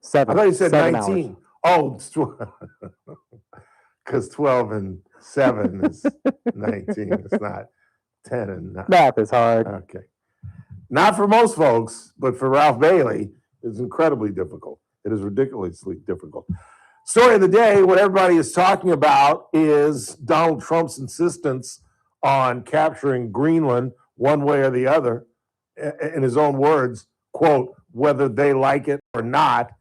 7. I thought you said 19. Hours. Oh, because 12 and 7 is 19. It's not 10 and 9. Math is hard. Okay. Not for most folks, but for Ralph Bailey, it's incredibly difficult. It is ridiculously difficult. Story of the day, what everybody is talking about is Donald Trump's insistence on capturing Greenland one way or the other, in his own words, quote, whether they like it or not.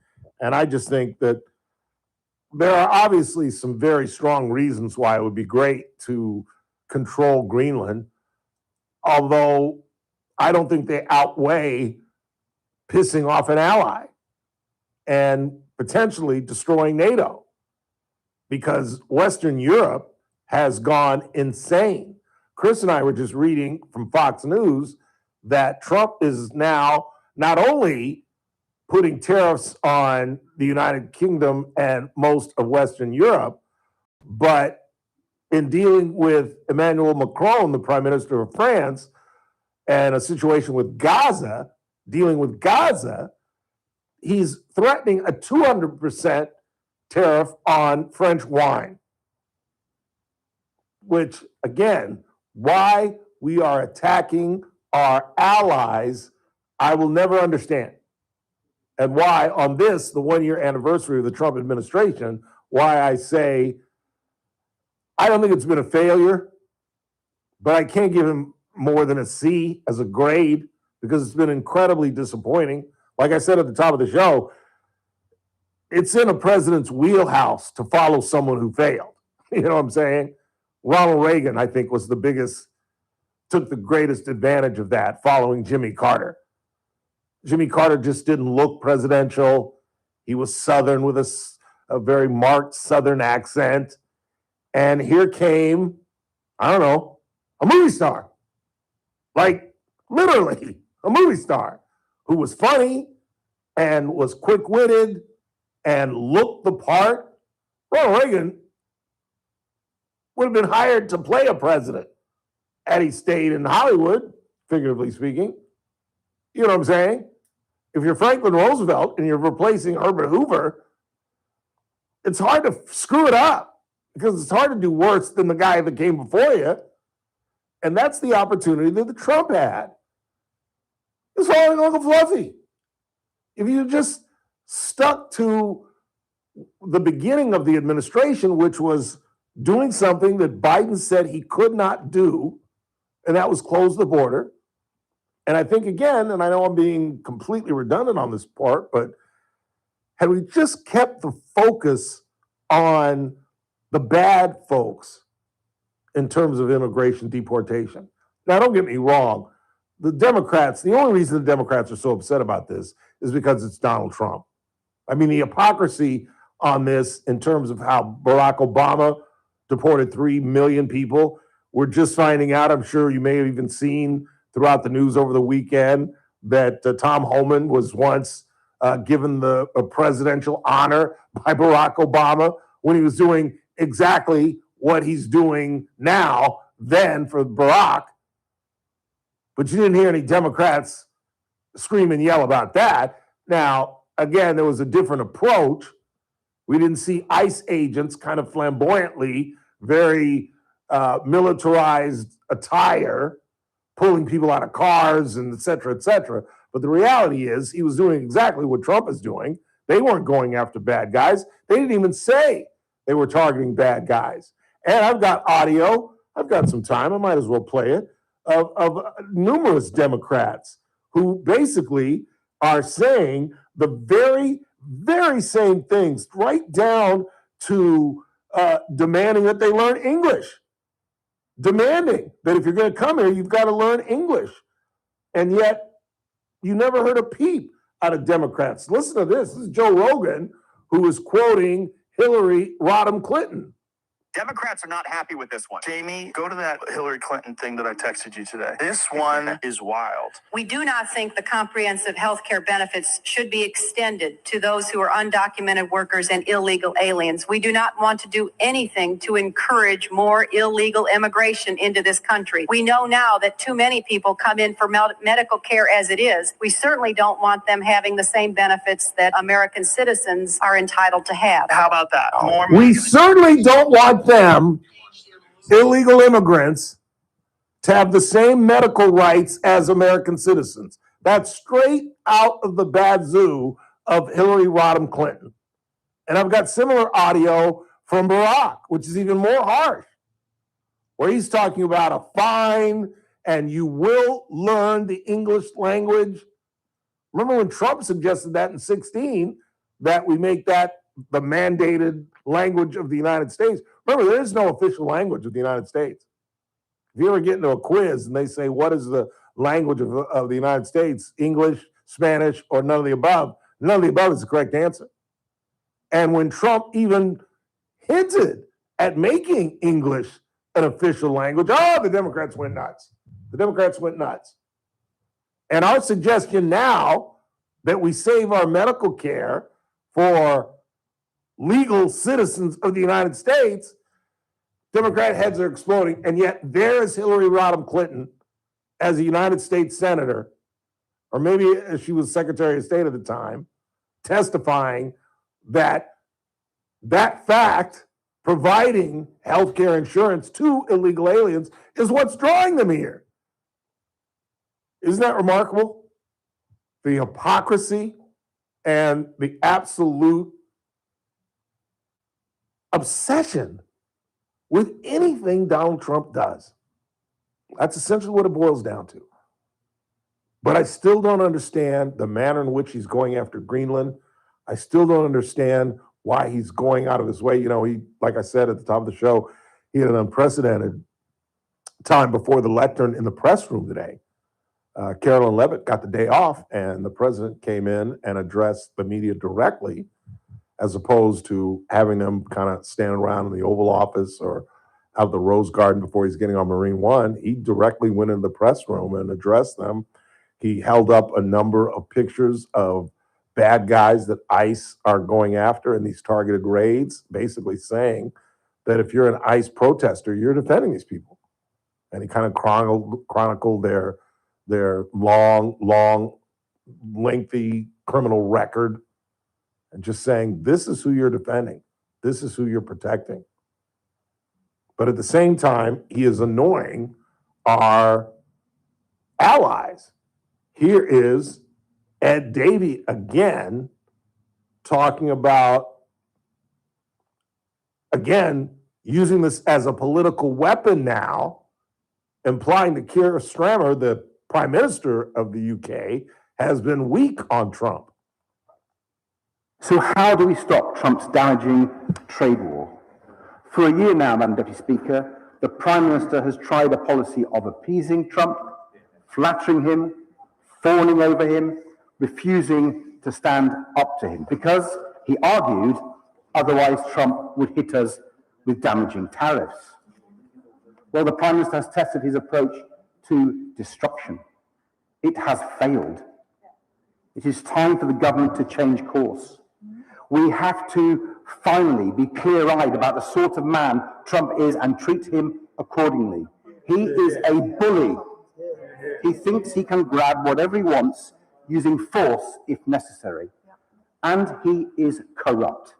And I just think that there are obviously some very strong reasons why it would be great to control Greenland, although I don't think they outweigh pissing off an ally and potentially destroying NATO, because Western Europe has gone insane. Chris and I were just reading from Fox News that Trump is now not only putting tariffs on the United Kingdom and most of Western Europe, but in dealing with Emmanuel Macron, the Prime Minister of France, and a situation with Gaza, dealing with Gaza, he's threatening a 200% tariff on French wine. Which, again, why we are attacking our allies, I will never understand. And why, on this, the one-year anniversary of the Trump administration, why I say I don't think it's been a failure, but I can't give him more than a C as a grade because it's been incredibly disappointing. Like I said at the top of the show, it's in a president's wheelhouse to follow someone who failed. You know what I'm saying? Ronald Reagan, I think, was took the greatest advantage of that, following Jimmy Carter. Jimmy Carter just didn't look presidential. He was Southern with a very marked Southern accent. And here came, I don't know, a movie star. Like, literally, a movie star who was funny and was quick-witted and looked the part. Ronald Reagan would have been hired to play a president had he stayed in Hollywood, figuratively speaking. You know what I'm saying? If you're Franklin Roosevelt and you're replacing Herbert Hoover, it's hard to screw it up because it's hard to do worse than the guy that came before you. And that's the opportunity that the Trump had. It's falling like a fluffy. If you just stuck to the beginning of the administration, which was doing something that Biden said he could not do, and that was close the border. And I think, again, and I know I'm being completely redundant on this part, but had we just kept the focus on the bad folks in terms of immigration deportation. Now, don't get me wrong. The Democrats, the only reason the Democrats are so upset about this is because it's Donald Trump. I mean, the hypocrisy on this in terms of how Barack Obama deported 3 million people. We're just finding out, I'm sure you may have even seen throughout the news over the weekend, that Tom Homan was once given a presidential honor by Barack Obama when he was doing exactly what he's doing now then for Barack. But you didn't hear any Democrats scream and yell about that. Now, again, there was a different approach. We didn't see ICE agents kind of flamboyantly, very militarized attire, pulling people out of cars and et cetera, et cetera. But the reality is he was doing exactly what Trump is doing. They weren't going after bad guys. They didn't even say they were targeting bad guys. And I've got audio. I've got some time. I might as well play it of numerous Democrats who basically are saying the very, very same things, right down to demanding that they learn English. Demanding that if you're going to come here, you've got to learn English. And yet, you never heard a peep out of Democrats. Listen to this. This is Joe Rogan, who is quoting Hillary Rodham Clinton. Democrats are not happy with this one. Jamie, go to that Hillary Clinton thing that I texted you today. This one is wild. We do not think the comprehensive health care benefits should be extended to those who are undocumented workers and illegal aliens. We do not want to do anything to encourage more illegal immigration into this country. We know now that too many people come in for medical care as it is. We certainly don't want them having the same benefits that American citizens are entitled to have. How about that? We certainly don't want them, illegal immigrants, to have the same medical rights as American citizens. That's straight out of the bazoo of Hillary Rodham Clinton. And I've got similar audio from Barack, which is even more harsh, where he's talking about a fine and you will learn the English language. Remember when Trump suggested that in 2016, that we make that the mandated language of the United States? Remember, there is no official language of the United States. If you ever get into a quiz and they say, what is the language of the United States? English, Spanish, or none of the above? None of the above is the correct answer. And when Trump even hinted at making English an official language, the Democrats went nuts. The Democrats went nuts. And our suggestion now that we save our medical care for legal citizens of the United States, Democrat heads are exploding. And yet there is Hillary Rodham Clinton as a United States senator, or maybe she was Secretary of State at the time, testifying that that fact, providing health care insurance to illegal aliens, is what's drawing them here. Isn't that remarkable? The hypocrisy and the absolute obsession with anything Donald Trump does. That's essentially what it boils down to. But I still don't understand the manner in which he's going after Greenland. I still don't understand why he's going out of his way. You know, he, like I said at the top of the show, he had an unprecedented time before the lectern in the press room today. Carolyn Levitt got the day off, and the president came in and addressed the media directly, as opposed to having them kind of stand around in the Oval Office or out the Rose Garden before he's getting on Marine One. He directly went into the press room and addressed them. He held up a number of pictures of bad guys that ICE are going after in these targeted raids, basically saying that if you're an ICE protester, you're defending these people. And he kind of chronicled their long, lengthy criminal record, and just saying, this is who you're defending. This is who you're protecting. But at the same time, he is annoying our allies. Here is Ed Davey again talking about, again, using this as a political weapon now, implying that Keir Starmer, the Prime Minister of the UK, has been weak on Trump. So how do we stop Trump's damaging trade war? For a year now, Madam Deputy Speaker, the Prime Minister has tried a policy of appeasing Trump, flattering him, fawning over him, refusing to stand up to him, because he argued otherwise Trump would hit us with damaging tariffs. Well, the Prime Minister has tested his approach to destruction. It has failed. It is time for the government to change course. We have to finally be clear-eyed about the sort of man Trump is and treat him accordingly. He is a bully. He thinks he can grab whatever he wants using force if necessary. And he is corrupt.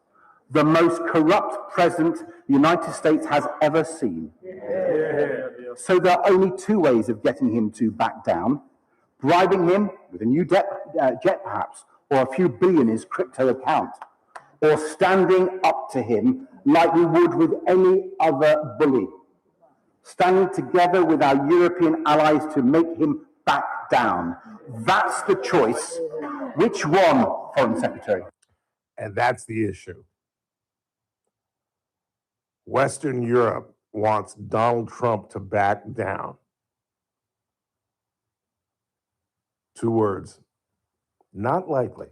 The most corrupt president the United States has ever seen. So there are only two ways of getting him to back down: bribing him with a new jet perhaps, or a few billion in his crypto account, or standing up to him like we would with any other bully. Standing together with our European allies to make him back down. That's the choice. Which one, Foreign Secretary? And that's the issue. Western Europe wants Donald Trump to back down. Two words. Not likely.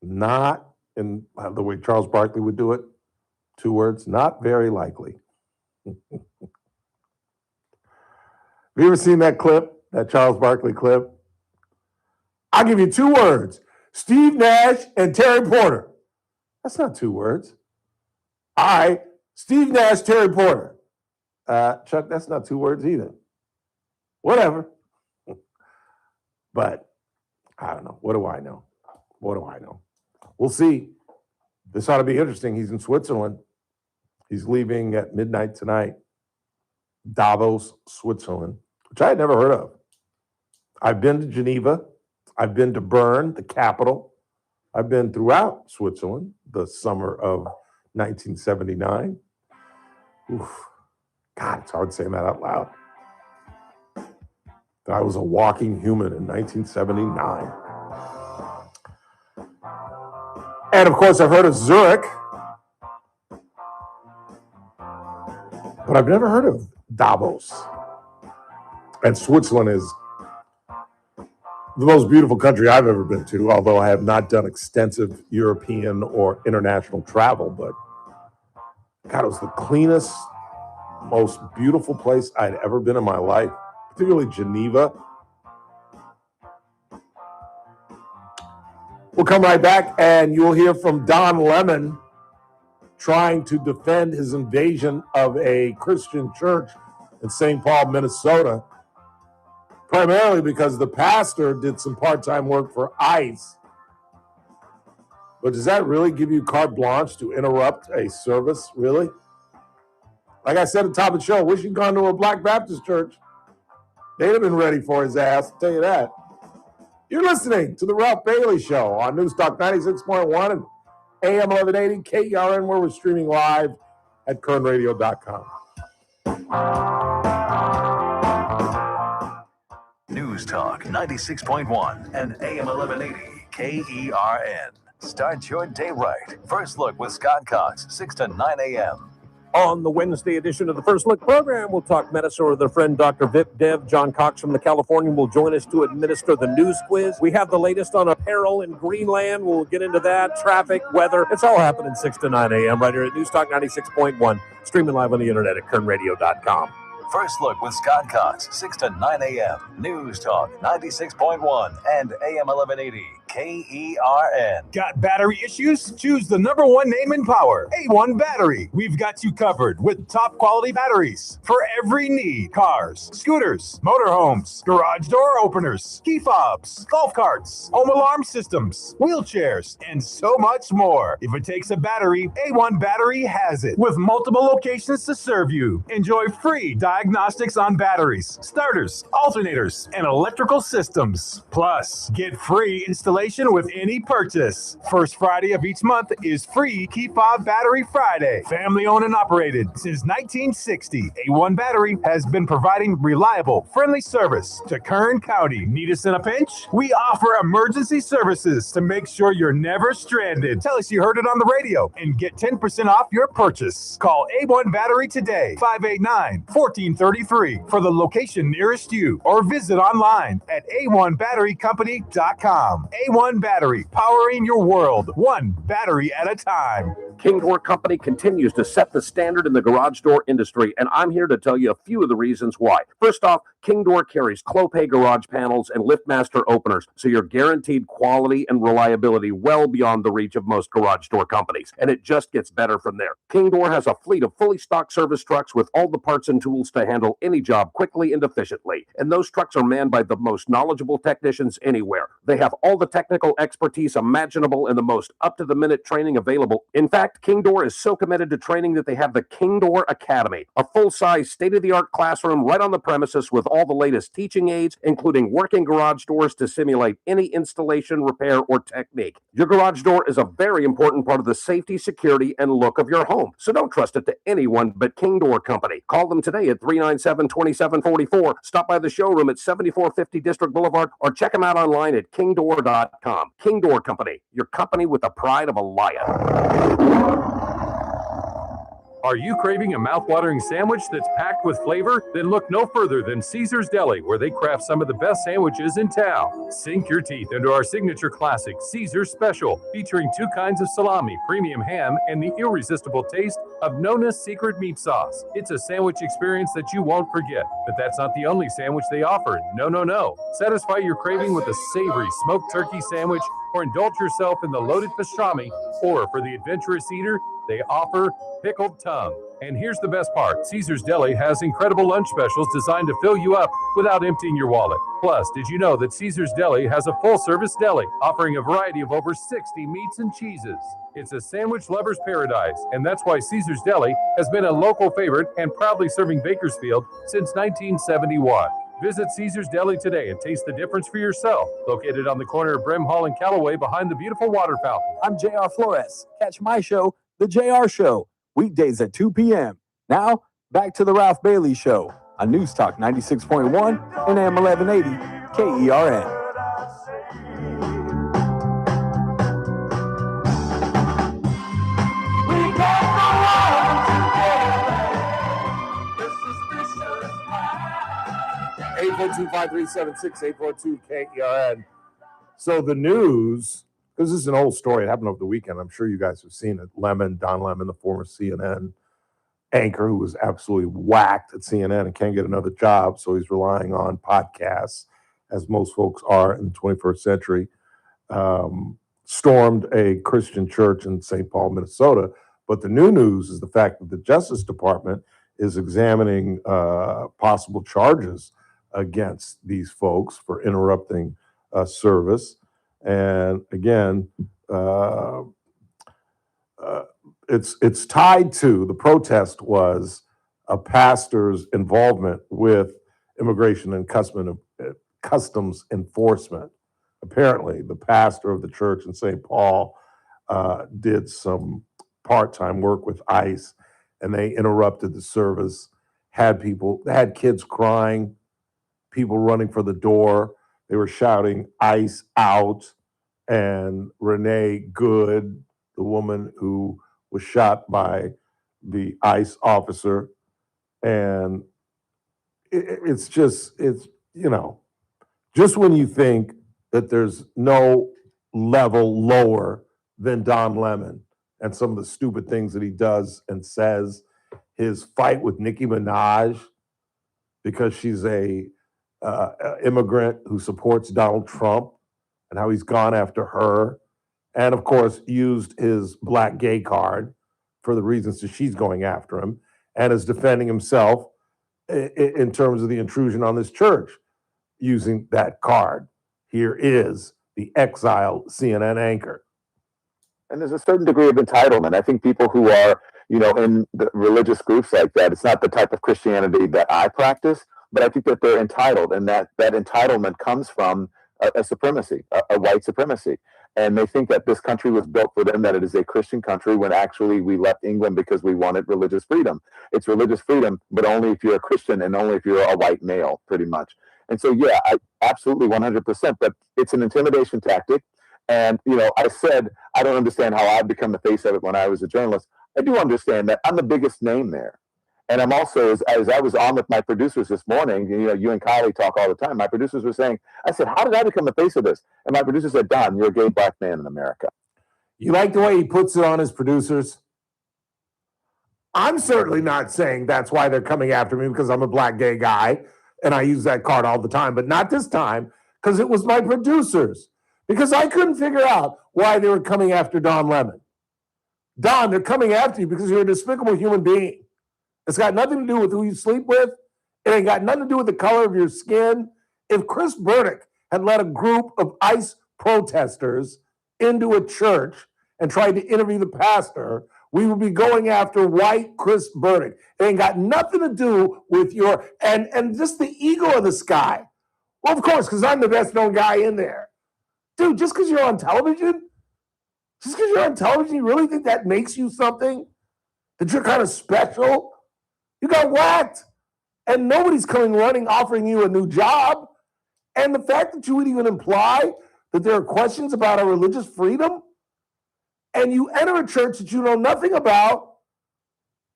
Not in the way Charles Barkley would do it. Two words. Not very likely. Have you ever seen that clip, that Charles Barkley clip? I'll give you two words: Steve Nash and Terry Porter. That's not two words. All right, Steve Nash, Terry Porter. Chuck, that's not two words either. Whatever. But I don't know. What do I know? What do I know? We'll see. This ought to be interesting. He's in Switzerland. He's leaving at midnight tonight. Davos, Switzerland, which I had never heard of. I've been to Geneva. I've been to Bern, the capital. I've been throughout Switzerland, the summer of 1979. Oof. God, it's hard saying that out loud. I was a walking human in 1979. And of course, I've heard of Zurich, but I've never heard of Davos. And Switzerland is the most beautiful country I've ever been to, although I have not done extensive European or international travel. But God, it was the cleanest, most beautiful place I'd ever been in my life, particularly Geneva. We'll come right back and you'll hear from Don Lemon trying to defend his invasion of a Christian church in St. Paul, Minnesota, primarily because the pastor did some part-time work for ICE. But does that really give you carte blanche to interrupt a service, really? Like I said at the top of the show, wish he'd gone to a Black Baptist church. They'd have been ready for his ass, I'll tell you that. You're listening to The Ralph Bailey Show on News Talk 96.1 and AM 1180 KERN, where we're streaming live at kernradio.com. News Talk 96.1 and AM 1180 KERN. Start your day right. First Look with Scott Cox, 6 to 9 a.m. On the Wednesday edition of the First Look program, we'll talk medicine with our friend Dr. Vip Dev. John Cox from the Californian will join us to administer the news quiz. We have the latest on apparel in Greenland. We'll get into that, traffic, weather. It's all happening 6 to 9 a.m. right here at News Talk 96.1, streaming live on the internet at kernradio.com. First Look with Scott Cox, 6 to 9 a.m. News Talk 96.1 and AM 1180 KERN. Got battery issues? Choose the #1 name in power, A1 Battery. We've got you covered with top quality batteries for every need. Cars, scooters, motorhomes, garage door openers, key fobs, golf carts, home alarm systems, wheelchairs, and so much more. If it takes a battery, A1 Battery has it. With multiple locations to serve you. Enjoy free diagnostics on batteries, starters, alternators, and electrical systems. Plus, get free installation with any purchase. First Friday of each month is free Key Fob Battery Friday. Family owned and operated since 1960. A1 Battery has been providing reliable, friendly service to Kern County. Need us in a pinch? We offer emergency services to make sure you're never stranded. Tell us you heard it on the radio and get 10% off your purchase. Call A1 Battery today, 589-1433 for the location nearest you, or visit online at a1batterycompany.com. A1 Battery, powering your world, one battery at a time. King Door Company continues to set the standard in the garage door industry, and I'm here to tell you a few of the reasons why. First off, King Door carries Clopay garage panels and LiftMaster openers, so you're guaranteed quality and reliability well beyond the reach of most garage door companies, and it just gets better from there. King Door has a fleet of fully stocked service trucks with all the parts and tools to handle any job quickly and efficiently, and those trucks are manned by the most knowledgeable technicians anywhere. They have all the technical expertise imaginable and the most up-to-the-minute training available. In fact, King Door is so committed to training that they have the King Door Academy, a full-size, state-of-the-art classroom right on the premises with all the latest teaching aids, including working garage doors to simulate any installation, repair, or technique. Your garage door is a very important part of the safety, security, and look of your home, so don't trust it to anyone but King Door Company. Call them today at 397-2744, stop by the showroom at 7450 District Boulevard, or check them out online at kingdoor.com. King Door Company, your company with the pride of a lion. Are you craving a mouth-watering sandwich that's packed with flavor? Then look no further than Caesar's Deli, where they craft some of the best sandwiches in town. Sink your teeth into our signature classic, Caesar's Special, featuring 2 kinds of salami, premium ham, and the irresistible taste of Nona's secret meat sauce. It's a sandwich experience that you won't forget. But that's not the only sandwich they offer. No. Satisfy your craving with a savory smoked turkey sandwich, or indulge yourself in the loaded pastrami, or for the adventurous eater, they offer pickled tongue. And here's the best part. Caesar's Deli has incredible lunch specials designed to fill you up without emptying your wallet. Plus, did you know that Caesar's Deli has a full-service deli offering a variety of over 60 meats and cheeses? It's a sandwich lover's paradise, and that's why Caesar's Deli has been a local favorite and proudly serving Bakersfield since 1971. Visit Caesar's Deli today and taste the difference for yourself. Located on the corner of Brim Hall and Callaway behind the beautiful water fountain. I'm JR Flores. Catch my show, The JR Show, weekdays at 2 p.m. Now, back to the Ralph Bailey Show on News Talk 96.1 and AM 1180 KERN. Eight 842-537-6842 KERN. So the news, because this is an old story, it happened over the weekend. I'm sure you guys have seen it. Don Lemon, the former CNN anchor who was absolutely whacked at CNN and can't get another job, so he's relying on podcasts, as most folks are in the 21st century, stormed a Christian church in St. Paul, Minnesota. But the new news is the fact that the Justice Department is examining possible charges against these folks for interrupting service. And again, it's tied to, the protest was a pastor's involvement with immigration and customs enforcement. Apparently, the pastor of the church in St. Paul did some part-time work with ICE, and they interrupted the service, had kids crying, people running for the door. They were shouting ICE out, and Renee Good, the woman who was shot by the ICE officer, and it's just when you think that there's no level lower than Don Lemon and some of the stupid things that he does and says, his fight with Nicki Minaj because she's a immigrant who supports Donald Trump, and how he's gone after her, and of course used his black gay card for the reasons that she's going after him, and is defending himself in terms of the intrusion on this church using that card. Here is the exiled CNN anchor. And there's a certain degree of entitlement. I think people who are, in the religious groups like that, it's not the type of Christianity that I practice, but I think that they're entitled, and that entitlement comes from a supremacy, a white supremacy. And they think that this country was built for them, that it is a Christian country, when actually we left England because we wanted religious freedom. It's religious freedom, but only if you're a Christian and only if you're a white male, pretty much. And so, yeah, I absolutely 100%, but it's an intimidation tactic. And, I said, I don't understand how I've become the face of it when I was a journalist. I do understand that I'm the biggest name there. And I'm also, as I was on with my producers this morning, you and Kylie talk all the time. My producers were saying, I said, how did I become the face of this? And my producer said, Don, you're a gay black man in America. You like the way he puts it on his producers? I'm certainly not saying that's why they're coming after me because I'm a black gay guy, and I use that card all the time, but not this time because it was my producers. Because I couldn't figure out why they were coming after Don Lemon. Don, they're coming after you because you're a despicable human being. It's got nothing to do with who you sleep with. It ain't got nothing to do with the color of your skin. If Chris Burdick had led a group of ICE protesters into a church and tried to interview the pastor, we would be going after white Chris Burdick. It ain't got nothing to do with your, and just the ego of this guy. Well, of course, because I'm the best known guy in there. Dude, just because you're on television, you really think that makes you something? That you're kind of special? You got whacked. And nobody's coming running offering you a new job. And the fact that you would even imply that there are questions about our religious freedom, and you enter a church that you know nothing about,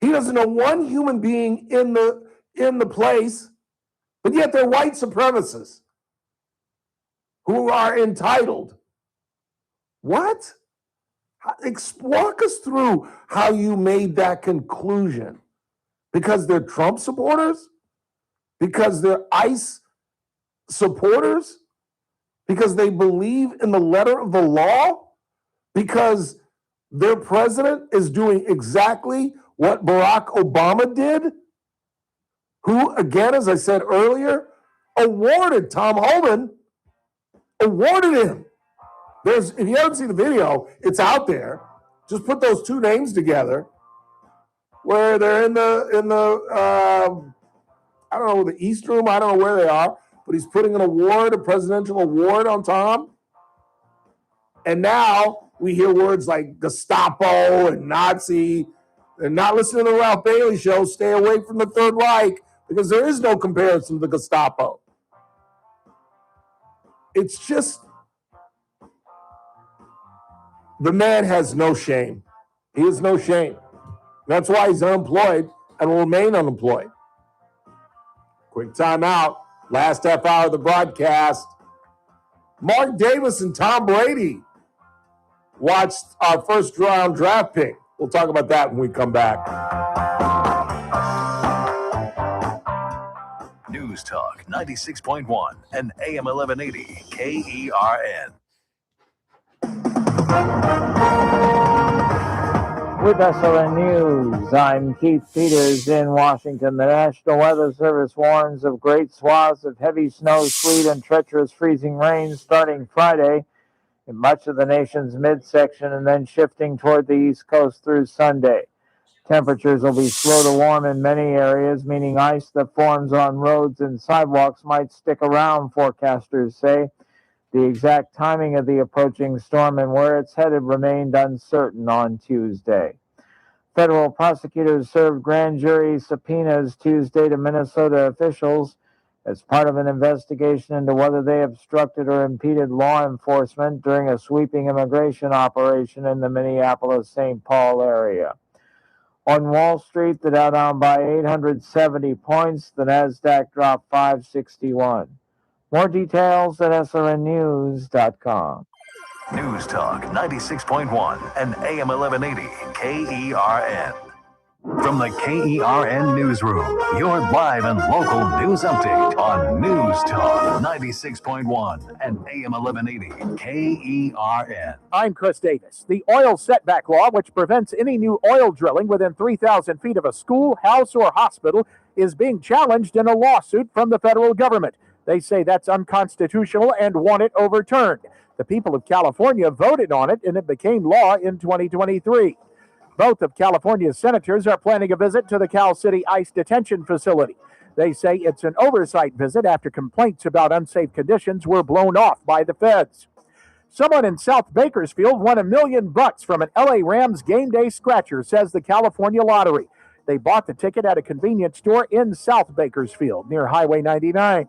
he doesn't know one human being in the place, but yet they're white supremacists who are entitled. What? Walk us through how you made that conclusion. Because they're Trump supporters? Because they're ICE supporters? Because they believe in the letter of the law? Because their president is doing exactly what Barack Obama did? Who, again, as I said earlier, awarded Tom Homan, awarded him. If you haven't seen the video, it's out there. Just put those two names together, where they're in the I don't know, the East Room. I don't know where they are, but he's putting an award, a presidential award, on Tom. And now we hear words like Gestapo and Nazi. They're not listening to the Ralph Bailey Show. Stay away from the Third Reich, because there is no comparison to the Gestapo. It's just, the man has no shame. He has no shame. That's why he's unemployed and will remain unemployed. Quick timeout. Last half hour of the broadcast. Mark Davis and Tom Brady watched our first round draft pick. We'll talk about that when we come back. News Talk 96.1 and AM 1180 KERN. With SLN News, I'm Keith Peters in Washington. The National Weather Service warns of great swaths of heavy snow, sleet, and treacherous freezing rain starting Friday in much of the nation's midsection and then shifting toward the East Coast through Sunday. Temperatures will be slow to warm in many areas, meaning ice that forms on roads and sidewalks might stick around, forecasters say. The exact timing of the approaching storm and where it's headed remained uncertain on Tuesday. Federal prosecutors served grand jury subpoenas Tuesday to Minnesota officials as part of an investigation into whether they obstructed or impeded law enforcement during a sweeping immigration operation in the Minneapolis-St. Paul area. On Wall Street, the Dow down by 870 points, the NASDAQ dropped 561. More details at SRNnews.com. News Talk 96.1 and AM 1180 KERN. From the KERN Newsroom, your live and local news update on News Talk 96.1 and AM 1180 KERN. I'm Chris Davis. The oil setback law, which prevents any new oil drilling within 3,000 feet of a school, house, or hospital, is being challenged in a lawsuit from the federal government. They say that's unconstitutional and want it overturned. The people of California voted on it, and it became law in 2023. Both of California's senators are planning a visit to the Cal City ICE detention facility. They say it's an oversight visit after complaints about unsafe conditions were blown off by the feds. Someone in South Bakersfield won $1 million from an LA Rams game day scratcher, says the California Lottery. They bought the ticket at a convenience store in South Bakersfield near Highway 99.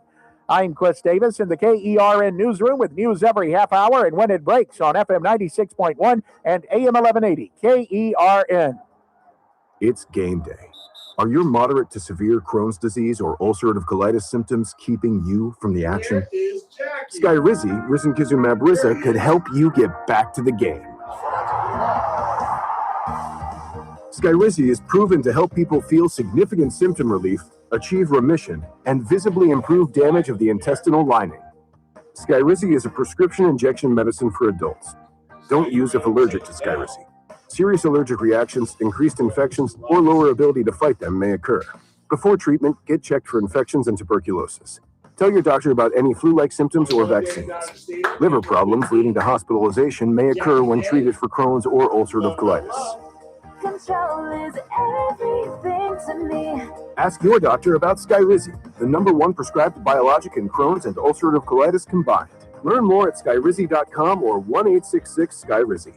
I'm Chris Davis in the KERN Newsroom with news every half hour and when it breaks on FM 96.1 and AM 1180 KERN. It's game day. Are your moderate to severe Crohn's disease or ulcerative colitis symptoms keeping you from the action? Skyrizi, risankizumab Riza, could help you get back to the game. Skyrizi is proven to help people feel significant symptom relief, achieve remission, and visibly improve damage of the intestinal lining. Skyrizi is a prescription injection medicine for adults. Don't use if allergic to Skyrizi. Serious allergic reactions, increased infections, or lower ability to fight them may occur. Before treatment, get checked for infections and tuberculosis. Tell your doctor about any flu-like symptoms or vaccines. Liver problems leading to hospitalization may occur when treated for Crohn's or ulcerative colitis. Control is everything to me. Ask your doctor about Skyrizi, the #1 prescribed biologic in Crohn's and ulcerative colitis combined. Learn more at skyrizi.com or 1-866-SKYRIZI.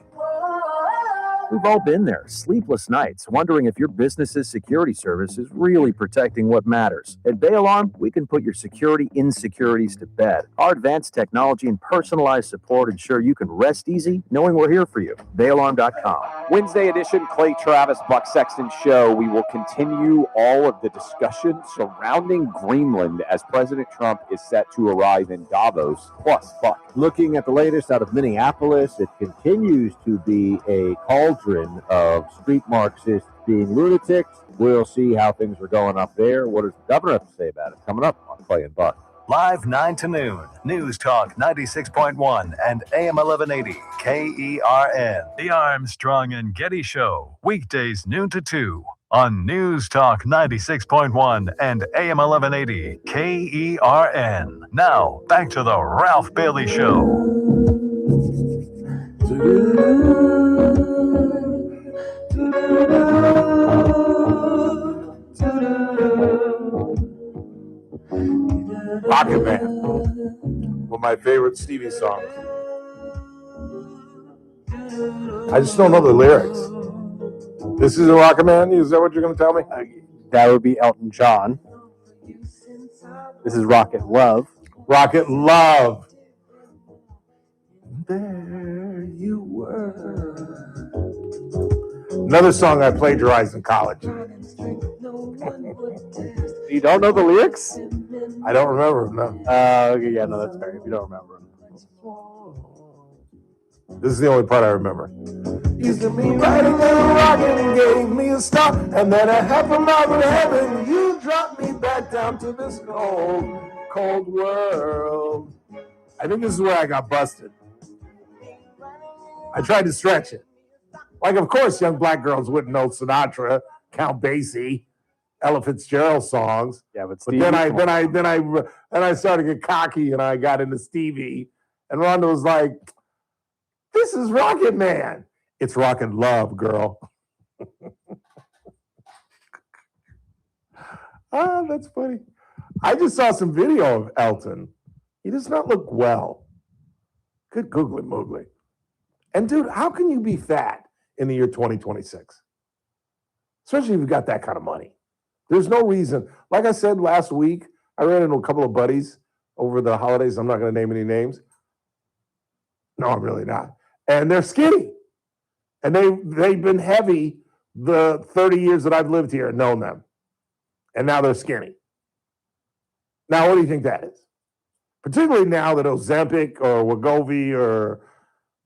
We've all been there, sleepless nights, wondering if your business's security service is really protecting what matters. At Bay Alarm, we can put your security insecurities to bed. Our advanced technology and personalized support ensure you can rest easy knowing we're here for you. BayAlarm.com. Wednesday edition, Clay Travis, Buck Sexton Show. We will continue all of the discussion surrounding Greenland as President Trump is set to arrive in Davos. Plus, Buck. Looking at the latest out of Minneapolis, it continues to be a cauldron of street Marxists being lunatics. We'll see how things are going up there. What does the governor have to say about it? Coming up on Clay and Buck. Live 9 to noon. News Talk 96.1 and AM 1180 KERN. The Armstrong and Getty Show. Weekdays noon to 2 on News Talk 96.1 and AM 1180 KERN. Now, back to the Ralph Bailey Show. Rocket Man, one of my favorite Stevie songs. I just don't know the lyrics. This is a Rocket Man? Is that what you're going to tell me? That would be Elton John. This is Rocket Love. Rocket Love. There you were. Another song I plagiarized in college. You don't know the lyrics? I don't remember them, no. Okay, yeah, no, that's fair. If you don't remember them. This is the only part I remember. Used to be riding in a rocket and gave me a start, and then a half a mile from heaven, you dropped me back down to this cold, cold world. I think this is where I got busted. I tried to stretch it. Like, of course, young black girls wouldn't know Sinatra, Count Basie, Ella Fitzgerald songs. Yeah, but then I started to get cocky and I got into Stevie, and Rhonda was like, "This is Rocket Man. It's Rocket Love, girl." That's funny. I just saw some video of Elton. He does not look well. Good googly moogly. And dude, how can you be fat in the year 2026? Especially if you've got that kind of money. There's no reason. Like I said last week, I ran into a couple of buddies over the holidays. I'm not going to name any names. No, I'm really not. And they're skinny. And they've been heavy the 30 years that I've lived here and known them. And now they're skinny. Now, what do you think that is? Particularly now that Ozempic or Wegovy or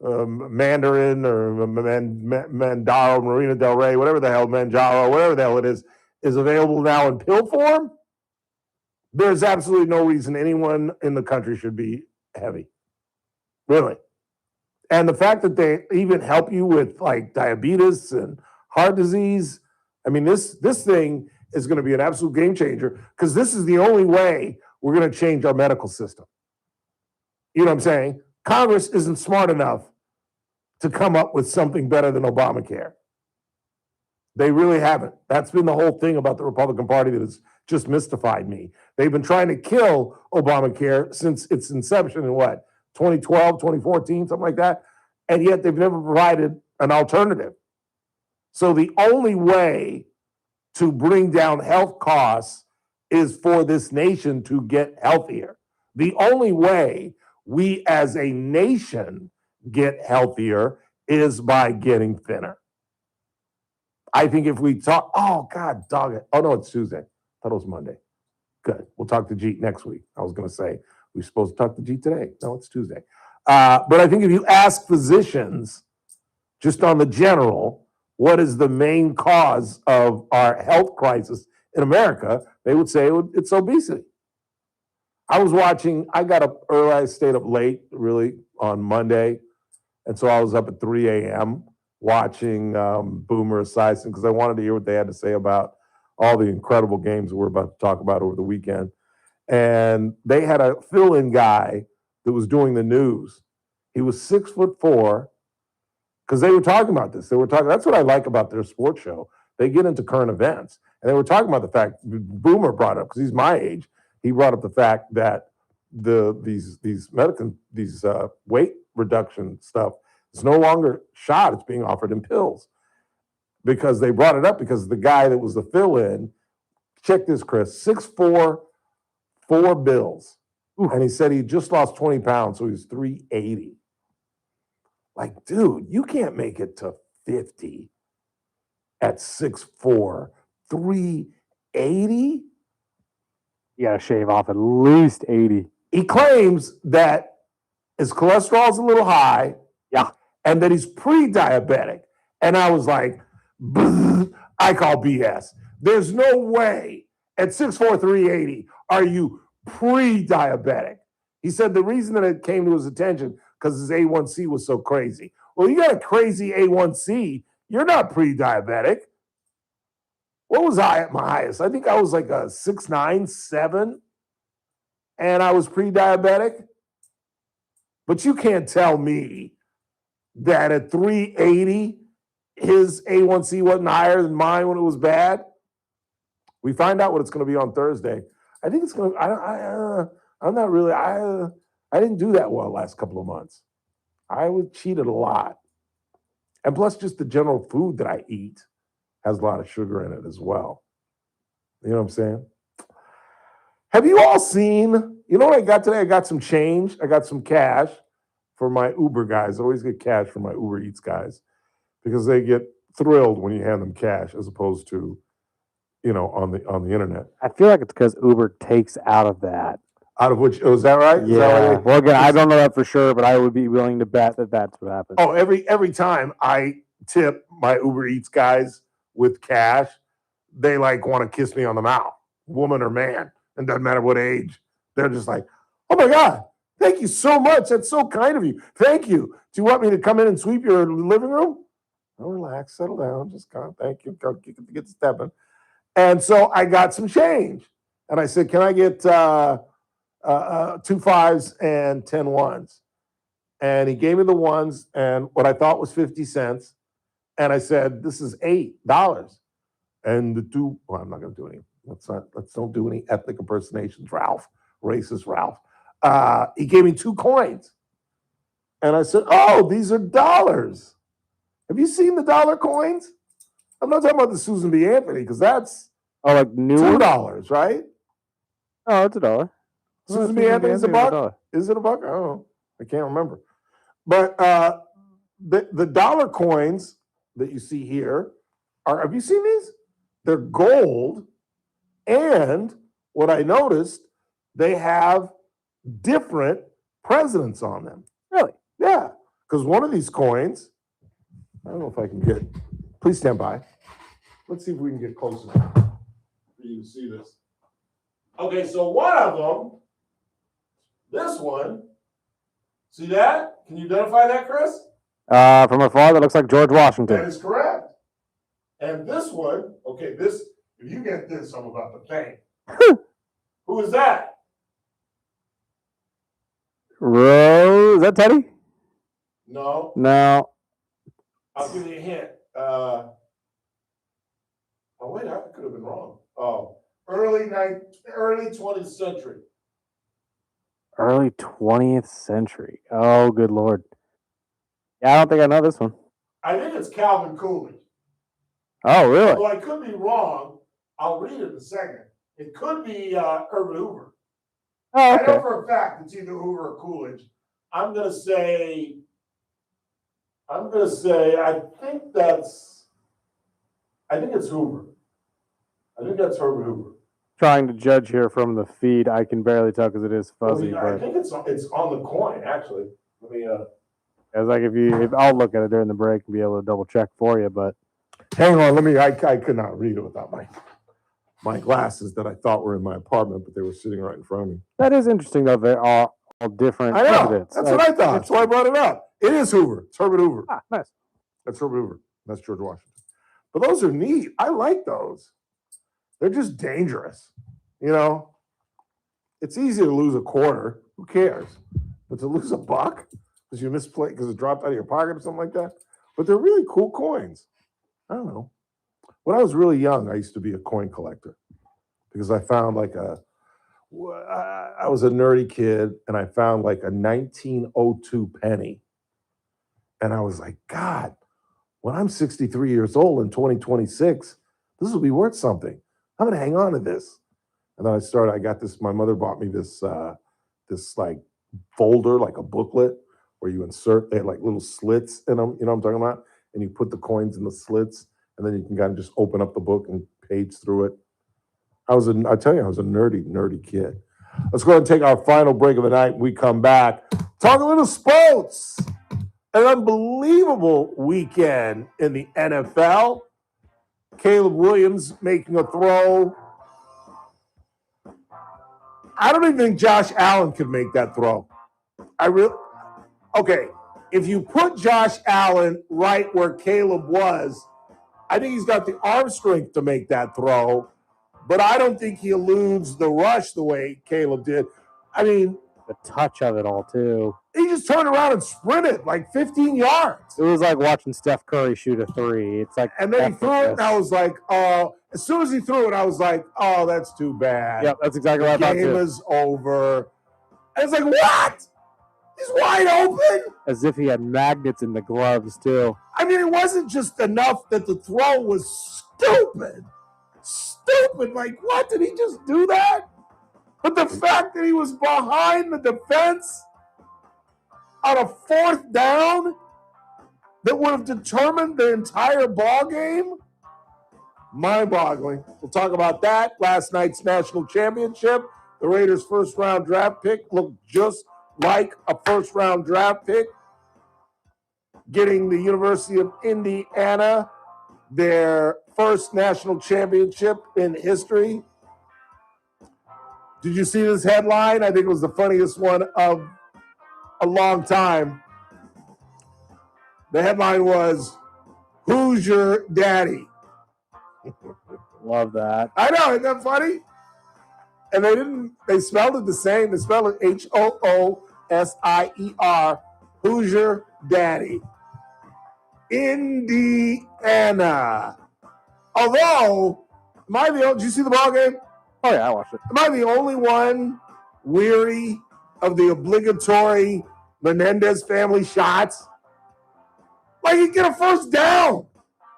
Mandarin or Mandaro, Marina Del Rey, whatever the hell, Manjaro, whatever the hell it is available now in pill form. There's absolutely no reason anyone in the country should be heavy. Really. And the fact that they even help you with like diabetes and heart disease, I mean, this thing is going to be an absolute game changer because this is the only way we're going to change our medical system. You know what I'm saying? Congress isn't smart enough to come up with something better than Obamacare. They really haven't. That's been the whole thing about the Republican Party that has just mystified me. They've been trying to kill Obamacare since its inception in what, 2012, 2014, something like that. And yet they've never provided an alternative. So the only way to bring down health costs is for this nation to get healthier. The only way we as a nation get healthier is by getting thinner. I think if we talk, oh, God, dog it. Oh, no, it's Tuesday. I thought it was Monday. Good. We'll talk to Jeet next week. I was going to say, we're supposed to talk to Jeet today. No, it's Tuesday. But I think if you ask physicians, just on the general, what is the main cause of our health crisis in America, they would say it's obesity. I was watching, I got up early, I stayed up late, really, on Monday. And so I was up at 3 a.m. watching Boomer Esiason because I wanted to hear what they had to say about all the incredible games we're about to talk about over the weekend. And they had a fill-in guy that was doing the news. He was 6'4", because they were talking about this. That's what I like about their sports show. They get into current events. And they were talking about the fact, Boomer brought up, because he's my age, he brought up the fact that these weight reduction stuff is no longer shot, it's being offered in pills. Because they brought it up because the guy that was the fill-in, check this, Chris, 6'4", 4 bills. And he said he just lost 20 pounds, so he was 380. Like, dude, you can't make it to 50 at 6'4", 380? You got to shave off at least 80. He claims that his cholesterol's a little high. Yeah. And that he's pre-diabetic. And I was like, I call BS. There's no way at 6'4", 380 are you pre-diabetic. He said the reason that it came to his attention because his A1C was so crazy. Well, you got a crazy A1C. You're not pre-diabetic. What was I at my highest? I think I was like a 6'9", 7, and I was pre-diabetic. But you can't tell me that at 380, his A1C wasn't higher than mine when it was bad. We find out what it's going to be on Thursday. I think it's going to. I'm not really. I didn't do that well last couple of months. I was cheated a lot, and plus, just the general food that I eat has a lot of sugar in it as well. You know what I'm saying? Have you all seen? You know what I got today? I got some change. I got some cash for my Uber guys. I always get cash for my Uber Eats guys because they get thrilled when you hand them cash as opposed to, on the internet. I feel like it's because Uber takes out of that. Out of which, is that right? Yeah. Well, again, I don't know that for sure, but I would be willing to bet that that's what happens. Oh, every time I tip my Uber Eats guys with cash, they like want to kiss me on the mouth, woman or man. It doesn't matter what age. They're just like, oh my God, thank you so much. That's so kind of you. Thank you. Do you want me to come in and sweep your living room? Oh, relax, settle down. Just come. Thank you. Go get stepping. And so I got some change. And I said, can I get 2 5s and 10 ones? And he gave me the ones and what I thought was 50 cents. And I said, this is $8. And the two, well, I'm not going to do any. Let's don't do any ethnic impersonations, Ralph. Racist Ralph. He gave me 2 coins. And I said, oh, these are dollars. Have you seen the dollar coins? I'm not talking about the Susan B. Anthony, because that's like new $2, right? Oh, it's $1. Susan B. Anthony's a buck? Is it a buck? I don't know. I can't remember. But the dollar coins that you see here have you seen these? They're gold. And what I noticed, they have different presidents on them. Really? Yeah. Because one of these coins, I don't know if I can get, please stand by. Let's see if we can get close enough for you to see this. Okay, so one of them, this one, see that? Can you identify that, Chris? From afar, that looks like George Washington. That is correct. And this one, okay, if you get this, I'm about to faint. Who is that? Is that Teddy? No. No. I'll give you a hint. Oh, wait, I could have been wrong. Oh, early 20th century. Early 20th century. Oh, good Lord. Yeah, I don't think I know this one. I think it's Calvin Coolidge. Oh, really? Although I could be wrong. I'll read it in a second. It could be Herbert Hoover. Oh, okay. I know for a fact it's either Hoover or Coolidge. I'm gonna say I think it's Hoover. I think that's Herbert Hoover. Trying to judge here from the feed, I can barely tell because it is fuzzy. I think it's on the coin actually. Let me. It's like if I'll look at it during the break and be able to double check for you, but Hang on, I could not read it without my glasses that I thought were in my apartment, but they were sitting right in front of me. That is interesting, though. They're all different I know. presidents. That's what I thought. That's why I brought it up. It is Hoover. It's Herbert Hoover. Ah, nice. That's Herbert Hoover. That's George Washington. But those are neat. I like those. They're just dangerous. You know, it's easy to lose a quarter. Who cares? But to lose a buck because you misplaced, because it dropped out of your pocket or something like that. But they're really cool coins. I don't know. When I was really young, I used to be a coin collector because I found I was a nerdy kid and I found like a 1902 penny. And I was like, God, when I'm 63 years old in 2026, this will be worth something. I'm going to hang on to this. And then I got this, my mother bought me this like folder, like a booklet where you insert, they had like little slits in them, you know what I'm talking about? And you put the coins in the slits and then you can kind of just open up the book and page through it. I tell you, I was a nerdy kid. Let's go ahead and take our final break of the night. When we come back, talk a little sports. An unbelievable weekend in the NFL. Caleb Williams making a throw. I don't even think Josh Allen could make that throw. Okay, if you put Josh Allen right where Caleb was, I think he's got the arm strength to make that throw, but I don't think he eludes the rush the way Caleb did. I mean, the touch of it all, too. He just turned around and sprinted like 15 yards. It was like watching Steph Curry shoot a three. It's like, and then he threw it, and I was like, as soon as he threw it, I was like, oh, that's too bad. Yep, that's exactly what I thought, too. The game is over. And it's like, what? He's wide open. As if he had magnets in the gloves, too. I mean, it wasn't just enough that the throw was stupid. Stupid. Like, what? Did he just do that? But the fact that he was behind the defense on a fourth down that would have determined the entire ball game, mind-boggling. We'll talk about that. Last night's national championship, the Raiders' first-round draft pick looked just like a first-round draft pick, getting the University of Indiana their first national championship in history. Did you see this headline? I think it was the funniest one of a long time. The headline was, "Who's your daddy?" Love that. I know, isn't that funny? And they spelled it the same. They spelled it Hoosier. Who's your daddy? Indiana. Although, did you see the ball game? Oh, yeah, I watched it. Am I the only one weary of the obligatory Menendez family shots? Like, he'd get a first down.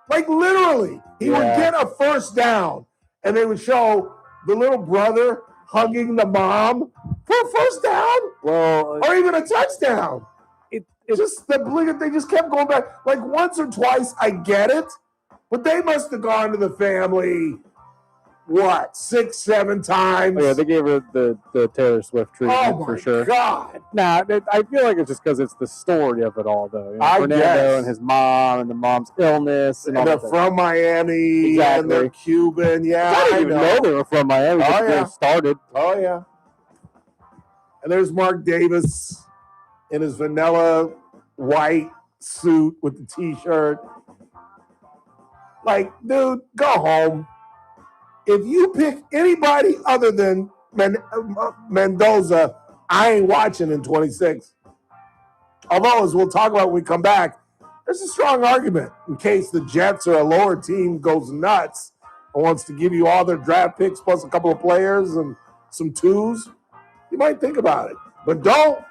Like, literally. He would get a first down. And they would show the little brother hugging the mom for a first down. Well, or even a touchdown. They just kept going back. Like, once or twice, I get it. But they must have gone to the family, 6, 7 times? Oh, yeah, they gave her the Taylor Swift treatment for sure. Oh, my God. Nah, I feel like it's just because it's the story of it all, though. You know, I Fernando guess. and his mom and the mom's illness. And all they're that. from Miami. Exactly. And they're Cuban. Yeah, I didn't even know they were from Miami. Oh, yeah. They started. Oh, yeah. And there's Mark Davis in his vanilla white suit with the T-shirt. Like, dude, go home. If you pick anybody other than Mendoza, I ain't watching in 26. Although, as we'll talk about when we come back, there's a strong argument in case the Jets or a lower team goes nuts and wants to give you all their draft picks plus a couple of players and some twos. You might think about it. But don't.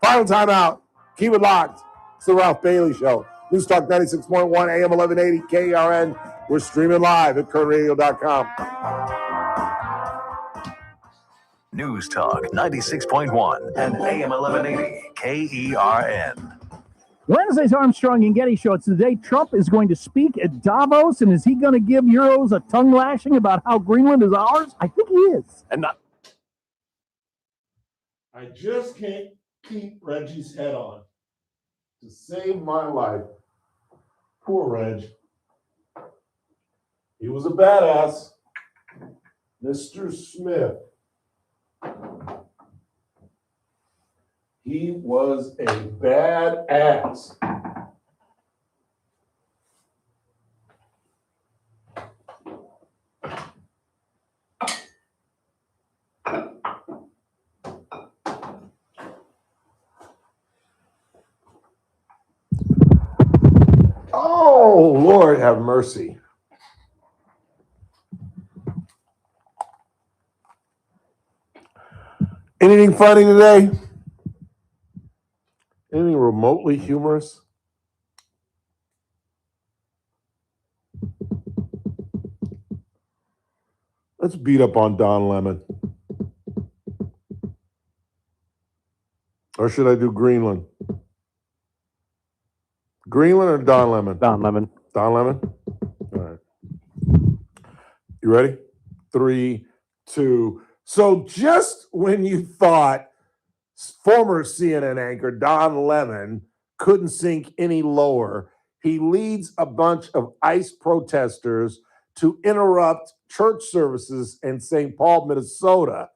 Final timeout. Keep it locked. It's the Ralph Bailey Show. News Talk 96.1 AM 1180 KRN. We're streaming live at currentradio.com. News Talk 96.1 and AM 1180 KERN. Wednesday's Armstrong and Getty Show. It's the day Trump is going to speak at Davos, and is he going to give Euros a tongue lashing about how Greenland is ours? I think he is. And I just can't keep Reggie's head on to save my life. Poor Reg. He was a badass. Mr. Smith. He was a badass. Oh, Lord have mercy. Anything funny today? Anything remotely humorous? Let's beat up on Don Lemon. Or should I do Greenland? Greenland or Don Lemon? Don Lemon. Don Lemon? All right. You ready? 3, 2. So just when you thought former CNN anchor Don Lemon couldn't sink any lower, he leads a bunch of ICE protesters to interrupt church services in St. Paul, Minnesota,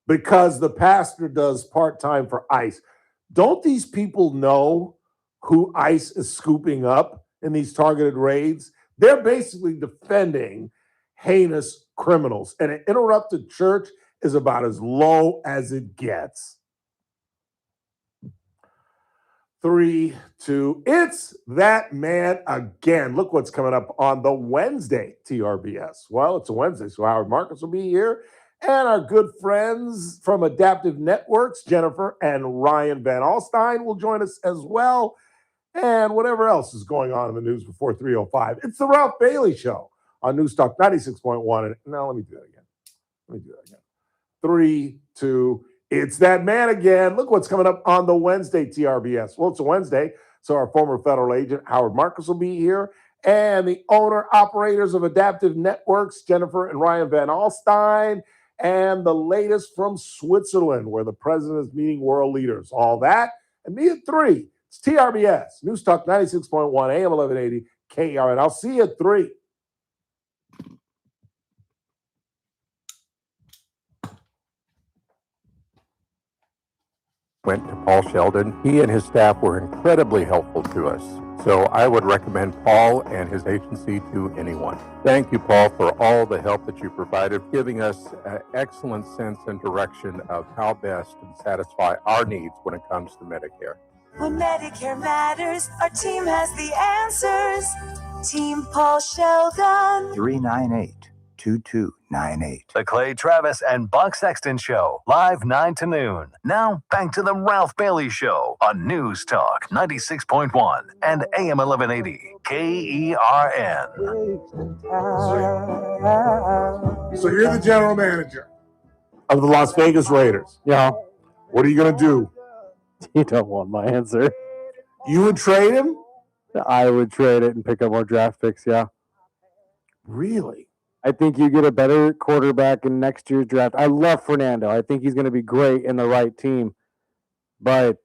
because the pastor does part-time for ICE. Don't these people know who ICE is scooping up in these targeted raids? They're basically defending heinous criminals. And an interrupted church is about as low as it gets. 3, 2. It's that man again. Look what's coming up on the Wednesday TRBS. Well, it's a Wednesday, so Howard Marcus will be here. And our good friends from Adaptive Networks, Jennifer and Ryan Van Alstyne, will join us as well. And whatever else is going on in the news before 3:05. It's the Ralph Bailey Show on News Talk 96.1. And now let me do that again. 3, 2. It's that man again. Look what's coming up on the Wednesday TRBS. Well, it's a Wednesday, so our former federal agent, Howard Marcus, will be here. And the owner-operators of Adaptive Networks, Jennifer and Ryan Van Alstyne. And the latest from Switzerland, where the president is meeting world leaders. All that. And me at 3. It's TRBS, News Talk 96.1, AM 1180, KERN. I'll see you at 3. Went to Paul Sheldon. He and his staff were incredibly helpful to us. So I would recommend Paul and his agency to anyone. Thank you, Paul, for all the help that you provided, giving us an excellent sense and direction of how best to satisfy our needs when it comes to Medicare. When Medicare matters, our team has the answers. Team Paul Sheldon. 398-2298. The Clay Travis and Buck Sexton Show, live 9 to noon. Now, back to the Ralph Bailey Show on News Talk 96.1 and AM 1180, KERN. So you're the general manager of the Las Vegas Raiders. Yeah. What are you going to do? You don't want my answer. You would trade him? I would trade it and pick up more draft picks, yeah. Really? I think you get a better quarterback in next year's draft. I love Fernando. I think he's going to be great in the right team. But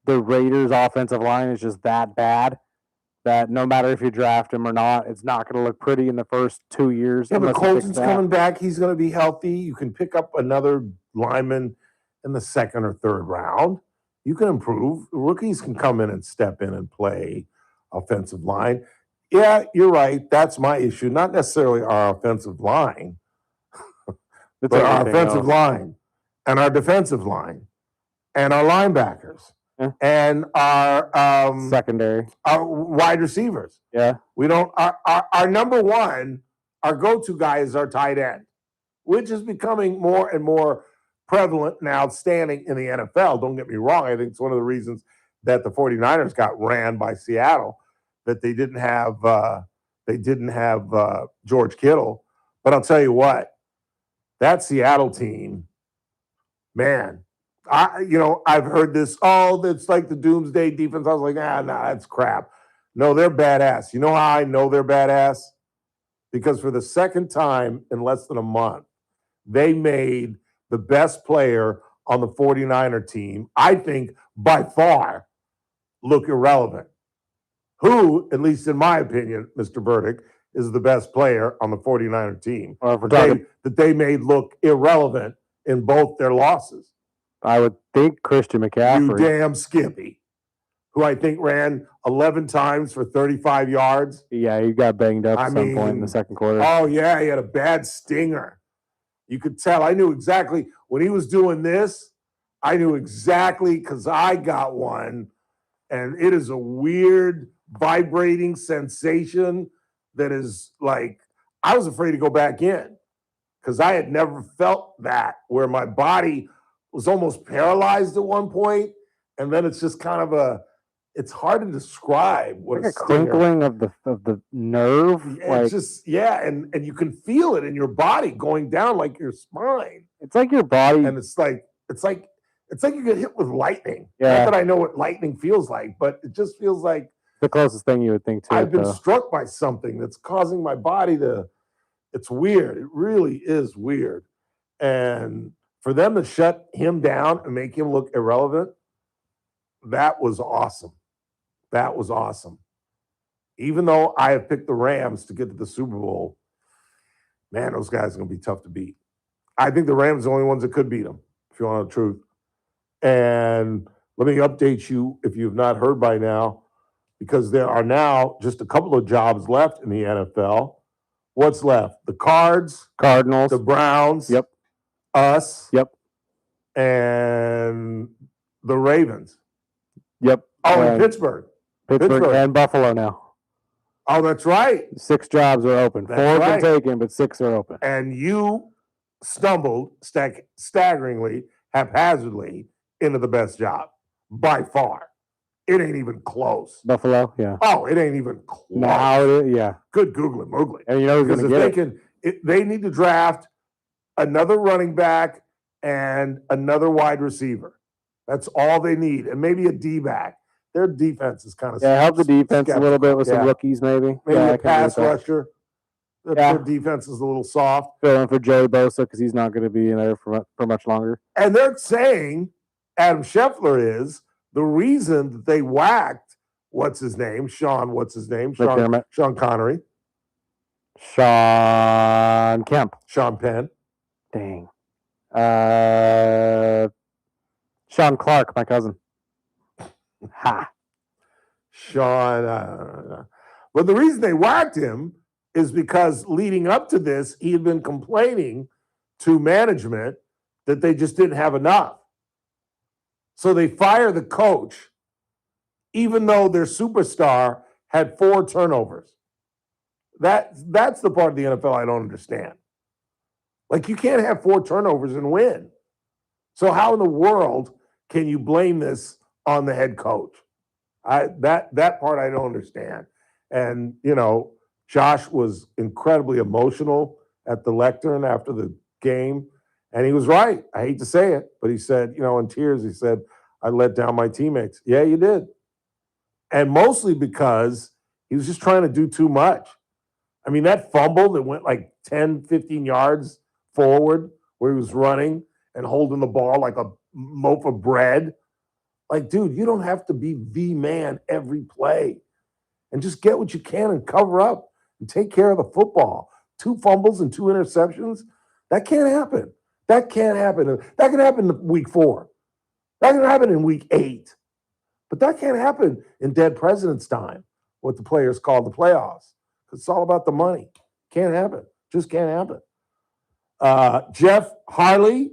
the Raiders' offensive line is just that bad that no matter if you draft him or not, it's not going to look pretty in the first 2 years. Yeah, but unless you fix Colton's that. coming back. He's going to be healthy. You can pick up another lineman in the 2nd or 3rd round. You can improve. Rookies can come in and step in and play offensive line. Yeah, you're right. That's my issue. Not necessarily our offensive line, but our offensive line and our defensive line and our linebackers and our secondary, our wide receivers. Yeah. We don't, our number one, our go-to guy is our tight end, which is becoming more and more prevalent and outstanding in the NFL. Don't get me wrong. I think it's one of the reasons that the 49ers got ran by Seattle, that they didn't have George Kittle. But I'll tell you what, that Seattle team, man, I've heard this, it's like the doomsday defense. I was like, that's crap. No, they're badass. You know how I know they're badass? Because for the second time in less than a month, they made the best player on the 49er team, I think by far, look irrelevant. Who, at least in my opinion, Mr. Burdick, is the best player on the 49er team Or if we're that they made look irrelevant in both their losses. I would think Christian McCaffrey. You damn Skippy, who I think ran 11 times for 35 yards. Yeah, he got banged up at some point in the second quarter. Oh, yeah, he had a bad stinger. You could tell. I knew exactly when he was doing this. I knew exactly because I got one, and it is a weird vibrating sensation that is like, I was afraid to go back in because I had never felt that, where my body was almost paralyzed at one point, and then it's just kind of it's hard to describe what like a crinkling of the nerve. It's just and you can feel it in your body going down like your spine. It's like your body, and it's like you get hit with lightning. Yeah. Not that I know what lightning feels like, but it just feels like the closest thing you would think to. I've been struck by something that's causing my body to. It's weird. It really is weird, and for them to shut him down and make him look irrelevant, that was awesome. That was awesome. Even though I have picked the Rams to get to the Super Bowl, man, those guys are going to be tough to beat. I think the Rams are the only ones that could beat them, if you want the truth. And let me update you, if you've not heard by now, because there are now just a couple of jobs left in the NFL. What's left? The Cardinals, the Browns, yep, us, yep, and the Ravens. Yep. Oh, and Pittsburgh and Buffalo now. Oh, that's right. 6 jobs are open. That's 4 have right. been taken, but 6 are open. And you stumbled staggeringly, haphazardly into the best job by far. It ain't even close. Buffalo, yeah. Oh, it ain't even close. No, yeah. Good googly moogly. And you know who's going to get it. They need to draft another running back and another wide receiver. That's all they need, and maybe a D-back. Their defense is kind of help the defense a little bit with some rookies, maybe. Maybe a pass rusher. Their defense is a little soft. Filling for Joey Bosa because he's not going to be in there for much longer. And they're saying Adam Scheffler is the reason that they whacked Sean Connery. Sean Kemp. Sean Penn. Dang. Sean Clark, my cousin. Ha. Sean. But the reason they whacked him is because leading up to this, he had been complaining to management that they just didn't have enough. So they fire the coach, even though their superstar had 4 turnovers. That's the part of the NFL I don't understand. Like, you can't have 4 turnovers and win. So how in the world can you blame this on the head coach? That part I don't understand. And, Josh was incredibly emotional at the lectern after the game. And he was right. I hate to say it, but he said, in tears, he said, I let down my teammates. Yeah, you did. And mostly because he was just trying to do too much. I mean, that fumble that went like 10, 15 yards forward where he was running and holding the ball like a loaf of bread. Like, dude, you don't have to be the man every play. And just get what you can and cover up and take care of the football. 2 fumbles and 2 interceptions, that can't happen. That can't happen. That can happen in week 4. That can happen in week 8. But that can't happen in dead president's time, what the players call the playoffs. It's all about the money. Can't happen. Just can't happen. Jeff Harley,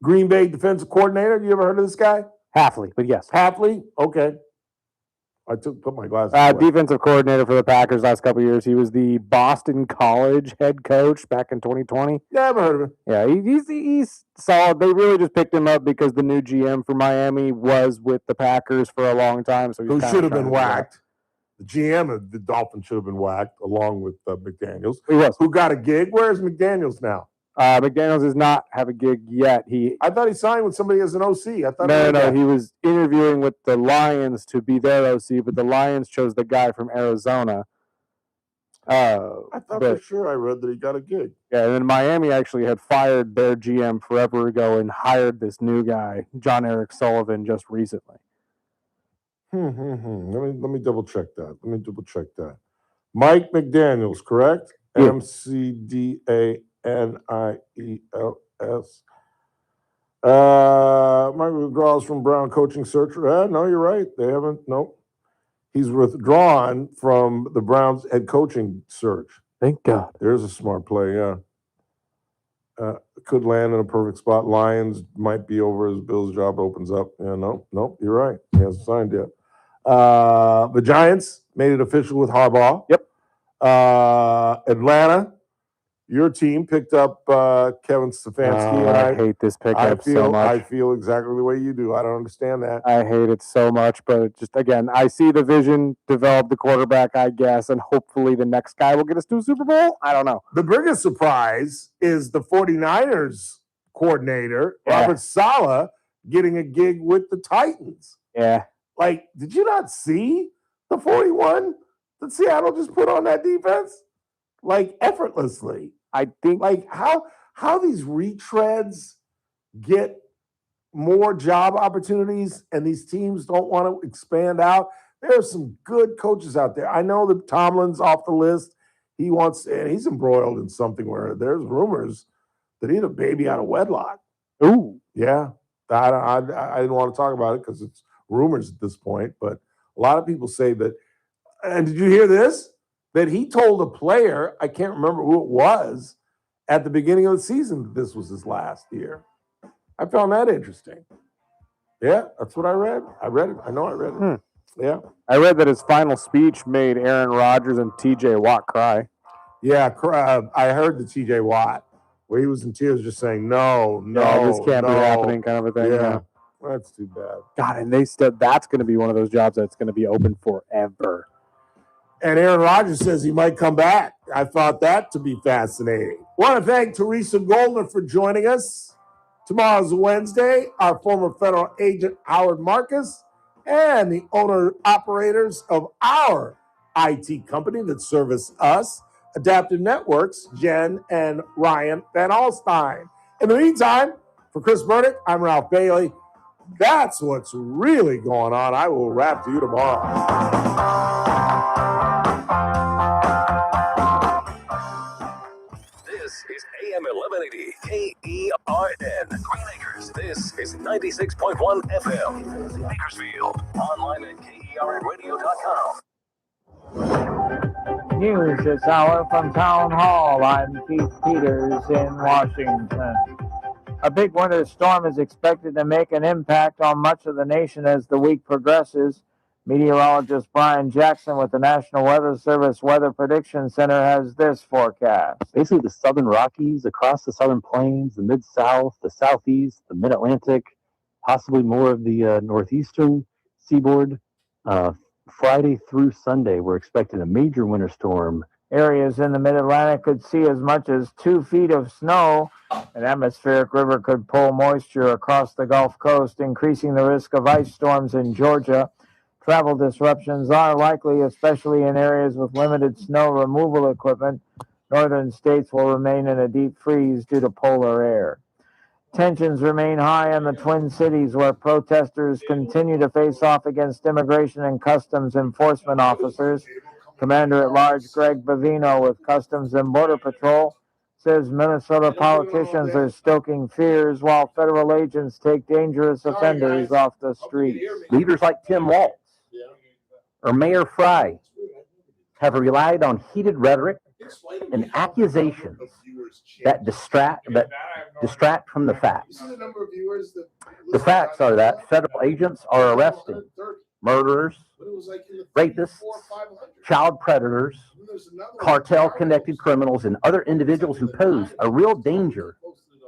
Green Bay defensive coordinator. You ever heard of this guy? Halfley, but yes. Halfley? Okay. I put my glasses away. Defensive coordinator for the Packers last couple of years. He was the Boston College head coach back in 2020. Never heard of him. Yeah, he's solid. They really just picked him up because the new GM for Miami was with the Packers for a long time. So who should have been whacked? The GM of the Dolphins should have been whacked along with McDaniels. He was. Who got a gig? Where's McDaniels now? McDaniels does not have a gig yet. I thought he signed with somebody as an OC. I thought No. He was interviewing with the Lions to be their OC, but the Lions chose the guy from Arizona. I thought for sure I read that he got a gig. Yeah, and then Miami actually had fired their GM forever ago and hired this new guy, John Eric Sullivan, just recently. Let me double check that. Mike McDaniels, correct? Yeah. McDaniels. Mike withdraws from Brown coaching search. No, you're right. They haven't. Nope. He's withdrawn from the Browns head coaching search. Thank God. There's a smart play, yeah. Could land in a perfect spot. Lions might be over as Bill's job opens up. Yeah, no, you're right. He hasn't signed yet. The Giants made it official with Harbaugh. Yep. Atlanta, your team picked up Kevin Stefanski. Oh, and I hate this pickup so much. I feel exactly the way you do. I don't understand that. I hate it so much, but just again, I see the vision, develop the quarterback, I guess, and hopefully the next guy will get us to a Super Bowl. I don't know. The biggest surprise is the 49ers coordinator, Robert Saleh, getting a gig with the Titans. Yeah. Like, did you not see the 41 that Seattle just put on that defense? Like, effortlessly. I think. Like, how these retreads get more job opportunities and these teams don't want to expand out. There are some good coaches out there. I know that Tomlin's off the list. He's embroiled in something where there's rumors that he had a baby out of wedlock. Ooh. Yeah. I didn't want to talk about it because it's rumors at this point, but a lot of people say that. And did you hear this? That he told a player, I can't remember who it was, at the beginning of the season that this was his last year. I found that interesting. Yeah, that's what I read. I read it. I know I read it. Yeah. I read that his final speech made Aaron Rodgers and TJ Watt cry. Yeah, I heard the TJ Watt where he was in tears just saying, no, this can't be happening kind of a thing. Yeah. That's too bad. God, and that's going to be one of those jobs that's going to be open forever. And Aaron Rodgers says he might come back. I thought that to be fascinating. Want to thank Teresa Goldner for joining us. Tomorrow's Wednesday. Our former federal agent, Howard Marcus, and the owner-operators of our IT company that service us, Adaptive Networks, Jen and Ryan Van Alstyne. In the meantime, for Chris Burdick, I'm Ralph Bailey. That's what's really going on. I will rap to you tomorrow. This is AM 1180 KERN. Green Acres. This is 96.1 FM. Bakersfield. Online at KERNradio.com. News this hour from Town Hall. I'm Keith Peters in Washington. A big winter storm is expected to make an impact on much of the nation as the week progresses. Meteorologist Brian Jackson with the National Weather Service Weather Prediction Center has this forecast. Basically, the southern Rockies, across the southern plains, the mid-south, the southeast, the mid-Atlantic, possibly more of the northeastern seaboard. Friday through Sunday, we're expecting a major winter storm. Areas in the mid-Atlantic could see as much as 2 feet of snow. An atmospheric river could pull moisture across the Gulf Coast, increasing the risk of ice storms in Georgia. Travel disruptions are likely, especially in areas with limited snow removal equipment. Northern states will remain in a deep freeze due to polar air. Tensions remain high in the Twin Cities, where protesters continue to face off against immigration and customs enforcement officers. Commander-at-Large Greg Bavino with Customs and Border Patrol says Minnesota politicians are stoking fears while federal agents take dangerous offenders off the streets. Leaders like Tim Walz or Mayor Fry have relied on heated rhetoric and accusations that distract from the facts. The facts are that federal agents are arresting murderers, rapists, child predators, cartel-connected criminals, and other individuals who pose a real danger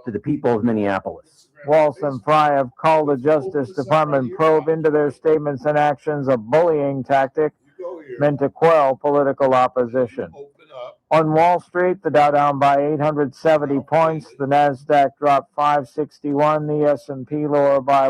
to the people of Minneapolis. Walz and Fry have called the Justice Department probe into their statements and actions a bullying tactic meant to quell political opposition. On Wall Street, the Dow down by 870 points, the NASDAQ dropped 561, the S&P lower by